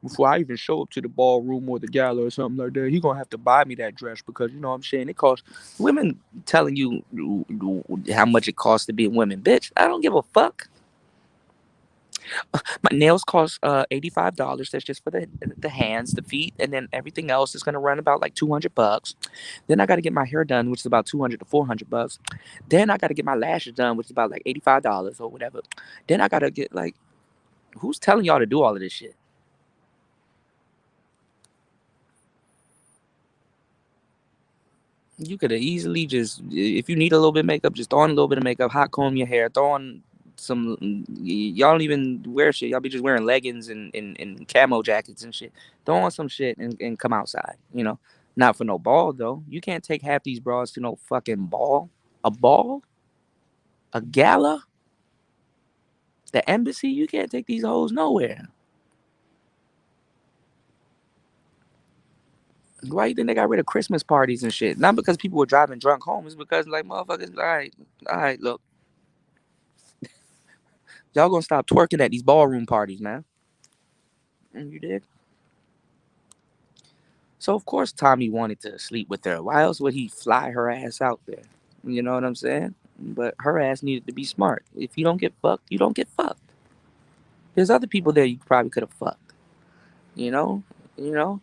before I even show up to the ballroom or the gala or something like that, he gonna have to buy me that dress because you know what I'm saying, it costs women telling you how much it costs to be a woman. Bitch, I don't give a fuck. My nails cost $85. That's just for the hands, the feet, and then everything else is gonna run about like $200. Then I gotta get my hair done, which is about $200 to $400. Then I gotta get my lashes done, which is about like $85 or whatever. Then I gotta get like, who's telling y'all to do all of this shit? You could have easily just, if you need a little bit of makeup, just throw on a little bit of makeup, hot comb your hair, throw on some. Y'all don't even wear shit. Y'all be just wearing leggings and camo jackets and shit. Throw on some shit and come outside. Not for no ball though. You can't take half these bras to no fucking ball. A ball, a gala, the embassy. You can't take these hoes nowhere. Why you think they got rid of Christmas parties and shit? Not because people were driving drunk home. It's because like motherfuckers. All right, look. Y'all gonna stop twerking at these ballroom parties, man. And you did. So of course Tommy wanted to sleep with her. Why else would he fly her ass out there? You know what I'm saying? But her ass needed to be smart. If you don't get fucked, you don't get fucked. There's other people there you probably could have fucked. You know? You know?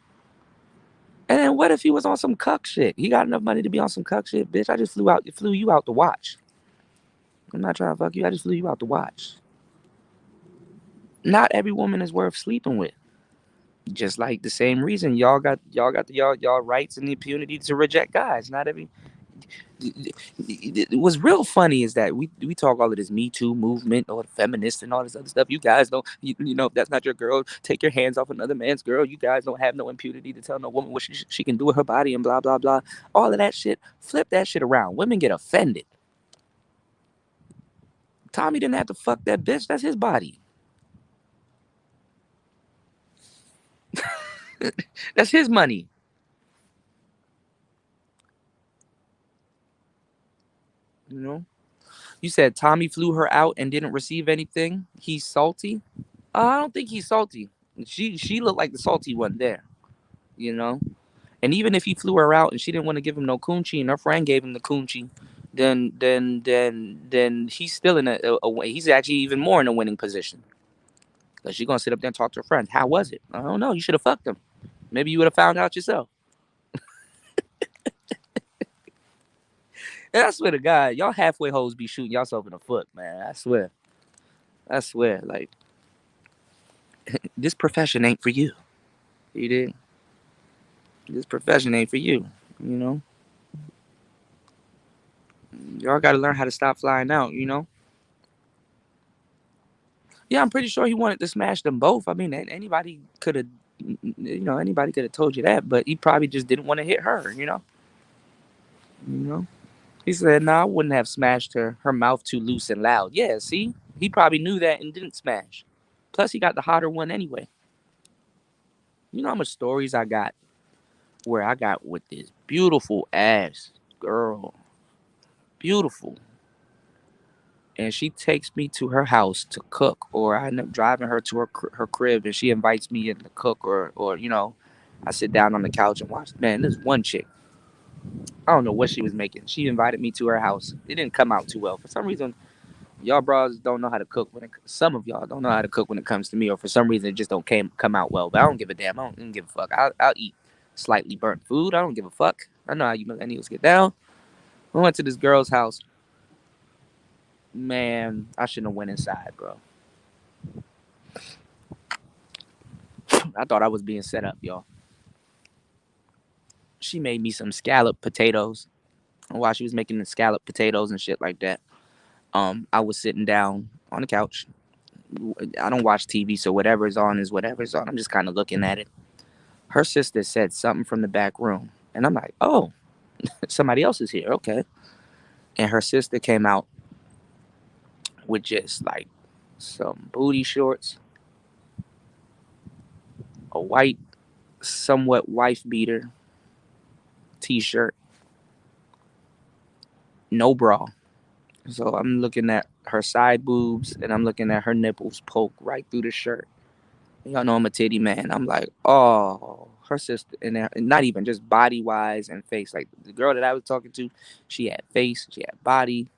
And then what if he was on some cuck shit? He got enough money to be on some cuck shit, bitch. I just flew you out to watch. I'm not trying to fuck you. I just flew you out to watch. Not every woman is worth sleeping with. Just like the same reason y'all rights and the impunity to reject guys. Not every. What's real funny is that we talk all of this Me Too movement or feminist and all this other stuff. You guys don't, if that's not your girl, take your hands off another man's girl. You guys don't have no impunity to tell no woman what she can do with her body and blah blah blah. All of that shit. Flip that shit around. Women get offended. Tommy didn't have to fuck that bitch. That's his body. That's his money. You know. You said Tommy flew her out and didn't receive anything. He's salty. I don't think he's salty. She looked like the salty one there. You know. And even if he flew her out and she didn't want to give him no coochie, and her friend gave him the coochie, then he's still in he's actually even more in a winning position. Cause she's gonna sit up there and talk to her friend. How was it? I don't know. You should have fucked him. Maybe you would have found out yourself. And I swear to God, y'all halfway hoes be shooting yourself in the foot, man. I swear. I swear. Like, this profession ain't for you. You did. This profession ain't for you. You know. Y'all got to learn how to stop flying out. You know. Yeah, I'm pretty sure he wanted to smash them both. I mean, anybody could have, anybody could have told you that, but he probably just didn't want to hit her. You know. You know. He said, "No, I wouldn't have smashed her. Her mouth too loose and loud." Yeah, see, he probably knew that and didn't smash. Plus, he got the hotter one anyway. You know how much stories I got where I got with this beautiful ass girl, beautiful, and she takes me to her house to cook, or I end up driving her to her crib, and she invites me in to cook, or I sit down on the couch and watch. Man, this one chick, I don't know what she was making. She invited me to her house. It didn't come out too well for some reason. Y'all bros don't know how to cook some of y'all don't know how to cook when it comes to me, or for some reason it just don't come out well. But I don't give a damn. I don't give a fuck. I'll eat slightly burnt food. I don't give a fuck. I know how you millennials get down. I went to this girl's house. Man, I shouldn't have went inside, bro. I thought I was being set up, y'all. She made me some scalloped potatoes. And while she was making the scalloped potatoes and shit like that, I was sitting down on the couch. I don't watch TV, so whatever's on is whatever's on. I'm just kind of looking at it. Her sister said something from the back room, and I'm like, oh, somebody else is here. Okay. And her sister came out with just like some booty shorts, a white, somewhat wife beater t-shirt, no bra. So I'm looking at her side boobs and I'm looking at her nipples poke right through the shirt. Y'all know I'm a titty man. I'm like, oh, her sister, and not even just body wise and face. Like the girl that I was talking to, she had face, she had body,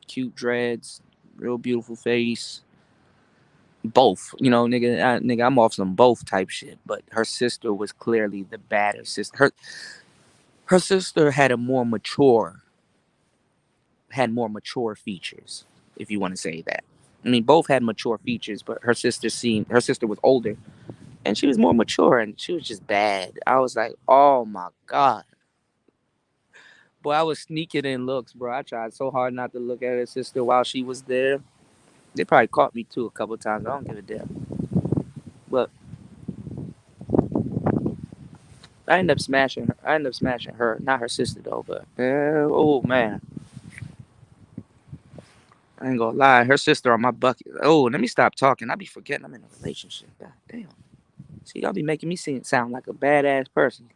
cute dreads, real beautiful face. Both, nigga, I'm off some both type shit. But her sister was clearly the badder sister. Her sister had more mature features, if you want to say that. I mean, both had mature features, but her sister was older and she was more mature and she was just bad. I was like, oh my God. Boy, I was sneaking in looks, bro. I tried so hard not to look at her sister while she was there. They probably caught me too a couple times. I don't give a damn. But I ended up smashing her, not her sister though. But oh man, I ain't gonna lie, her sister on my bucket. Oh, let me stop talking. I be forgetting I'm in a relationship. God damn. See, y'all be making me sound like a badass person.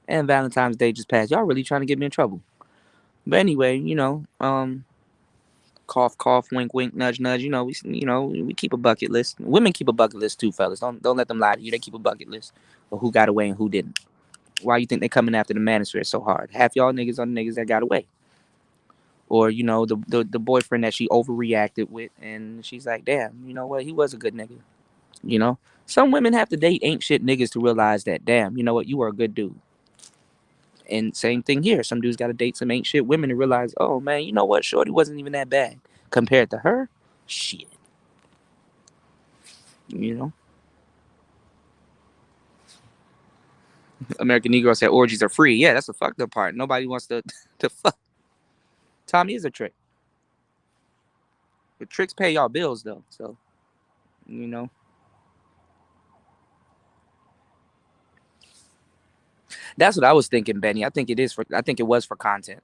And Valentine's Day just passed. Y'all really trying to get me in trouble. But anyway, cough, cough, wink, wink, nudge, nudge. We keep a bucket list. Women keep a bucket list too, fellas. Don't let them lie to you. They keep a bucket list of who got away and who didn't. Why you think they coming after the manosphere so hard? Half y'all niggas are the niggas that got away, or the boyfriend that she overreacted with, and she's like, damn, you know what? He was a good nigga. You know, some women have to date ain't shit niggas to realize that, damn, you know what? You were a good dude. And same thing here. Some dudes got to date some ain't shit women to realize, oh man, you know what? Shorty wasn't even that bad compared to her. Shit, you know. American Negro said orgies are free. Yeah, that's the fucked up part. Nobody wants to to fuck. Tommy is a trick. But tricks pay y'all bills though. So, you know. That's what I was thinking, Benny. I think it was for content.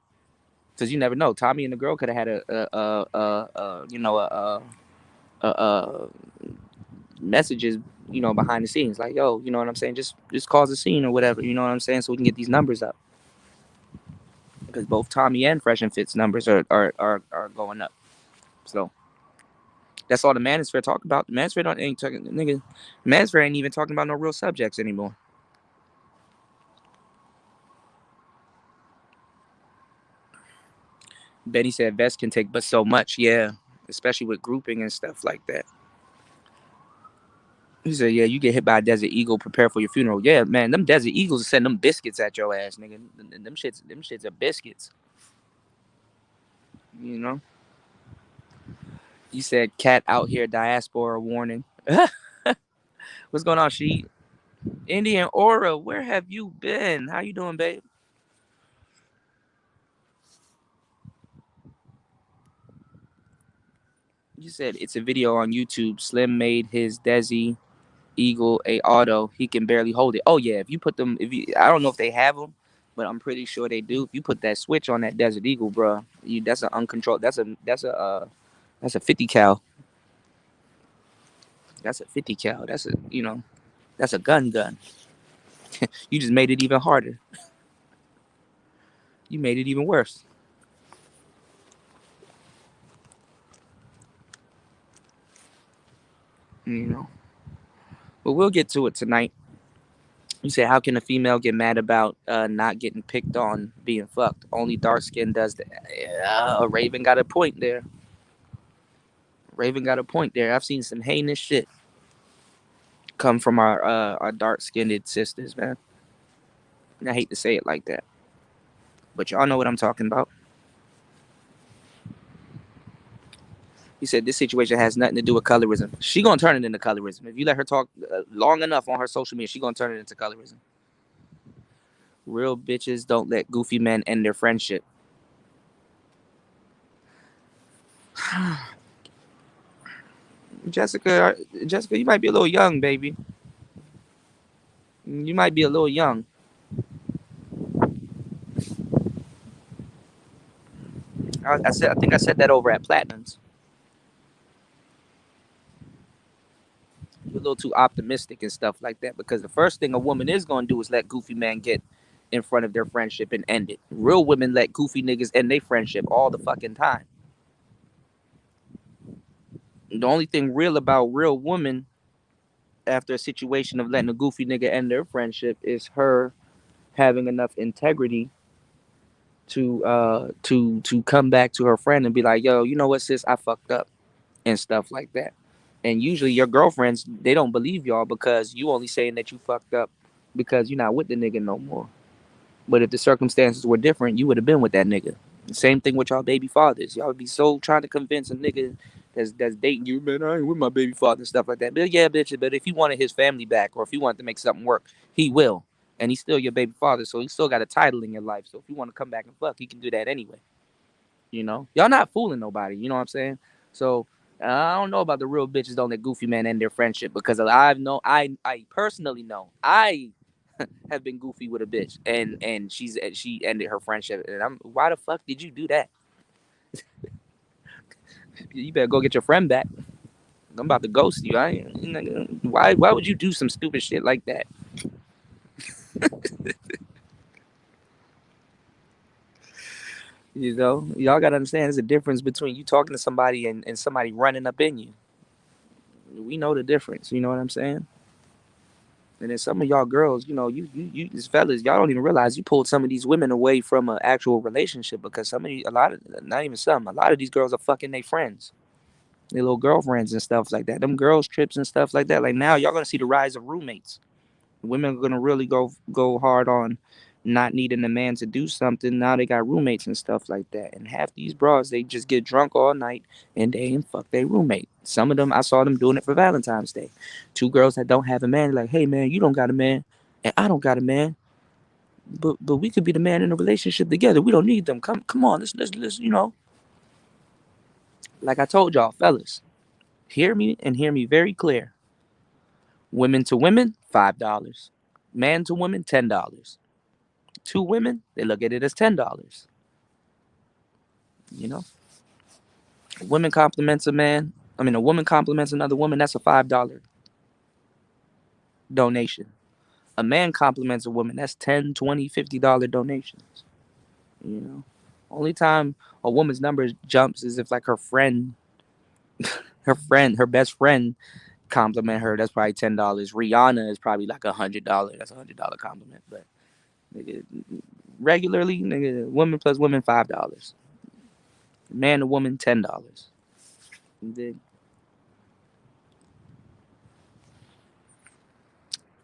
Because you never know. Tommy and the girl could have had a messages, behind the scenes, like, yo, you know what I'm saying? Just cause a scene or whatever, you know what I'm saying? So we can get these numbers up. Because both Tommy and Fresh and Fit's numbers are going up. So that's all the Manosphere talk about. The Manosphere ain't talking, nigga. Manosphere ain't even talking about no real subjects anymore. Benny said Vest can take but so much, yeah, especially with grouping and stuff like that. He said, yeah, you get hit by a desert eagle, prepare for your funeral. Yeah, man, them desert eagles send them biscuits at your ass, nigga. Them shits are biscuits. You know? You said cat out here diaspora warning. What's going on, she? Indian Aura, where have you been? How you doing, babe? You said it's a video on YouTube. Slim made his Desi Eagle a auto. He can barely hold it. Oh yeah, if you put them, I don't know if they have them, but I'm pretty sure they do. If you put that switch on that Desert Eagle, bro, that's an uncontrolled. That's a 50 cal. That's a 50 cal. That's a gun. You just made it even harder. You made it even worse. You know. But we'll get to it tonight. You say, how can a female get mad about not getting picked on being fucked? Only dark skin does that. Yeah, Raven got a point there. Raven got a point there. I've seen some heinous shit come from our dark skinned sisters, man. And I hate to say it like that, but y'all know what I'm talking about. He said this situation has nothing to do with colorism. She gonna turn it into colorism if you let her talk long enough on her social media. She gonna turn it into colorism. Real bitches don't let goofy men end their friendship. Jessica, you might be a little young, baby. You might be a little young. I think I said that over at Platinums. You're a little too optimistic and stuff like that. Because the first thing a woman is gonna do is let goofy man get in front of their friendship and end it. Real women let goofy niggas end their friendship all the fucking time. The only thing real about real women after a situation of letting a goofy nigga end their friendship is her having enough integrity to come back to her friend and be like, yo, you know what, sis, I fucked up and stuff like that. And usually your girlfriends, they don't believe y'all because you only saying that you fucked up because you're not with the nigga no more. But if the circumstances were different, you would have been with that nigga. Same thing with y'all baby fathers. Y'all would be so trying to convince a nigga that's dating you, man, I ain't with my baby father and stuff like that. But yeah, bitch, but if he wanted his family back or if he wanted to make something work, he will. And he's still your baby father, so he still got a title in your life. So if you want to come back and fuck, he can do that anyway. You know, y'all not fooling nobody. You know what I'm saying? So I don't know about the real bitches don't let goofy man end their friendship because I personally know I have been goofy with a bitch and she ended her friendship and I'm why the fuck did you do that? You better go get your friend back. I'm about to ghost you. Why would you do some stupid shit like that? You know, y'all gotta understand there's a difference between you talking to somebody and somebody running up in you. We know the difference. You know what I'm saying? And then some of y'all girls, you know, you these fellas, y'all don't even realize you pulled some of these women away from an actual relationship because a lot of, not even some, a lot of these girls are fucking their friends, their little girlfriends and stuff like that. Them girls trips and stuff like that. Like now, y'all gonna see the rise of roommates. Women are gonna really go hard on not needing a man to do something. Now they got roommates and stuff like that. And half these bras, they just get drunk all night and they ain't fuck their roommate. Some of them, I saw them doing it for Valentine's Day. Two girls that don't have a man, like, hey man, you don't got a man, and I don't got a man, but we could be the man in a relationship together. We don't need them. Come on, let's you know. Like I told y'all, fellas, hear me and hear me very clear. Women to women, $5. Man to woman, $10. Two women, they look at it as $10. You know, women compliments a man. I mean, a woman compliments another woman. That's a $5 donation. A man compliments a woman. That's 10, 20, $50 donations. You know, only time a woman's number jumps is if like her best friend compliment her. That's probably $10. Rihanna is probably like $100. That's $100 compliment. But nigga, regularly, nigga, woman plus woman $5. Man to woman $10.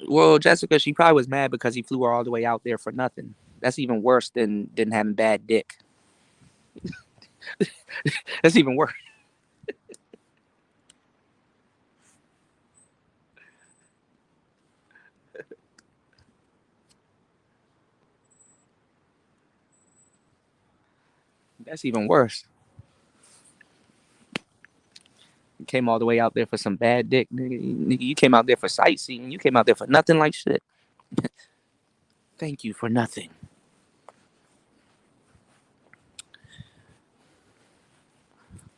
Well, Jessica, she probably was mad because he flew her all the way out there for nothing. That's even worse than having bad dick. That's even worse. That's even worse. You came all the way out there for some bad dick, nigga. You came out there for sightseeing. You came out there for nothing like shit. Thank you for nothing.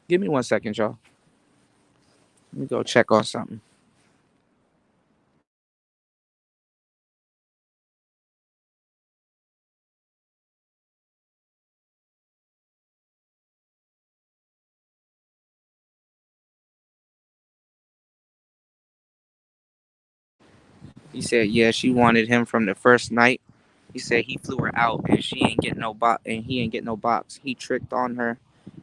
Give me 1 second, y'all. Let me go check on something. He said, yeah, she wanted him from the first night. He said he flew her out and she ain't get no box and he ain't get no box. He tricked on her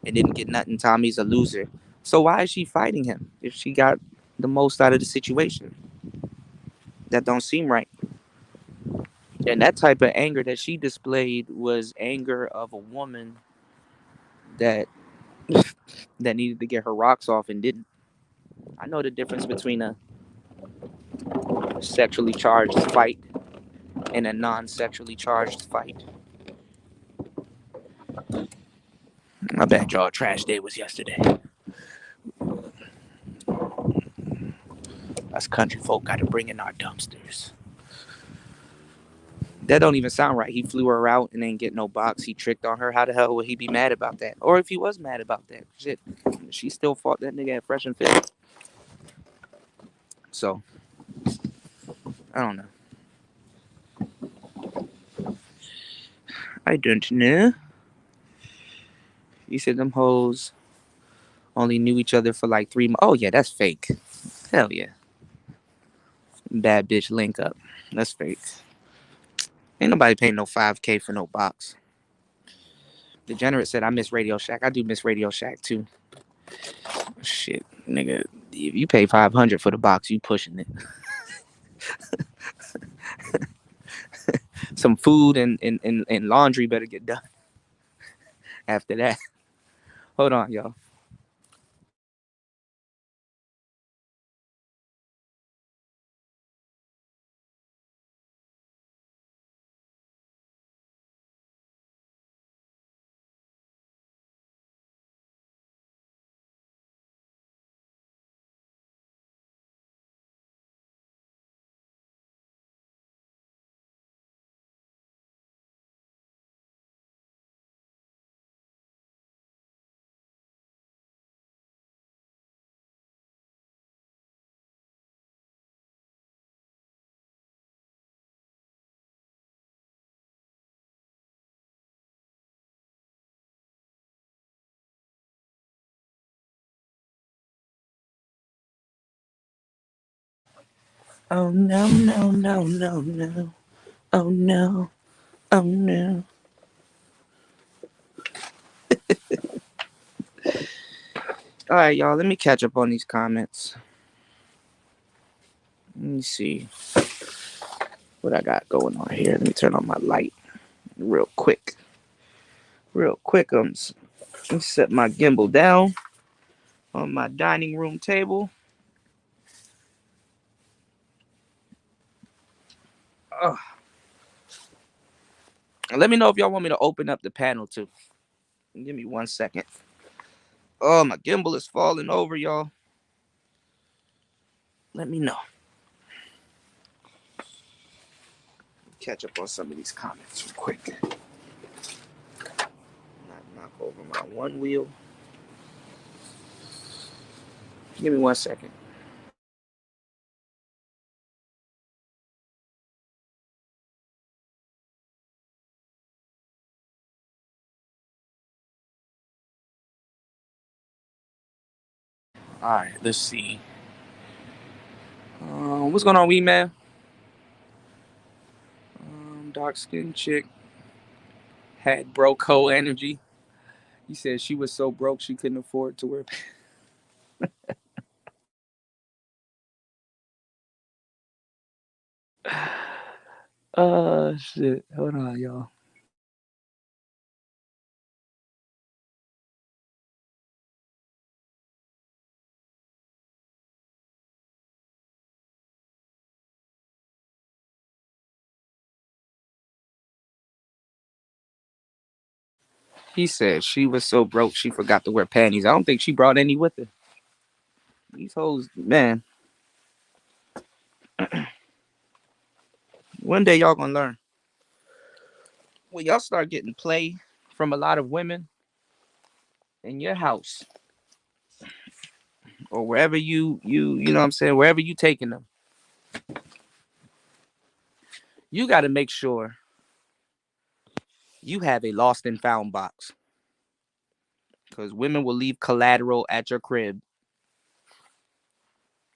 and didn't get nothing. Tommy's a loser. So why is she fighting him if she got the most out of the situation? That don't seem right. And that type of anger that she displayed was anger of a woman that that needed to get her rocks off and didn't. I know the difference between a sexually charged fight and a non-sexually charged fight. My bad, y'all. Trash day was yesterday. Us country folk got to bring in our dumpsters. That don't even sound right. He flew her out and ain't get no box. He tricked on her. How the hell would he be mad about that? Or if he was mad about that, shit, she still fought that nigga at Fresh and Fit. So I don't know. I don't know. You said them hoes only knew each other for like 3 months. Oh yeah, that's fake. Hell yeah. Bad bitch link up. That's fake. Ain't nobody paying no 5K for no box. Degenerate said I miss Radio Shack. I do miss Radio Shack too. Shit, nigga. If you pay 500 for the box, you pushing it. Some food and laundry better get done after that. Hold on, y'all. Oh no, no, no, no, no. Oh no. Oh no. All right, y'all. Let me catch up on these comments. Let me see what I got going on here. Let me turn on my light real quick. Real quick. Let me set my gimbal down on my dining room table. Ugh. Let me know if y'all want me to open up the panel too. Give me 1 second. Oh, my gimbal is falling over, y'all. Let me know. Catch up on some of these comments real quick. Not knock over my one wheel. Give me 1 second. All right, let's see. What's going on, wee man? Dark skinned chick had broke hoe energy. He said she was so broke she couldn't afford to wear. Shit. Hold on, y'all. He said she was so broke she forgot to wear panties. I don't think she brought any with her. These hoes, man. One day y'all gonna learn. When y'all start getting play from a lot of women in your house or wherever you know what I'm saying, wherever you taking them, you got to make sure you have a lost and found box because women will leave collateral at your crib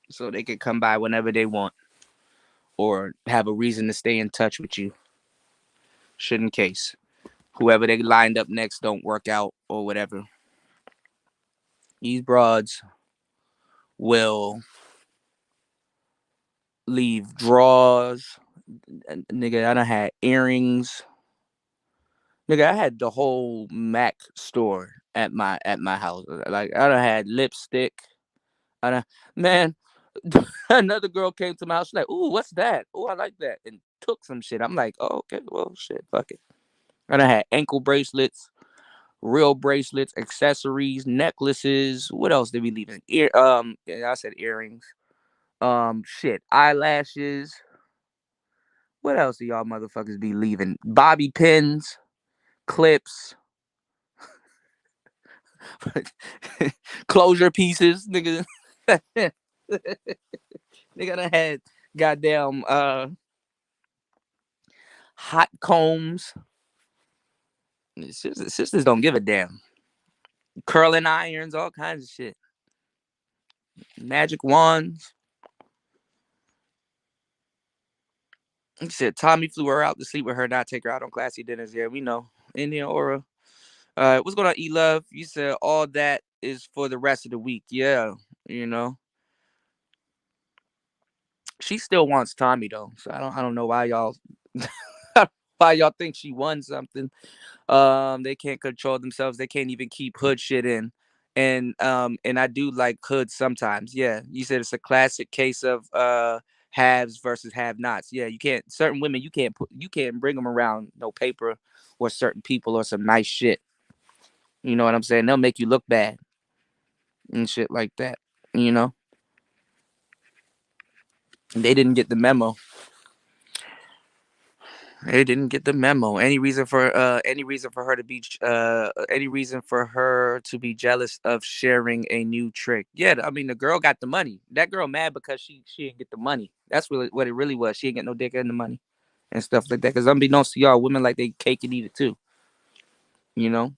so they can come by whenever they want or have a reason to stay in touch with you, should in case whoever they lined up next don't work out or whatever. These broads will leave drawers. Nigga, I done had earrings. Nigga, I had the whole Mac store at my house. Like I done had lipstick. I done, man, another girl came to my house. She's like, "Ooh, what's that? Ooh, I like that," and took some shit. I'm like, "Oh, okay, well, shit, fuck it." And I had ankle bracelets, real bracelets, accessories, necklaces. What else did we leave in? Yeah, I said earrings. Shit, eyelashes. What else do y'all motherfuckers be leaving? Bobby pins, clips, closure pieces, nigga. Nigga done had goddamn hot combs. Sisters don't give a damn. Curling irons, all kinds of shit. Magic wands. He said Tommy flew her out to sleep with her, not take her out on classy dinners. Yeah, we know. Indian aura. What's going on, E Love? You said all that is for the rest of the week. Yeah, you know. She still wants Tommy though. So I don't know why y'all why y'all think she won something. They can't control themselves. They can't even keep hood shit in. And I do like hood sometimes. Yeah. You said it's a classic case of haves versus have nots. Yeah, you can't certain women you can't bring them around no paper or certain people or some nice shit. You know what I'm saying? They'll make you look bad and shit like that. You know? They didn't get the memo. They didn't get the memo. Any reason for her to be jealous of sharing a new trick? Yeah, I mean the girl got the money. That girl mad because she didn't get the money. That's really what it really was. She didn't get no dick in the money and stuff like that. Because unbeknownst to y'all, women like they cake and eat it too. You know.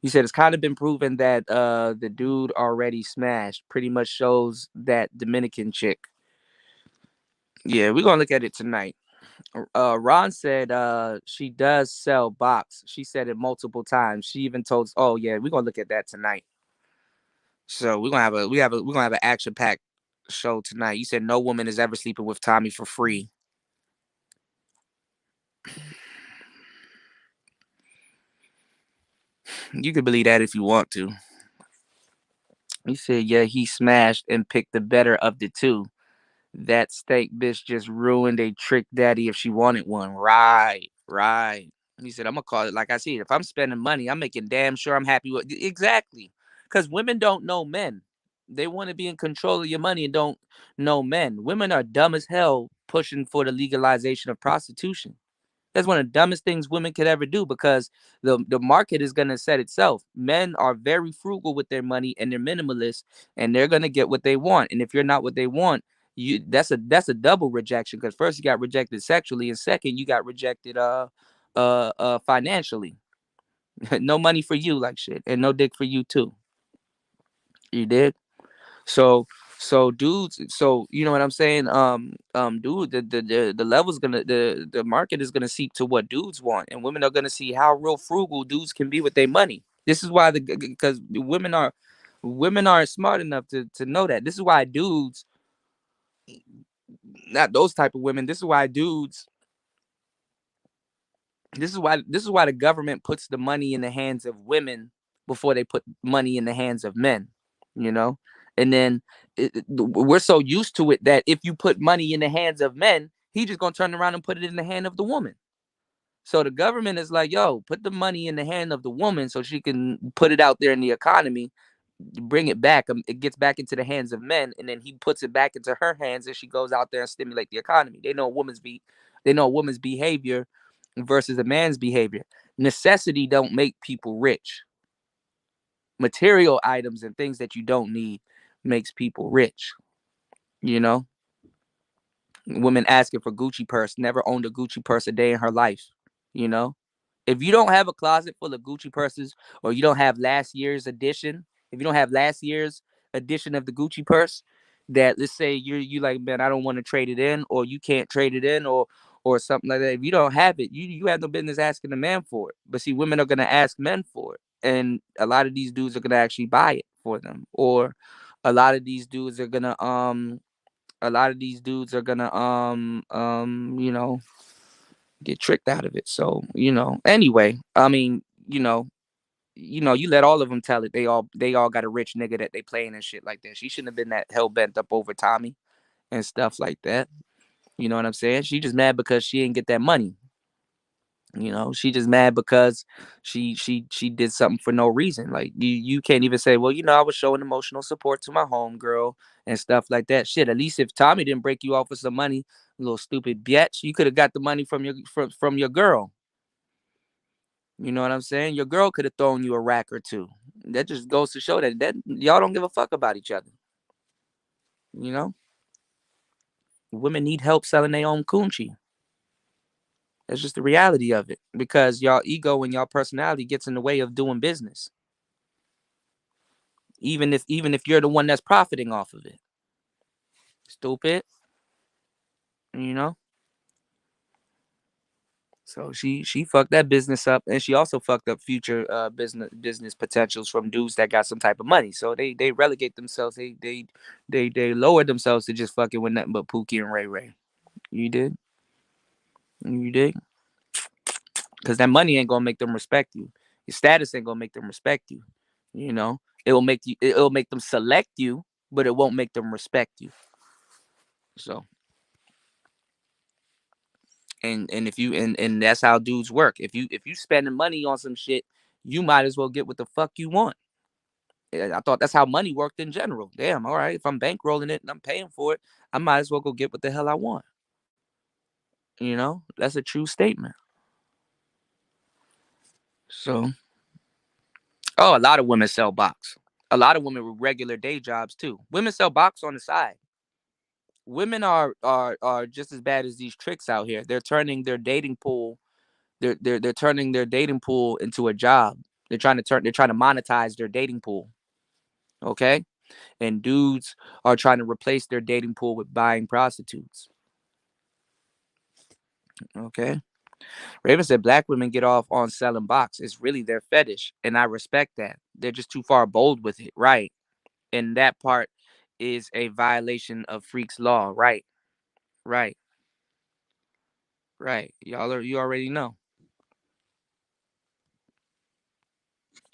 You said it's kind of been proven that the dude already smashed. Pretty much shows that Dominican chick. Yeah, we're gonna look at it tonight. Ron said she does sell box. She said it multiple times. She even told, "Oh yeah, we're gonna look at that tonight." So we're gonna have an action packed show tonight. You said no woman is ever sleeping with Tommy for free. You can believe that if you want to. He said, "Yeah, he smashed and picked the better of the two. That steak bitch just ruined a trick daddy if she wanted one." Right, right. He said, "I'm gonna call it like I see it. If I'm spending money, I'm making damn sure I'm happy with exactly." Because women don't know men. They want to be in control of your money and don't know men. Women are dumb as hell pushing for the legalization of prostitution. That's one of the dumbest things women could ever do because the market is gonna set itself. Men are very frugal with their money and they're minimalists, and they're gonna get what they want. And if you're not what they want, you that's a double rejection because first you got rejected sexually, and second you got rejected financially. No money for you, like shit, and no dick for you too. You did. So dudes, so you know what I'm saying? Dude, the level's gonna the market is gonna seep to what dudes want, and women are gonna see how real frugal dudes can be with their money. This is why because women aren't smart enough to know that. This is why dudes, not those type of women. This is why the government puts the money in the hands of women before they put money in the hands of men, you know? And then we're so used to it that if you put money in the hands of men, he just gonna turn around and put it in the hand of the woman. So the government is like, yo, put the money in the hand of the woman so she can put it out there in the economy, bring it back. It gets back into the hands of men, and then he puts it back into her hands, and she goes out there and stimulate the economy. They know a woman's behavior versus a man's behavior. Necessity don't make people rich. Material items and things that you don't need makes people rich. You know, women asking for Gucci purse never owned a Gucci purse a day in her life. You know, if you don't have a closet full of Gucci purses or you don't have last year's edition, if you don't have last year's edition of the Gucci purse, that let's say you like, man, I don't want to trade it in, or you can't trade it in, or something like that. If you don't have it, you have no business asking a man for it. But see, women are gonna ask men for it, and a lot of these dudes are gonna actually buy it for them, or a lot of these dudes are gonna you know, get tricked out of it. So, you know, anyway, I mean, you let all of them tell it. They all got a rich nigga that they playing and shit like that. She shouldn't have been that hell bent up over Tommy and stuff like that. You know what I'm saying? She just mad because she didn't get that money. You know, she just mad because she did something for no reason. Like you can't even say, well, I was showing emotional support to my homegirl and stuff like that. Shit, at least if Tommy didn't break you off with some money, little stupid bitch, you could have got the money from your girl. You know what I'm saying? Your girl could have thrown you a rack or two. That just goes to show that y'all don't give a fuck about each other. You know, women need help selling their own coochie. That's just the reality of it, because y'all ego and y'all personality gets in the way of doing business, even if you're the one that's profiting off of it. Stupid, you know. So she fucked that business up, and she also fucked up future business potentials from dudes that got some type of money. So they relegate themselves. They lower themselves to just fucking with nothing but Pookie and Ray Ray. You did, you did, because that money ain't gonna make them respect you. Your status ain't gonna make them respect you. You know, it'll make them select you, but it won't make them respect you. So and if you and that's how dudes work. If you spending money on some shit, you might as well get what the fuck you want. I thought that's how money worked in general. Damn, all right. If I'm bankrolling it and I'm paying for it, I might as well go get what the hell I want. You know, that's a true statement. So, oh, a lot of women sell box. A lot of women with regular day jobs too. Women sell box on the side. Women are just as bad as these tricks out here. They're turning their dating pool. They're turning their dating pool into a job. They're trying to monetize their dating pool. Okay, and dudes are trying to replace their dating pool with buying prostitutes. Okay. Raven said black women get off on selling box. It's really their fetish. And I respect that. They're just too far bold with it. Right. And that part is a violation of Freak's law. Right. Right. Right. You already know.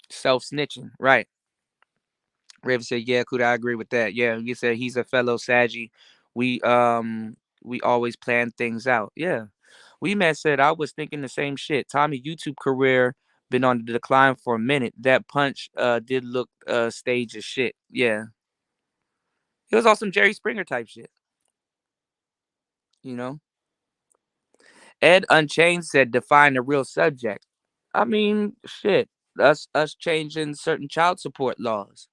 Self snitching. Right. Raven said, yeah, Kuda, I agree with that. Yeah. You said he's a fellow Saggy. We we always plan things out. Yeah. We man said I was thinking the same shit. Tommy YouTube career been on the decline for a minute. That punch did look stage as shit. Yeah. It was on some Jerry Springer type shit, you know. Ed Unchained said define a real subject. I mean, shit. Us changing certain child support laws.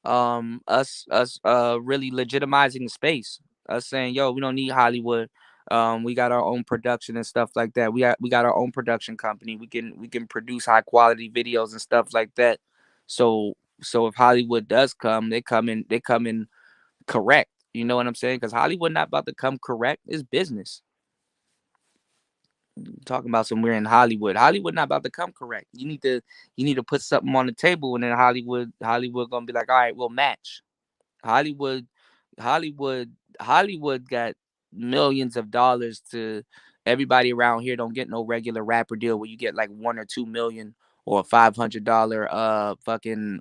Us really legitimizing the space. Us saying, yo, we don't need Hollywood. We got our own production and stuff like that. We got our own production company. We can produce high quality videos and stuff like that. So so if Hollywood does come, they come in correct. You know what I'm saying? Because Hollywood not about to come correct. It's business. Talking about somewhere in Hollywood. Hollywood not about to come correct. You need to put something on the table, and then Hollywood gonna be like, all right, we'll match. Hollywood, Hollywood, Hollywood got millions of dollars to everybody around here. Don't get no regular rapper deal where you get like 1 or 2 million or $500 fucking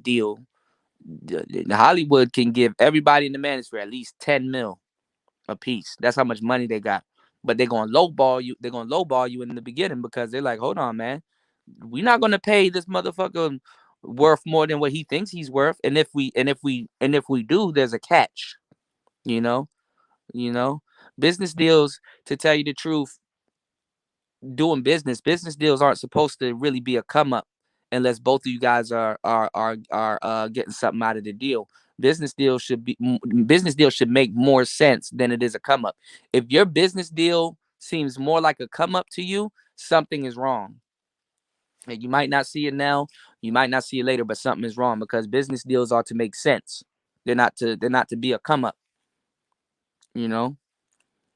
deal. Hollywood can give everybody in the manosphere at least 10 mil a piece. That's how much money they got. But they're gonna lowball you. They're gonna lowball you in the beginning because they're like, hold on, man, we're not gonna pay this motherfucker worth more than what he thinks he's worth. And if we do, there's a catch. You know, you know, business deals. To tell you the truth, doing business deals aren't supposed to really be a come up unless both of you guys are getting something out of the deal. Business deals should make more sense than it is a come up. If your business deal seems more like a come up to you, something is wrong. And you might not see it now, you might not see it later, but something is wrong because business deals are to make sense. They're not to be a come up, you know?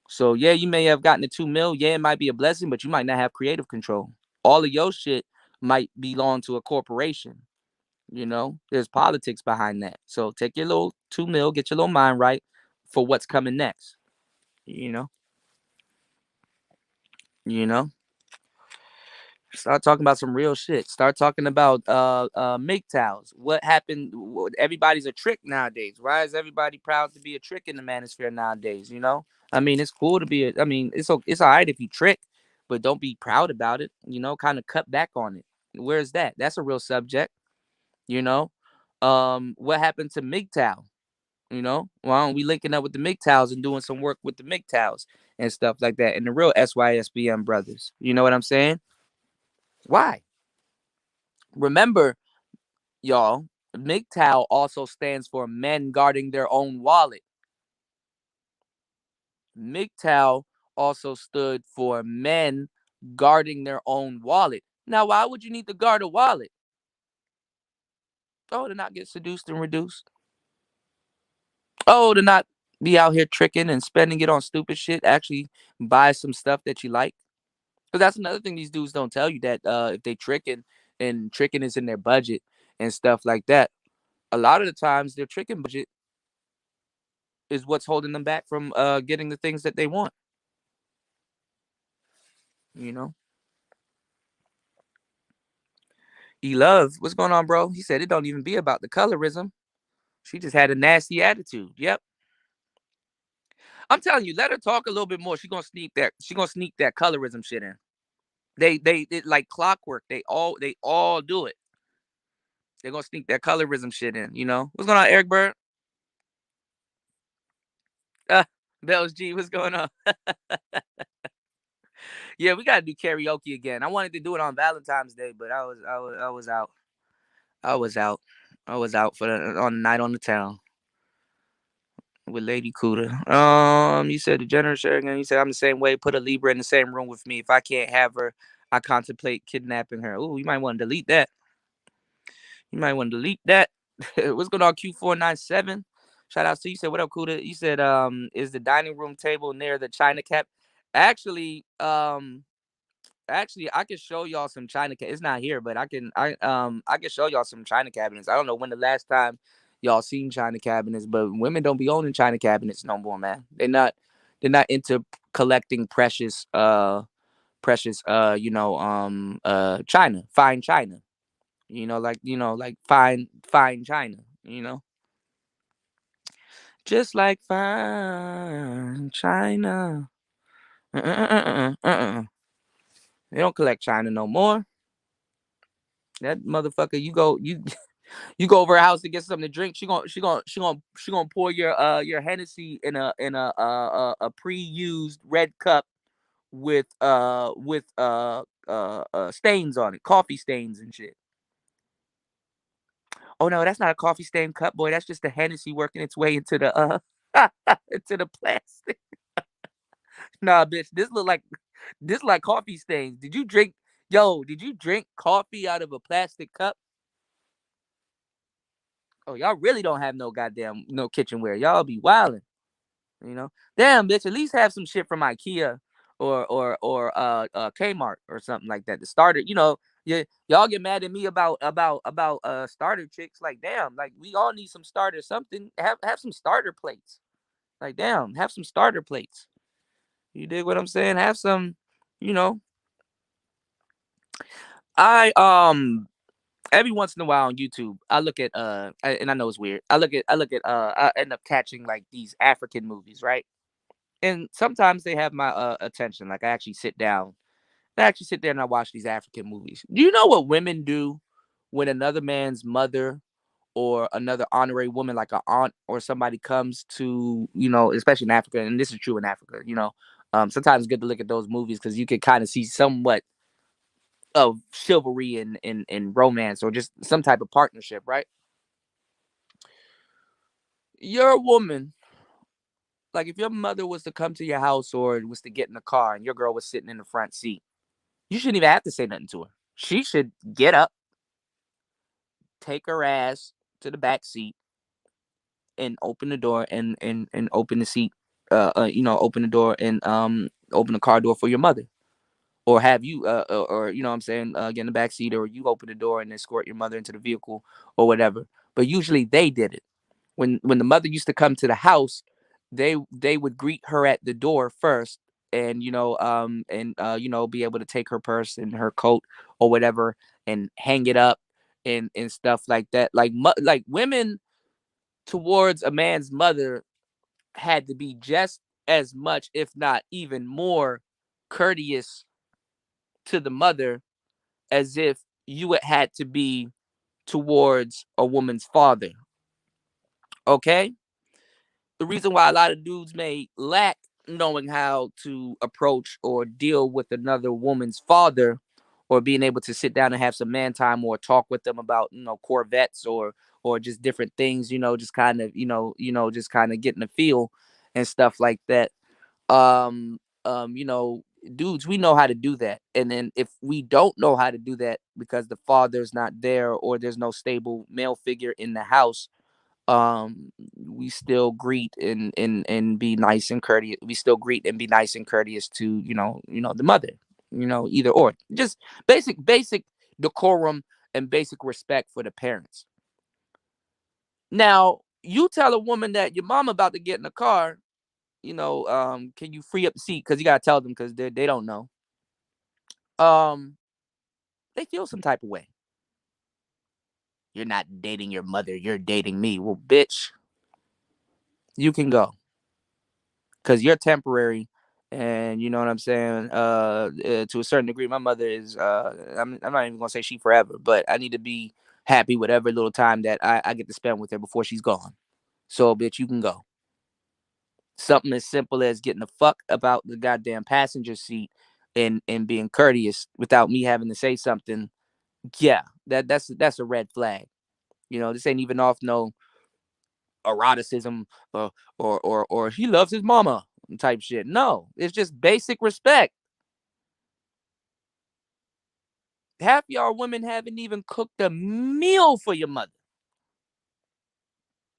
So yeah, you may have gotten the 2 mil. Yeah, it might be a blessing, but you might not have creative control. All of your shit might belong to a corporation. You know, there's politics behind that. So take your little 2 mil, get your little mind right for what's coming next. You know, you know. Start talking about some real shit. Start talking about MGTOWs. What happened? Everybody's a trick nowadays. Why is everybody proud to be a trick in the manosphere nowadays? You know, I mean, it's cool to be. I mean, it's all right if you trick, but don't be proud about it. You know, kind of cut back on it. Where's that? That's a real subject. You know, what happened to MGTOW? You know, why aren't we linking up with the MGTOWs and doing some work with the MGTOWs and stuff like that? And the real SYSBM brothers. You know what I'm saying? Why? Remember, y'all, MGTOW also stands for men guarding their own wallet. MGTOW also stood for men guarding their own wallet. Now, why would you need to guard a wallet? Oh, to not get seduced and reduced. Oh, to not be out here tricking and spending it on stupid shit. Actually, buy some stuff that you like. Because that's another thing these dudes don't tell you, that if they tricking and tricking is in their budget and stuff like that, a lot of the times their tricking budget is what's holding them back from getting the things that they want. You know, Love, what's going on, bro? He said it don't even be about the colorism. She just had a nasty attitude. Yep. I'm telling you, let her talk a little bit more. She gonna sneak that. She gonna sneak that colorism shit in. They it like clockwork. They all do it. They're gonna sneak that colorism shit in. You know what's going on, Eric Bird? Uh, Bells G, what's going on? Yeah, we gotta do karaoke again. I wanted to do it on Valentine's Day, but I was out. I was out. I was out for on the night on the town with Lady Cuda. You said the generous Sheridan. You said I'm the same way. Put a Libra in the same room with me. If I can't have her, I contemplate kidnapping her. Ooh, you might want to delete that. You might want to delete that. What's going on, Q497? Shout out to you. Said, what up, Cuda? You said, is the dining room table near the China cap? Actually, I can show y'all some China. It's not here, but I can show y'all some China cabinets. I don't know when the last time y'all seen China cabinets, but women don't be owning China cabinets no more, man. They're not into collecting precious China, fine China. Like fine China. Just like fine China. They don't collect China no more. That motherfucker, you go over her house to get something to drink. She gonna pour your Hennessy in a pre-used red cup with stains on it, coffee stains and shit. Oh no, that's not a coffee stain cup, boy. That's just the Hennessy working its way into the into the plastic. Nah, bitch, this like coffee stains. Did you drink coffee out of a plastic cup? Oh, y'all really don't have no kitchenware. Y'all be wilding. Damn, bitch. At least have some shit from IKEA or Kmart or something like that. The starter, y'all get mad at me about starter chicks. Like, damn, like we all need some starter something. Have some starter plates. Like, damn, have some starter plates. You dig what I'm saying? Have some, you know. I every once in a while on YouTube, I look at and I know it's weird. I end up catching like these African movies, right? And sometimes they have my attention. Like I actually sit there and I watch these African movies. Do you know what women do when another man's mother or another honorary woman, like an aunt or somebody, comes to, especially in Africa, and this is true in Africa, sometimes it's good to look at those movies because you can kind of see somewhat of chivalry and romance or just some type of partnership, right? Your woman, like if your mother was to come to your house or was to get in the car and your girl was sitting in the front seat, you shouldn't even have to say nothing to her. She should get up, take her ass to the back seat, and open the door and open the seat. Open the door and open the car door for your mother, or have you or what I'm saying, get in the back seat, or you open the door and escort your mother into the vehicle or whatever. But usually they did it when the mother used to come to the house. They would greet her at the door first, and be able to take her purse and her coat or whatever and hang it up and stuff like that. Like women towards a man's mother had to be just as much, if not even more, courteous to the mother as if you had to be towards a woman's father. Okay? The reason why a lot of dudes may lack knowing how to approach or deal with another woman's father, or being able to sit down and have some man time or talk with them about Corvettes or just different things, just kind of just kind of getting a feel and stuff like that. you know, dudes, we know how to do that. And then if we don't know how to do that because the father's not there or there's no stable male figure in the house, we still greet and be nice and courteous. We still greet and be nice and courteous to, the mother, either or. Just basic decorum and basic respect for the parents. Now, you tell a woman that your mom about to get in the car, can you free up the seat? Because you gotta tell them because they don't know. Um, they feel some type of way. You're not dating your mother, you're dating me. Well, bitch, you can go. Because you're temporary, and you know what I'm saying. To a certain degree, my mother is. I'm not even gonna say she forever, but I need to be happy with every little time that I get to spend with her before she's gone. So, bitch, you can go. Something as simple as getting the fuck about the goddamn passenger seat and being courteous without me having to say something. Yeah, that's a red flag. This ain't even off no eroticism, or he loves his mama type shit. No, it's just basic respect. Half y'all women haven't even cooked a meal for your mother.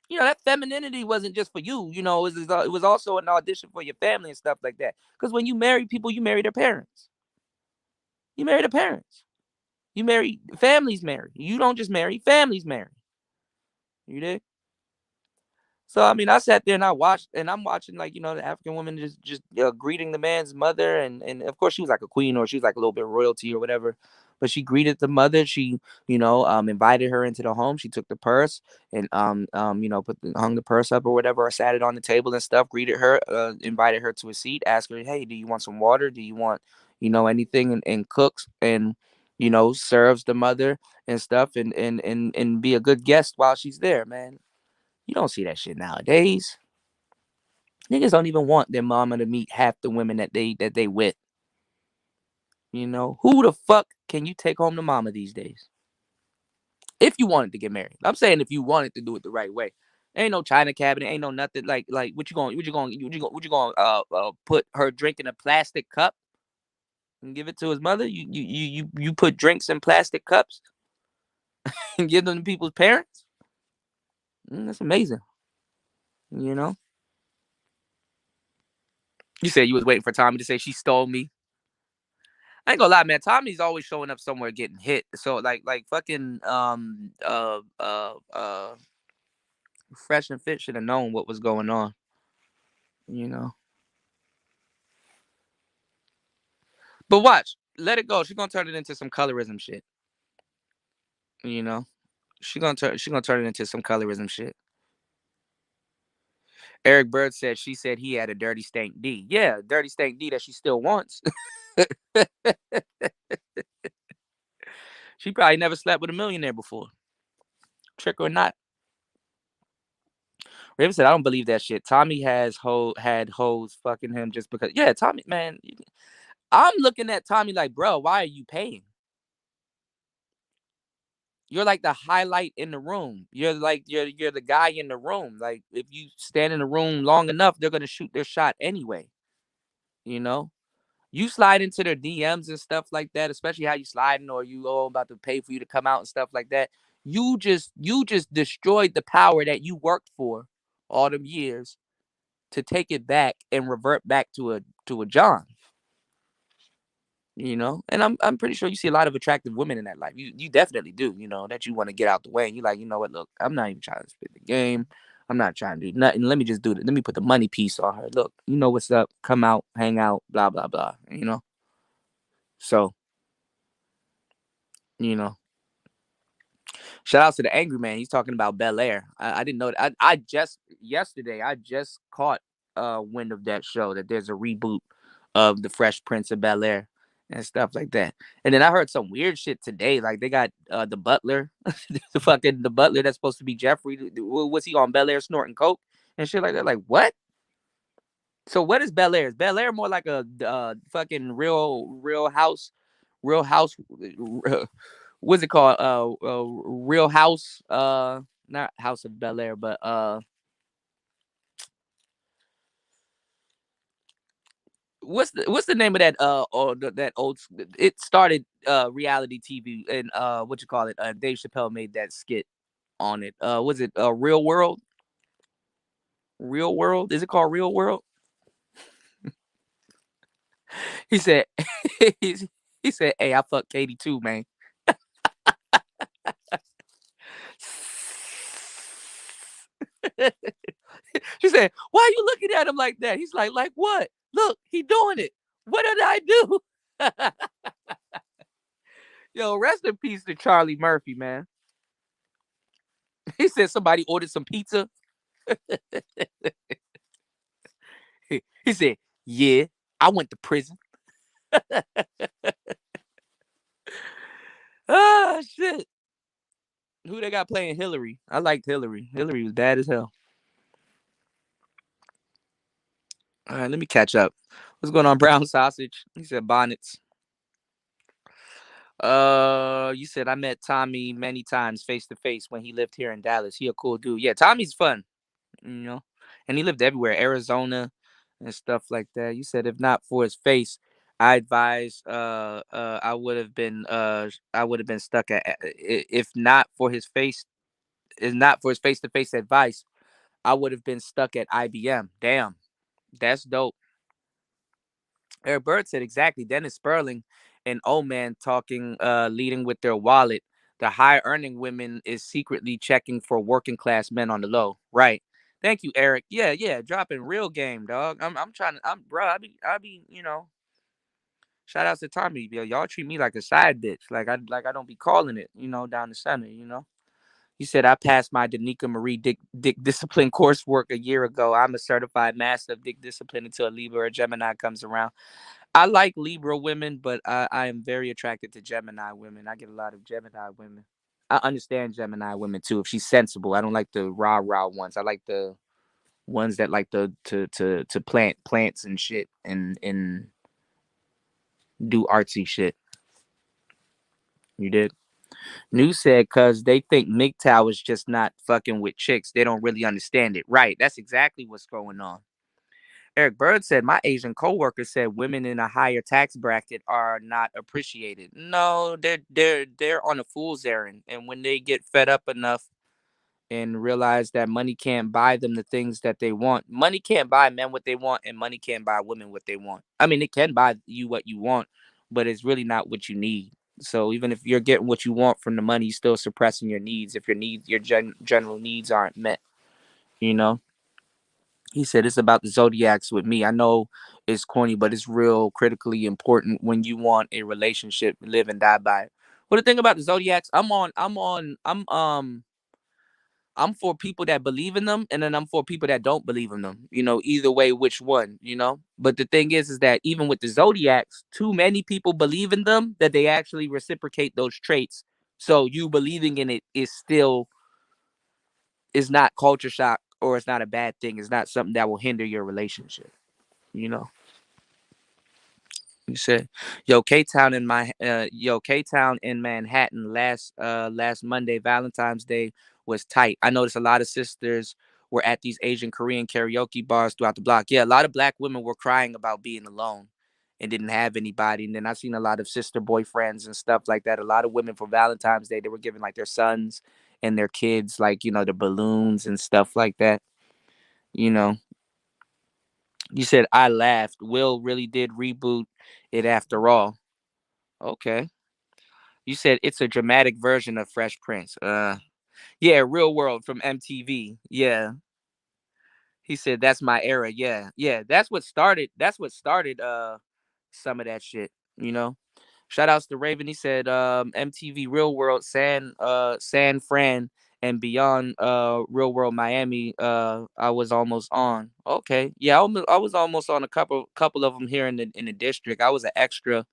That femininity wasn't just for you. It was also an audition for your family and stuff like that. Because when you marry people, you marry their parents. You marry their parents. You marry families. Marry. You don't just marry, families marry. You did. So I mean, I sat there and I watched, and I'm watching, like, the African woman just greeting the man's mother, and of course she was like a queen, or she was like a little bit royalty or whatever, but she greeted the mother. She invited her into the home. She took the purse and hung the purse up or whatever, or sat it on the table and stuff. Greeted her, invited her to a seat, asked her, hey, do you want some water? Do you want anything? And cooks and serves the mother and stuff, and be a good guest while she's there, man. You don't see that shit nowadays. Niggas don't even want their mama to meet half the women that they with. Who the fuck can you take home to mama these days? If you wanted to get married, I'm saying if you wanted to do it the right way. Ain't no china cabinet, ain't no nothing like what you going put her drink in a plastic cup and give it to his mother? You put drinks in plastic cups and give them to people's parents? That's amazing. You know. You said you was waiting for Tommy to say she stole me. I ain't gonna lie, man. Tommy's always showing up somewhere getting hit. So like fucking Fresh and Fit should have known what was going on. You know. But watch, let it go. She's gonna turn it into some colorism shit. You know. She gonna turn it into some colorism shit. Eric Bird said she said he had a dirty stank D. Yeah, dirty stank D that she still wants. She probably never slept with a millionaire before. Trick or not. Raven said, I don't believe that shit. Tommy had hoes fucking him just because. Yeah, Tommy, man. I'm looking at Tommy like, bro, why are you paying? You're like the highlight in the room. You're the guy in the room. Like, if you stand in the room long enough, they're gonna shoot their shot anyway. You know? You slide into their DMs and stuff like that, especially how you sliding, or you about to pay for you to come out and stuff like that. You just destroyed the power that you worked for all them years to take it back and revert back to a John. And I'm pretty sure you see a lot of attractive women in that life. You definitely do. That you want to get out the way, and you're like, you know what? Look, I'm not even trying to spit the game. I'm not trying to do nothing. Let me just do it. Let me put the money piece on her. Look, you know what's up? Come out, hang out, blah blah blah. So you know, shout out to the angry man. He's talking about Bel Air. I didn't know that. I just yesterday I just caught wind of that show, that there's a reboot of the Fresh Prince of Bel Air and stuff like that. And then I heard some weird shit today. Like, they got the butler, the butler that's supposed to be Jeffrey. Was he on Bel Air snorting coke and shit like that? Like, what? So what is Bel Air? Is Bel Air more like a fucking real house? What's it called? Real House. Not House of Bel Air, but what's the name of that or that old it started reality TV and what you call it Dave Chappelle made that skit on it. Was it Real World? Real World? Is it called Real World? He said he's, he said, "Hey, I fucked Katie too, man." She said, "Why are you looking at him like that?" He's like what? Look, he doing it. What did I do? Yo, rest in peace to Charlie Murphy, man. He said somebody ordered some pizza. He said, "Yeah, I went to prison." Ah, shit. Who they got playing Hillary? I liked Hillary. Hillary was bad as hell. All right, let me catch up. What's going on, Brown Sausage? He said bonnets. You said I met Tommy many times face to face when he lived here in Dallas. He a cool dude. Yeah, Tommy's fun, you know, and he lived everywhere, Arizona and stuff like that. You said if not for his face, I advise. I would have been stuck at. If not for his face, is not for his face to face advice, I would have been stuck at IBM. Damn, that's dope. Eric Bird said exactly. Dennis Sperling and old man talking, leading with their wallet. The high earning women is secretly checking for working class men on the low. Right. Thank you, Eric. Yeah, yeah. Dropping real game, dog. I'm trying to bro, I be, shout outs to Tommy. Yo, y'all treat me like a side bitch. Like I don't be calling it, down the center. He said, I passed my Danica Marie Dick Discipline coursework a year ago. I'm a certified master of Dick Discipline until a Libra or Gemini comes around. I like Libra women, but I am very attracted to Gemini women. I get a lot of Gemini women. I understand Gemini women too. If she's sensible, I don't like the rah ones. I like the ones that like to plant plants and shit and do artsy shit. You did. New said, cause they think MGTOW is just not fucking with chicks. They don't really understand it. Right. That's exactly what's going on. Eric Bird said, my Asian coworker said women in a higher tax bracket are not appreciated. No, they're on a fool's errand. And when they get fed up enough and realize that money can't buy them the things that they want, money can't buy men what they want, and money can't buy women what they want. I mean, it can buy you what you want, but it's really not what you need. So even if you're getting what you want from the money, you're still suppressing your needs if your general needs aren't met. You know. He said it's about the zodiacs with me. I know it's corny, but it's real critically important when you want a relationship, live and die by it. Well, the thing about the zodiacs, I'm for people that believe in them, and then I'm for people that don't believe in them. Either way, which one, But the thing is that even with the zodiacs, too many people believe in them that they actually reciprocate those traits. So you believing in it is not culture shock, or it's not a bad thing. It's not something that will hinder your relationship. You know. You said, K Town in Manhattan last Monday, Valentine's Day was tight. I noticed a lot of sisters were at these Asian Korean karaoke bars throughout the block. Yeah, a lot of black women were crying about being alone and didn't have anybody. And then I seen a lot of sister boyfriends and stuff like that. A lot of women for Valentine's Day, they were giving like their sons and their kids like, the balloons and stuff like that. You know, you said I laughed. Will really did reboot it after all. Okay. You said it's a dramatic version of Fresh Prince. Yeah, Real World from MTV. Yeah. He said that's my era. Yeah. Yeah, that's what started some of that shit, you know. Shout outs to Raven. He said MTV Real World San Fran and beyond Real World Miami I was almost on. Okay. Yeah, I was almost on a couple of them here in the district. I was an extra.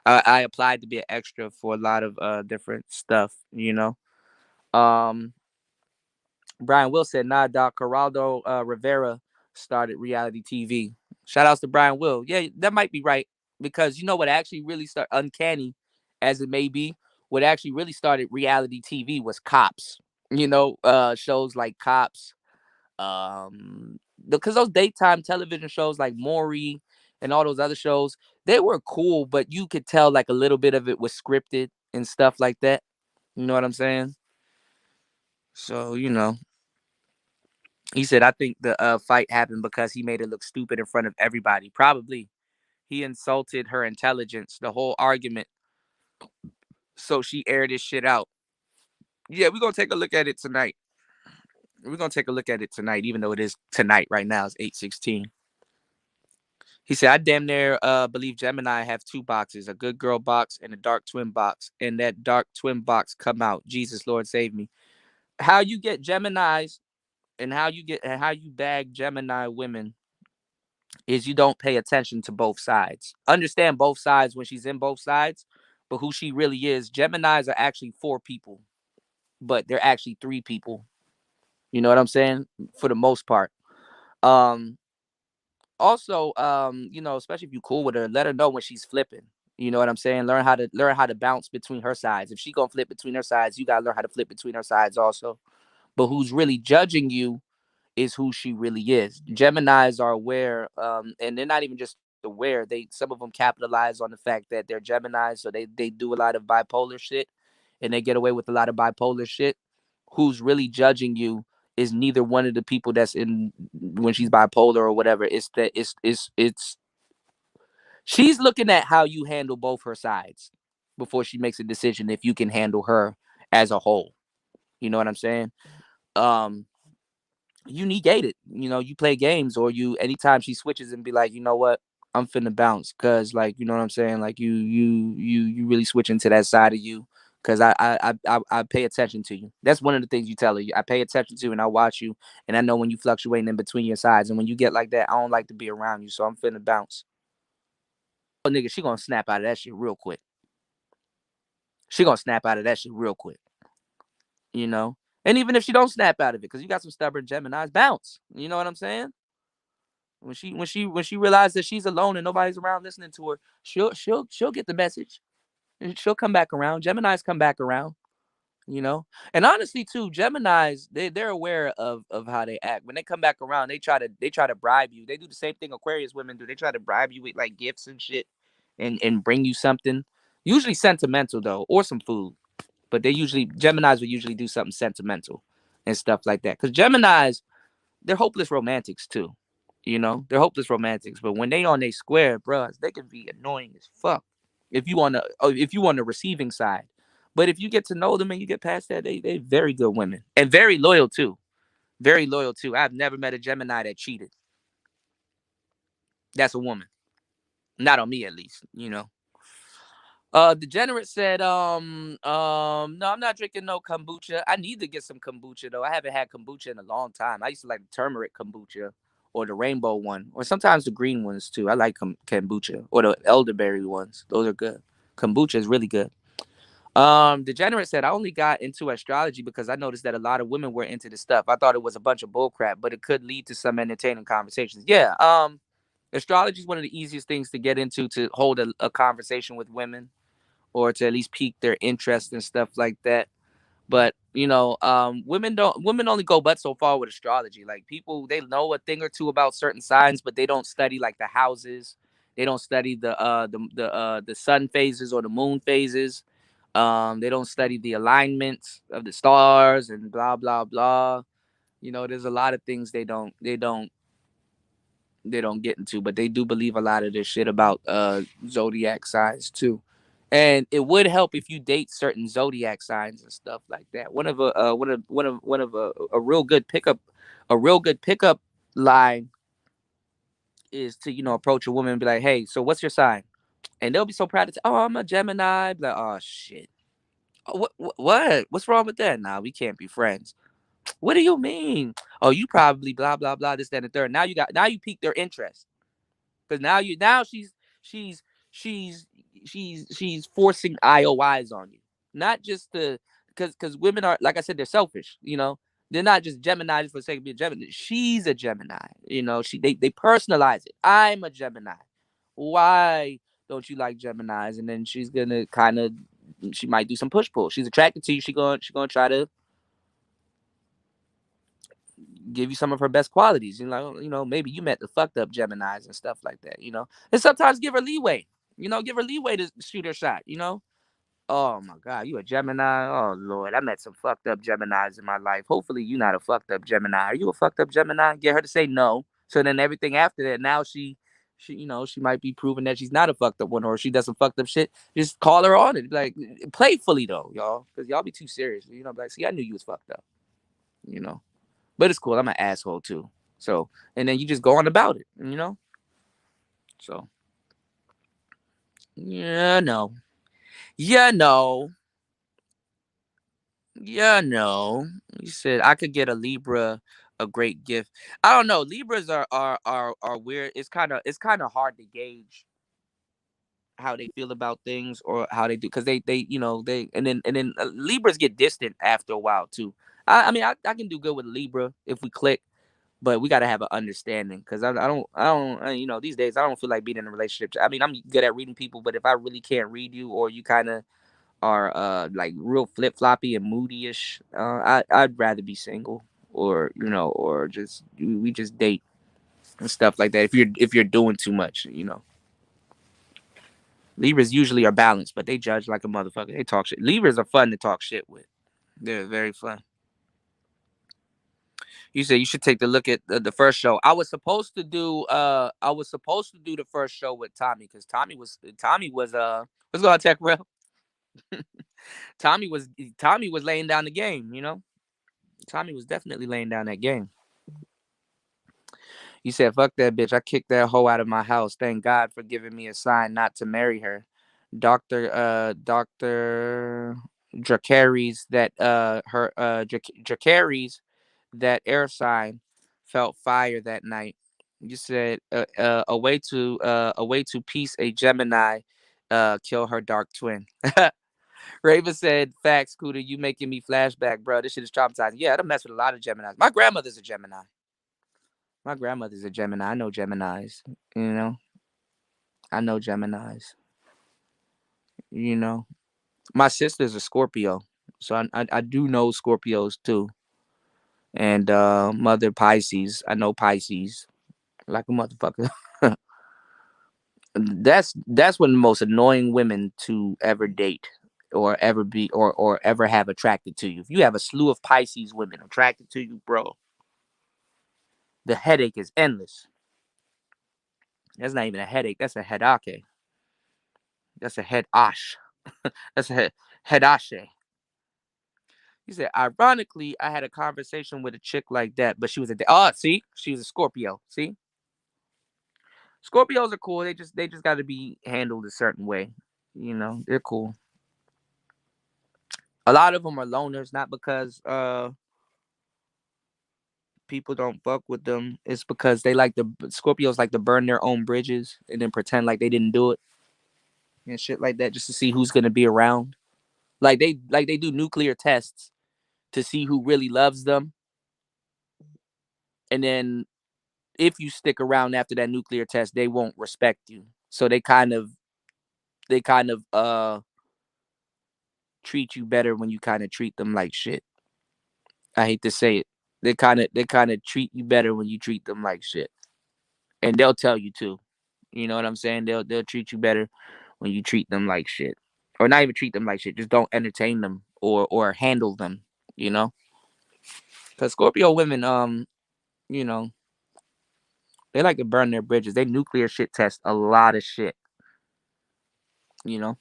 I applied to be an extra for a lot of different stuff, Um Brian Will said, nah, Doc Geraldo Rivera started reality TV. Shout outs to Brian Will. Yeah, that might be right. Because you know what actually really started, uncanny as it may be, what actually really started reality TV was Cops. Shows like Cops. Because those daytime television shows like Maury and all those other shows, they were cool, but you could tell like a little bit of it was scripted and stuff like that. You know what I'm saying? So, he said, I think the fight happened because he made it look stupid in front of everybody. Probably. He insulted her intelligence, the whole argument. So she aired his shit out. Yeah, we're going to take a look at it tonight. We're going to take a look at it tonight, even though it is tonight right now. It's 8:16. He said, I damn near believe Gemini have two boxes, a good girl box and a dark twin box. And that dark twin box come out. Jesus, Lord, save me. How you get Geminis and how you bag Gemini women is you don't pay attention to both sides. Understand both sides when she's in both sides, but who she really is. Geminis are actually four people, but they're actually three people. You know what I'm saying? For the most part. Um, Also, especially if you cool with her, let her know when she's flipping. You know what I'm saying? Learn how to bounce between her sides. If she gonna flip between her sides, you gotta learn how to flip between her sides also. But who's really judging you is who she really is. Geminis are aware, and they're not even just aware. Some of them capitalize on the fact that they're Geminis, so they do a lot of bipolar shit, and they get away with a lot of bipolar shit. Who's really judging you is neither one of the people that's in when she's bipolar or whatever. It's that it's she's looking at how you handle both her sides before she makes a decision if you can handle her as a whole. You know what I'm saying? Um, you negate it. You play games or you anytime she switches and be like, you know what, I'm finna bounce because like you know what I'm saying, like you really switch into that side of you because I pay attention to you. That's one of the things you tell her. I pay attention to you and I watch you and I know when you fluctuating in between your sides and when you get like that, I don't like to be around you, so I'm finna bounce. Oh nigga, she gonna snap out of that shit real quick. She gonna snap out of that shit real quick. You know. And even if she don't snap out of it, because you got some stubborn Geminis, bounce. You know what I'm saying? When she realizes that she's alone and nobody's around listening to her, she'll get the message and she'll come back around. Gemini's come back around, you know. And honestly, too, Gemini's they're aware of how they act. When they come back around, they try to bribe you. They do the same thing Aquarius women do. They try to bribe you with like gifts and shit, and bring you something. Usually sentimental though, or some food. But Gemini's will usually do something sentimental and stuff like that. Because Gemini's they're hopeless romantics too. They're hopeless romantics, but when they on a square, bruh, they can be annoying as fuck. If you on the receiving side, but if you get to know them and you get past that, they very good women and very loyal too. Very loyal too. I've never met a Gemini that cheated. That's a woman, not on me at least. Degenerate said, no, I'm not drinking no kombucha. I need to get some kombucha though. I haven't had kombucha in a long time. I used to like the turmeric kombucha or the rainbow one, or sometimes the green ones too. I like kombucha or the elderberry ones. Those are good. Kombucha is really good. Degenerate said, I only got into astrology because I noticed that a lot of women were into this stuff. I thought it was a bunch of bullcrap, but it could lead to some entertaining conversations. Yeah. Astrology is one of the easiest things to get into to hold a conversation with women or to at least pique their interest and stuff like that. But women only go but so far with astrology. Like people, they know a thing or two about certain signs, but they don't study like the houses. They don't study the sun phases or the moon phases. They don't study the alignments of the stars and blah blah blah. There's a lot of things they don't get into, but they do believe a lot of this shit about zodiac signs too. And it would help if you date certain zodiac signs and stuff like that. A real good pickup line is to approach a woman and be like, "Hey, so what's your sign?" And they'll be so proud to say, "Oh, I'm a Gemini." Be like, "Oh shit, oh, what? What's wrong with that?" Nah, we can't be friends. What do you mean? Oh, you probably blah blah blah this that and the third. Now you pique their interest. Because now she's she's she's forcing IOIs on you, not just because women are, like I said, they're selfish. They're not just Gemini just for the sake of being Gemini. She's a Gemini. They personalize it. I'm a Gemini. Why don't you like Geminis? And then she's gonna she might do some push pull. She's attracted to you. She gonna try to give you some of her best qualities. Maybe you met the fucked up Geminis and stuff like that. And sometimes give her leeway. Give her leeway to shoot her shot. Oh my God, you a Gemini? Oh Lord, I met some fucked up Geminis in my life. Hopefully, you not a fucked up Gemini. Are you a fucked up Gemini? Get her to say no. So then everything after that, now she might be proving that she's not a fucked up one, or she does some fucked up shit. Just call her on it, like playfully though, y'all, because y'all be too serious. Like, see, I knew you was fucked up. You know, but it's cool. I'm an asshole too. So, and then you just go on about it. So yeah, no, yeah, no. Yeah, no. You said I could get a Libra a great gift. I don't know. Libras are weird. It's kind of hard to gauge how they feel about things or how they do, because they and then Libras get distant after a while too. I can do good with Libra if we click, but we got to have an understanding, because I don't these days I don't feel like being in a relationship. I mean, I'm good at reading people, but if I really can't read you, or you kind of are like real flip floppy and moody-ish, I'd rather be single, or or just we just date and stuff like that. If you're doing too much. Libras usually are balanced, but they judge like a motherfucker. They talk shit. Libras are fun to talk shit with. They're very fun. You said you should take the look at the first show. I was supposed to do the first show with Tommy, because Tommy was what's going on, Tech Real? Tommy was laying down the game. Tommy was definitely laying down that game. He said, "Fuck that bitch. I kicked that hoe out of my house. Thank God for giving me a sign not to marry her." Doctor Dracaris that her Dracaris that air sign felt fire that night. You said a way to peace a Gemini kill her dark twin. Raven said, "Facts, Cooter, you making me flashback, bro. This shit is traumatizing." Yeah, I done mess with a lot of Geminis. My grandmother's a Gemini. My grandmother's a Gemini. I know Geminis. You know, I know Geminis. You know, my sister's a Scorpio, so I do know Scorpios too. And mother Pisces. I know Pisces like a motherfucker. That's one of the most annoying women to ever date, or ever be, or ever have attracted to you. If you have a slew of Pisces women attracted to you, bro, the headache is endless. That's not even a headache. That's a headache. That's a head ash. That's a headashe. He said, ironically, I had a conversation with a chick like that, but she was see, she was a Scorpio. See, Scorpios are cool. They just got to be handled a certain way. They're cool. A lot of them are loners, not because people don't fuck with them. It's because Scorpios like to burn their own bridges and then pretend like they didn't do it and shit like that, just to see who's gonna be around. Like they do nuclear tests to see who really loves them, and then if you stick around after that nuclear test, they won't respect you. So they kind of treat you better when you kind of treat them like shit. I hate to say it. They kind of treat you better when you treat them like shit. And they'll tell you too. You know what I'm saying? They'll treat you better when you treat them like shit. Or not even treat them like shit. Just don't entertain them or handle them, you know? Cuz Scorpio women you know, they like to burn their bridges. They nuclear shit test a lot of shit, you know?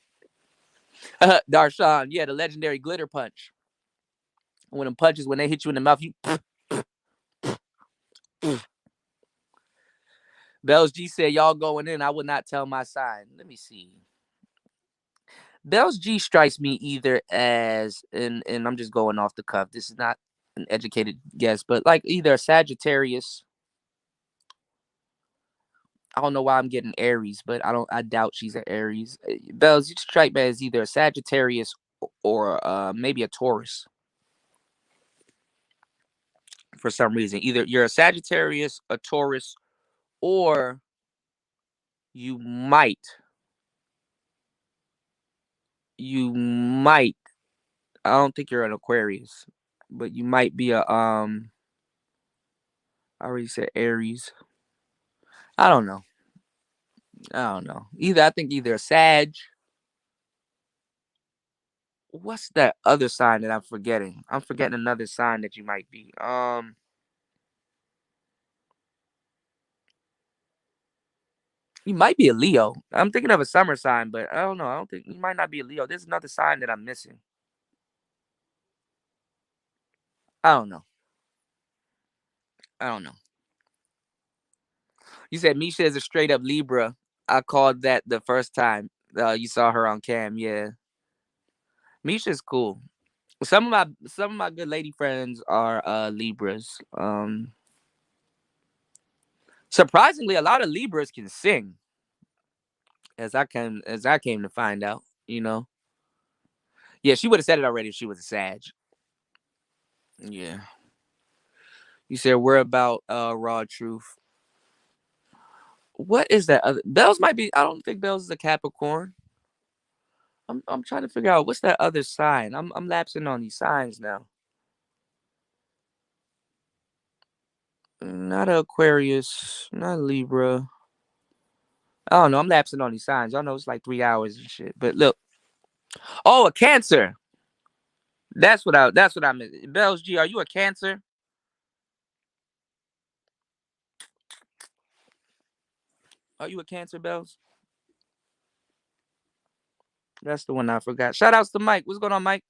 Darshan, yeah, the legendary glitter punch. When them punches, when they hit you in the mouth, you. Bells G said, y'all going in. I would not tell my sign. Let me see. Bells G strikes me either as, and I'm just going off the cuff. This is not an educated guess, but like either a Sagittarius. I don't know why I'm getting Aries, but I doubt she's an Aries. Bells, you strike me as either a Sagittarius or maybe a Taurus for some reason. Either you're a Sagittarius, a Taurus, or you might, you might. I don't think you're an Aquarius, but you might be a I already said Aries. I don't know. I don't know. I think either a Sag. What's that other sign that I'm forgetting? I'm forgetting another sign that you might be. You might be a Leo. I'm thinking of a summer sign, but I don't know. I don't think you might not be a Leo. There's another sign that I'm missing. I don't know. I don't know. You said Misha is a straight up Libra. I called that the first time you saw her on cam. Yeah, Misha's cool. Some of my good lady friends are Libras. Surprisingly, a lot of Libras can sing, as I came to find out. Yeah, she would have said it already if she was a Sag. Yeah. You said we're about raw truth. What is that other Bells might be I don't think Bells is a Capricorn. I'm trying to figure out what's that other sign. I'm lapsing on these signs now. Not a Aquarius, not a Libra. I don't know. I'm lapsing on these signs. Y'all know it's like 3 hours and shit. But look, oh, a Cancer. That's what I meant. Bells G, are you a Cancer? Are you a Cancer, Bells? That's the one I forgot. Shout outs to Mike. What's going on, Mike?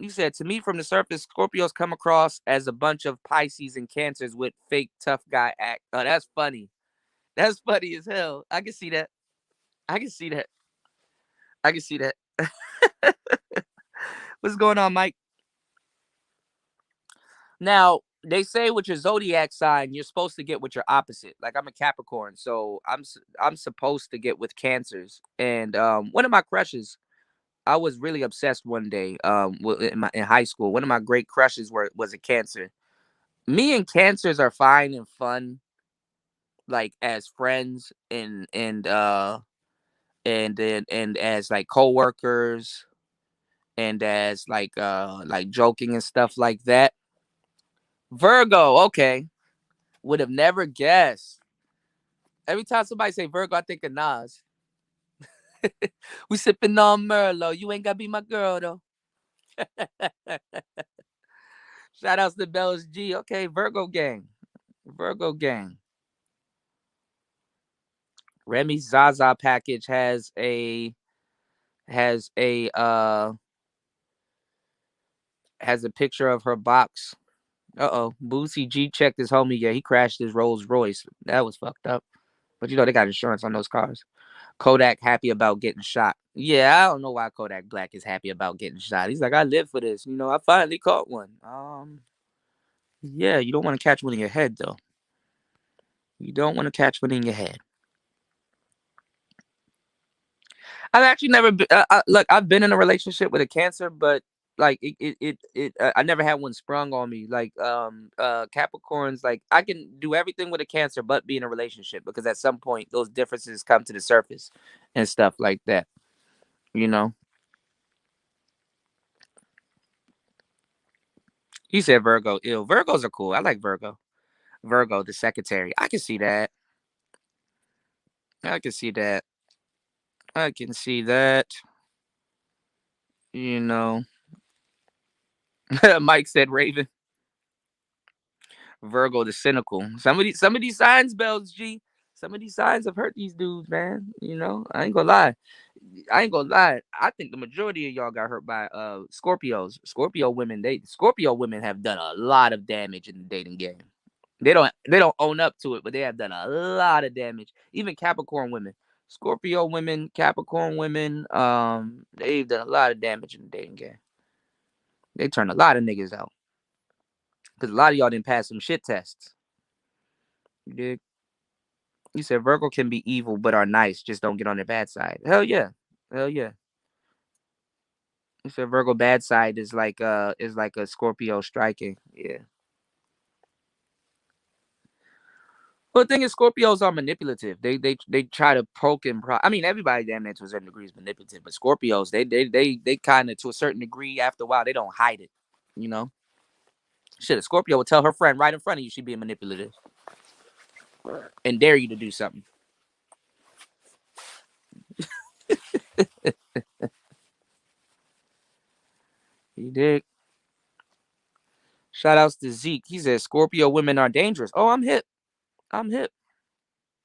You said to me from the surface, Scorpios come across as a bunch of Pisces and Cancers with fake tough guy act. Oh, that's funny. That's funny as hell. I can see that. I can see that. I can see that. What's going on, Mike? Now, they say with your zodiac sign, you're supposed to get with your opposite. Like I'm a Capricorn, so I'm supposed to get with Cancers. And one of my crushes, I was really obsessed one day. In high school, one of my great crushes was a Cancer. Me and Cancers are fine and fun, like as friends and as like coworkers and as like joking and stuff like that. Virgo, okay. Would have never guessed. Every time somebody say Virgo, I think of Nas. We sipping on Merlot. You ain't gotta be my girl though. Shout outs to Bells G. Okay, Virgo gang. Virgo gang. Remy Zaza package has a has a picture of her box. Uh-oh. Boosie G checked his homie. Yeah, he crashed his Rolls Royce. That was fucked up. But they got insurance on those cars. Kodak happy about getting shot. Yeah, I don't know why Kodak Black is happy about getting shot. He's like, I live for this. I finally caught one. Yeah, you don't want to catch one in your head though. You don't want to catch one in your head. I've actually never been. Look, I've been in a relationship with a Cancer, but like I never had one sprung on me. Like Capricorns, like I can do everything with a Cancer, but be in a relationship because at some point those differences come to the surface and stuff like that. You know. He said Virgo ill. Virgos are cool. I like Virgo. Virgo, the secretary. I can see that. I can see that. I can see that. You know. Mike said Raven. Virgo, the cynical. Some of these signs, Bells G. Some of these signs have hurt these dudes, man. I ain't gonna lie. I ain't gonna lie. I think the majority of y'all got hurt by Scorpios. Scorpio women have done a lot of damage in the dating game. They don't own up to it, but they have done a lot of damage. Even Capricorn women. Scorpio women, Capricorn women, they've done a lot of damage in the dating game. They turned a lot of niggas out. Because a lot of y'all didn't pass some shit tests. You dig? You said Virgo can be evil but are nice, just don't get on their bad side. Hell yeah. Hell yeah. You said Virgo bad side is like a Scorpio striking. Yeah. Well, the thing is, Scorpios are manipulative. They try to poke and I mean, everybody damn near to a certain degree is manipulative, but Scorpios they kind of to a certain degree after a while they don't hide it. You know. Shit, a Scorpio would tell her friend right in front of you she's being manipulative and dare you to do something. You dig? Shout outs to Zeke. He said Scorpio women are dangerous. Oh, I'm hip. I'm hip.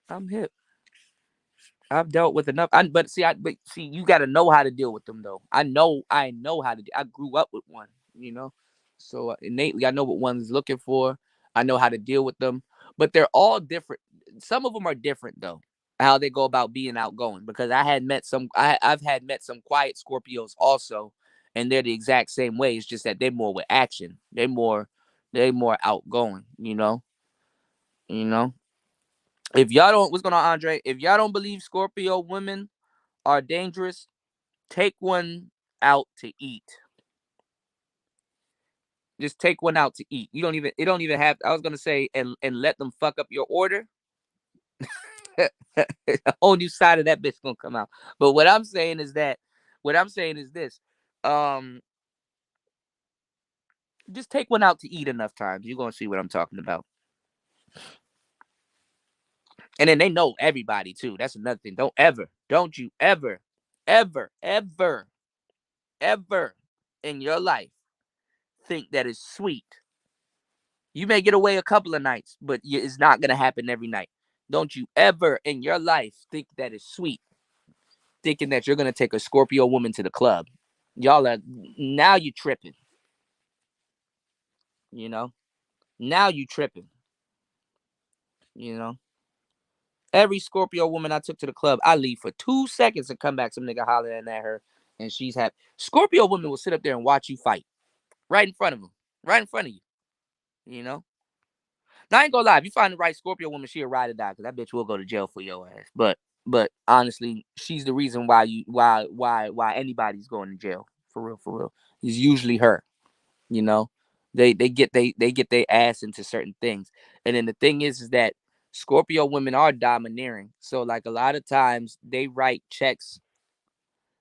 I'm hip. I've dealt with enough. But see, you got to know how to deal with them though. I know how to. I grew up with one, you know, so innately I know what one's looking for. I know how to deal with them, but they're all different. Some of them are different though. How they go about being outgoing, because I've had met some quiet Scorpios also, and they're the exact same way. It's just that they're more with action. They're more outgoing. You know. If y'all don't, what's going on, Andre? If y'all don't believe Scorpio women are dangerous, take one out to eat. Just take one out to eat. You don't even. It don't even have. I was gonna say and let them fuck up your order. A whole new side of that bitch gonna come out. But what I'm saying is that. What I'm saying is this. Um, just take one out to eat enough times. You're gonna see what I'm talking about. And then they know everybody too. That's another thing. Don't you ever, ever, ever, ever in your life think that it's sweet. You may get away a couple of nights, but it's not going to happen every night. Don't you ever in your life think that it's sweet, thinking that you're going to take a Scorpio woman to the club. Y'all are, now you tripping, you know? Now you tripping, you know? Every Scorpio woman I took to the club, I leave for 2 seconds and come back, some nigga hollering at her, and she's happy. Scorpio women will sit up there and watch you fight right in front of them, right in front of you, you know? Now I ain't gonna lie, if you find the right Scorpio woman, she'll ride or die, because that bitch will go to jail for your ass. But honestly, she's the reason why anybody's going to jail. For real, for real. It's usually her. You know? They get their ass into certain things. And then the thing is that Scorpio women are domineering. So like a lot of times they write checks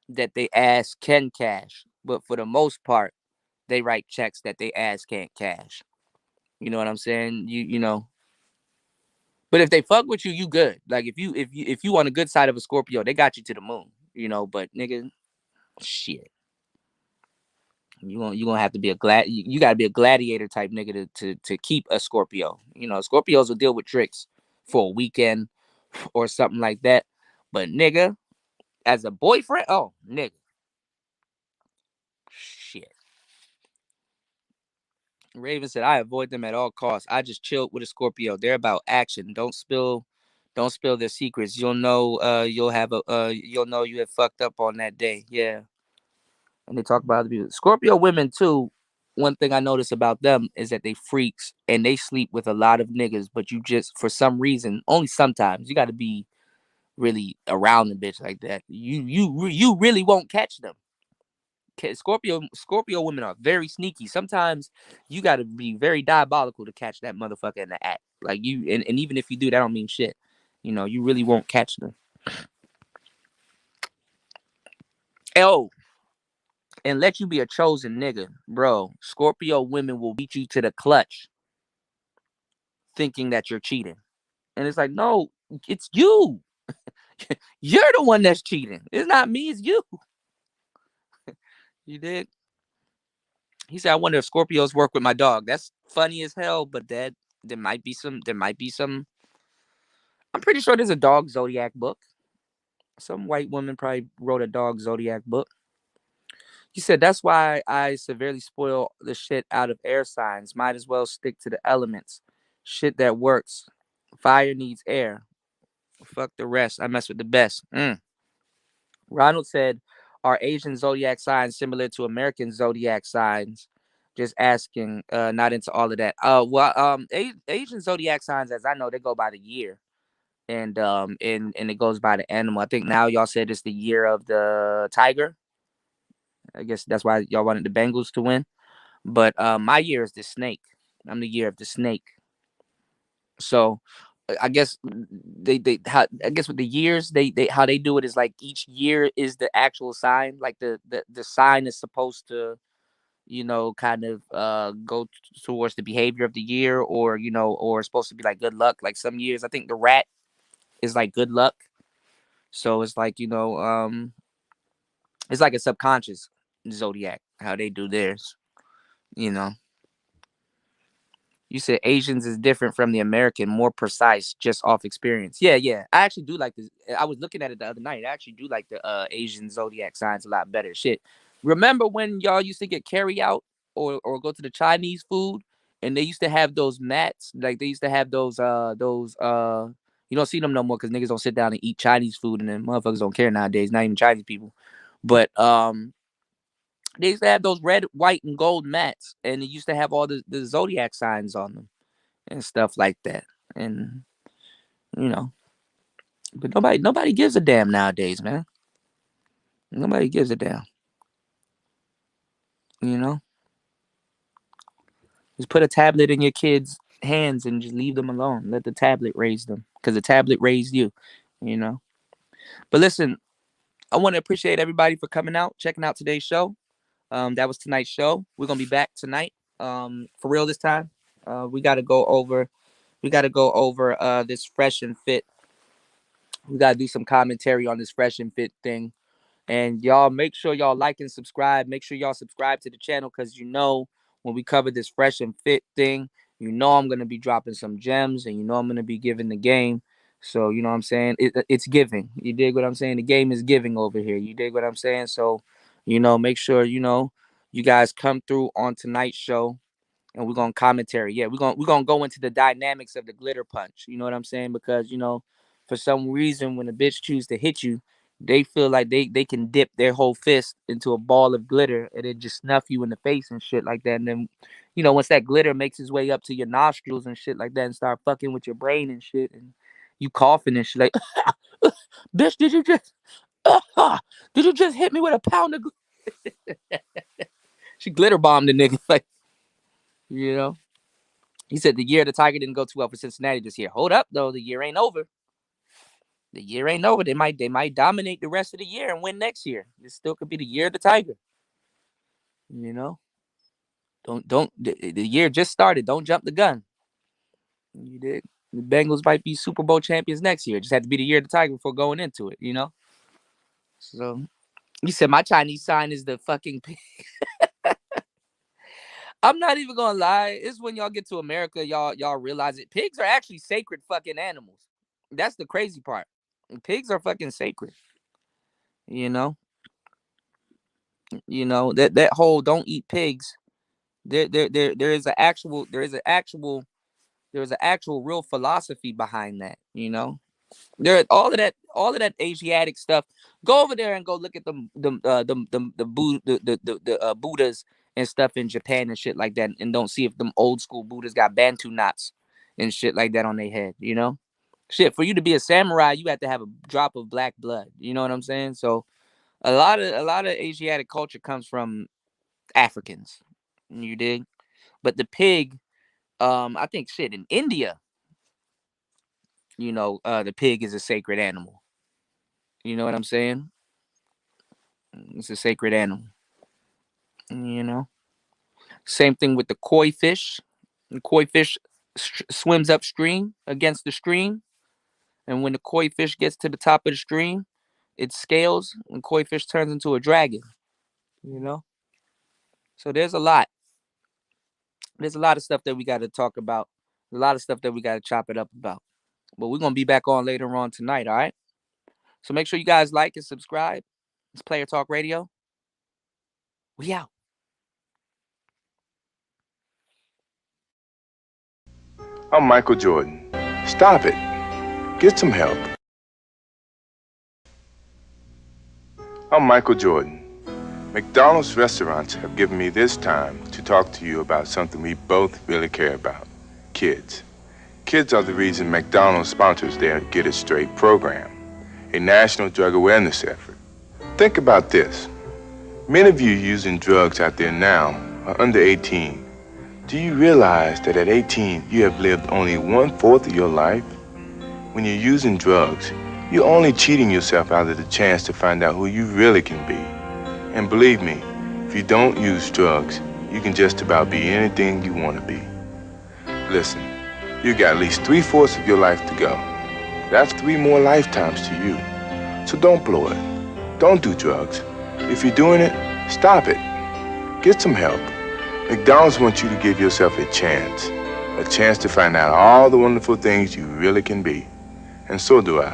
that they ass can cash. But for the most part, they write checks that they ass can't cash. You know what I'm saying? You know. But if they fuck with you, you good. Like if you on the good side of a Scorpio, they got you to the moon. But nigga, shit. You gonna have to be you gotta be a gladiator type nigga to keep a Scorpio. Scorpios will deal with tricks for a weekend or something like that. But nigga, as a boyfriend, oh nigga. Shit. Raven said, I avoid them at all costs. I just chilled with a Scorpio. They're about action. Don't spill their secrets. You'll know you had fucked up on that day. Yeah. And they talk about other people. Scorpio women too. One thing I notice about them is that they freaks and they sleep with a lot of niggas, but you just for some reason, only sometimes, you gotta be really around the bitch like that. You really won't catch them. Scorpio women are very sneaky. Sometimes you got to be very diabolical to catch that motherfucker in the act. Like and even if you do, that don't mean shit. You really won't catch them. Oh, and let you be a chosen nigga, bro. Scorpio women will beat you to the clutch, thinking that you're cheating, and it's like, no, it's you. You're the one that's cheating. It's not me. It's you. You did. He said, I wonder if Scorpios work with my dog. That's funny as hell, but that there might be some. There might be some. I'm pretty sure there's a dog zodiac book. Some white woman probably wrote a dog zodiac book. He said, that's why I severely spoil the shit out of air signs. Might as well stick to the elements. Shit that works. Fire needs air. Fuck the rest. I mess with the best. Ronald said, are Asian zodiac signs similar to American zodiac signs? Just asking, not into all of that. Asian zodiac signs, as I know, they go by the year. And it goes by the animal. I think now y'all said it's the year of the tiger. I guess that's why y'all wanted the Bengals to win. But my year is the snake. I'm the year of the snake. So I guess I guess with the years they how they do it is like each year is the actual sign. Like the sign is supposed to kind of go towards the behavior of the year, or or it's supposed to be like good luck. Like some years, I think the rat is like good luck. So it's like it's like a subconscious zodiac how they do theirs. You know, you said Asians is different from the American, more precise, just off experience. Yeah, yeah. I actually do like this. I was looking at it the other night. I actually do like the Asian zodiac signs a lot better. Shit. Remember when y'all used to get carry out or go to the Chinese food and they used to have those mats? Like they used to have those you don't see them no more because niggas don't sit down and eat Chinese food and then motherfuckers don't care nowadays, not even Chinese people. But they used to have those red, white, and gold mats, and it used to have all the zodiac signs on them and stuff like that. And you know, but nobody gives a damn nowadays, man. Nobody gives a damn. You know, just put a tablet in your kids' hands and just leave them alone. Let the tablet raise them, because the tablet raised you. You know. But listen, I want to appreciate everybody for coming out, checking out today's show. That was tonight's show. We're gonna be back tonight. For real this time. We got to go over. We got to go over this fresh and fit. We got to do some commentary on this fresh and fit thing. And y'all make sure y'all like and subscribe. Make sure y'all subscribe to the channel because when we cover this fresh and fit thing, I'm going to be dropping some gems and I'm going to be giving the game. So, you know what I'm saying? It's giving. You dig what I'm saying? The game is giving over here. You dig what I'm saying? So, make sure, you guys come through on tonight's show and we're going to commentary. Yeah, we're going to go into the dynamics of the glitter punch. You know what I'm saying? Because, for some reason, when a bitch choose to hit you, they feel like they can dip their whole fist into a ball of glitter and it just snuff you in the face and shit like that. And then, once that glitter makes its way up to your nostrils and shit like that and start fucking with your brain and shit, and you coughing and shit like, bitch, did you just hit me with a pound of she glitter bombed the nigga. Like, he said the year the Tiger didn't go too well for Cincinnati this year. Hold up, though. The year ain't over. The year ain't over. They might dominate the rest of the year and win next year. This still could be the year of the Tiger. Don't the year just started. Don't jump the gun. You did. The Bengals might be Super Bowl champions next year. Just had to be the year of the Tiger before going into it. So you said my Chinese sign is the fucking pig. I'm not even gonna lie. It's when y'all get to America, y'all realize it. Pigs are actually sacred fucking animals. That's the crazy part. Pigs are fucking sacred. That whole don't eat pigs. There is an actual real philosophy behind that. There all of that Asiatic stuff. Go over there and go look at the Buddhas and stuff in Japan and shit like that, and don't see if them old school Buddhas got Bantu knots and shit like that on their head. Shit, for you to be a samurai, you have to have a drop of black blood. You know what I'm saying? So a lot of Asiatic culture comes from Africans. You dig? But the pig, I think shit in India, the pig is a sacred animal. You know what I'm saying? It's a sacred animal. Same thing with the koi fish. The koi fish swims upstream against the stream. And when the koi fish gets to the top of the stream, it scales and koi fish turns into a dragon. So there's a lot. There's a lot of stuff that we got to talk about. A lot of stuff that we got to chop it up about. But we're going to be back on later on tonight, all right? So make sure you guys like and subscribe. It's Player Talk Radio. We out. I'm Michael Jordan. Stop it. Get some help. I'm Michael Jordan. McDonald's restaurants have given me this time to talk to you about something we both really care about. Kids. Kids are the reason McDonald's sponsors their Get It Straight program, a national drug awareness effort. Think about this. Many of you using drugs out there now are under 18. Do you realize that at 18, you have lived only 1/4 of your life? When you're using drugs, you're only cheating yourself out of the chance to find out who you really can be. And believe me, if you don't use drugs, you can just about be anything you want to be. Listen, you got at least 3/4 of your life to go. That's 3 more lifetimes to you. So don't blow it. Don't do drugs. If you're doing it, stop it. Get some help. McDonald's wants you to give yourself a chance to find out all the wonderful things you really can be. And so do I.